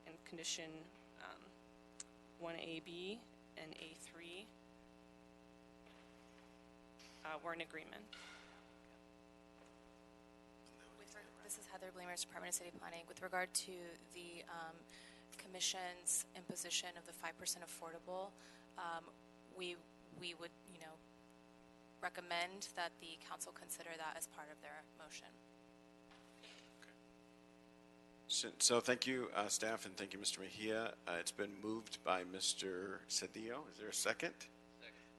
Speaker 16: And condition 1AB and A3, we're in agreement.
Speaker 15: This is Heather Bleemers, Department of City Planning. With regard to the Commission's imposition of the 5% affordable, we would, recommend that the council consider that as part of their motion.
Speaker 1: So thank you, staff, and thank you, Mr. Mejia. It's been moved by Mr. Cedillo. Is there a second?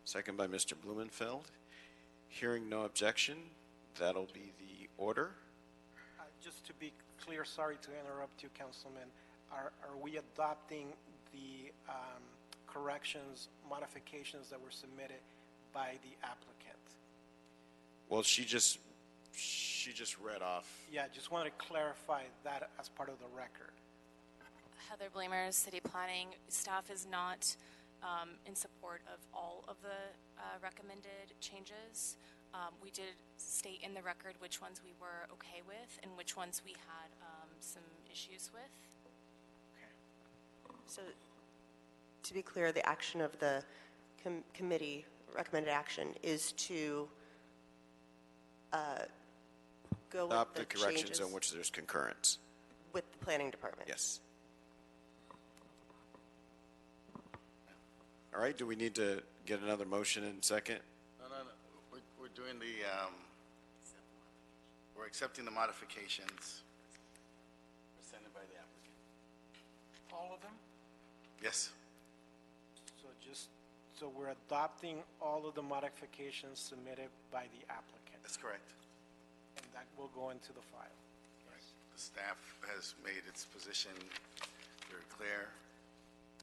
Speaker 1: Second by Mr. Blumenfeld. Hearing no objection, that'll be the order.
Speaker 18: Just to be clear, sorry to interrupt you, Councilman. Are we adopting the corrections, modifications that were submitted by the applicant?
Speaker 1: Well, she just read off.
Speaker 18: Yeah, just want to clarify that as part of the record.
Speaker 15: Heather Bleemers, City Planning. Staff is not in support of all of the recommended changes. We did state in the record which ones we were okay with and which ones we had some issues with.
Speaker 11: Okay. So, to be clear, the action of the committee, recommended action, is to go
Speaker 1: Adopt
Speaker 11: with
Speaker 1: the
Speaker 11: the
Speaker 1: corrections
Speaker 11: changes
Speaker 1: on which there's concurrence.
Speaker 11: with the planning department.
Speaker 1: Yes. All right, do we need to get another motion in second?
Speaker 2: No. We're doing we're accepting the modifications presented by the applicant.
Speaker 18: All of them?
Speaker 2: Yes.
Speaker 18: So we're adopting all of the modifications submitted by the applicant.
Speaker 2: That's correct.
Speaker 18: And that will go into the file.
Speaker 2: Right. The staff has made its position very clear.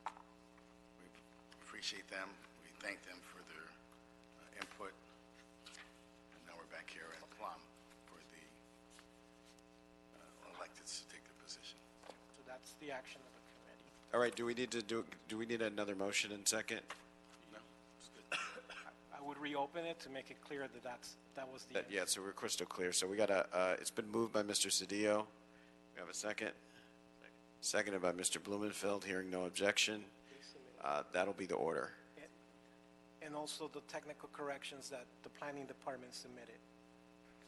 Speaker 2: We appreciate them. We thank them for their input. And now we're back here at Plum for the electeds to take the position.
Speaker 18: So that's the action of the committee.
Speaker 1: All right, do we need another motion in second?
Speaker 2: No, it's good.
Speaker 18: I would reopen it to make it clear that that was the.
Speaker 1: Yeah, so we're crystal clear. So we got it's been moved by Mr. Cedillo. We have a second. Seconded by Mr. Blumenfeld. Hearing no objection, that'll be the order.
Speaker 18: And also the technical corrections that the planning department submitted.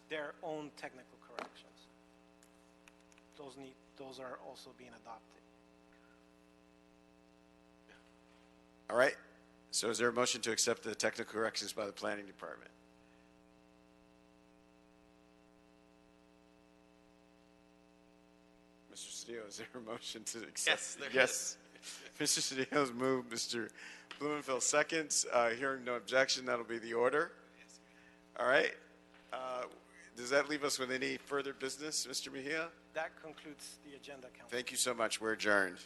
Speaker 18: Their own technical corrections. Those are also being adopted.
Speaker 1: All right. So is there a motion to accept the technical corrections by the planning department? Mr. Cedillo, is there a motion to accept?
Speaker 2: Yes, there
Speaker 1: yes. Mr. Cedillo's moved. Mr. Blumenfeld seconds. Hearing no objection, that'll be the order. All right. Does that leave us with any further business, Mr. Mejia?
Speaker 18: That concludes the agenda, Council.
Speaker 1: Thank you so much. We're adjourned.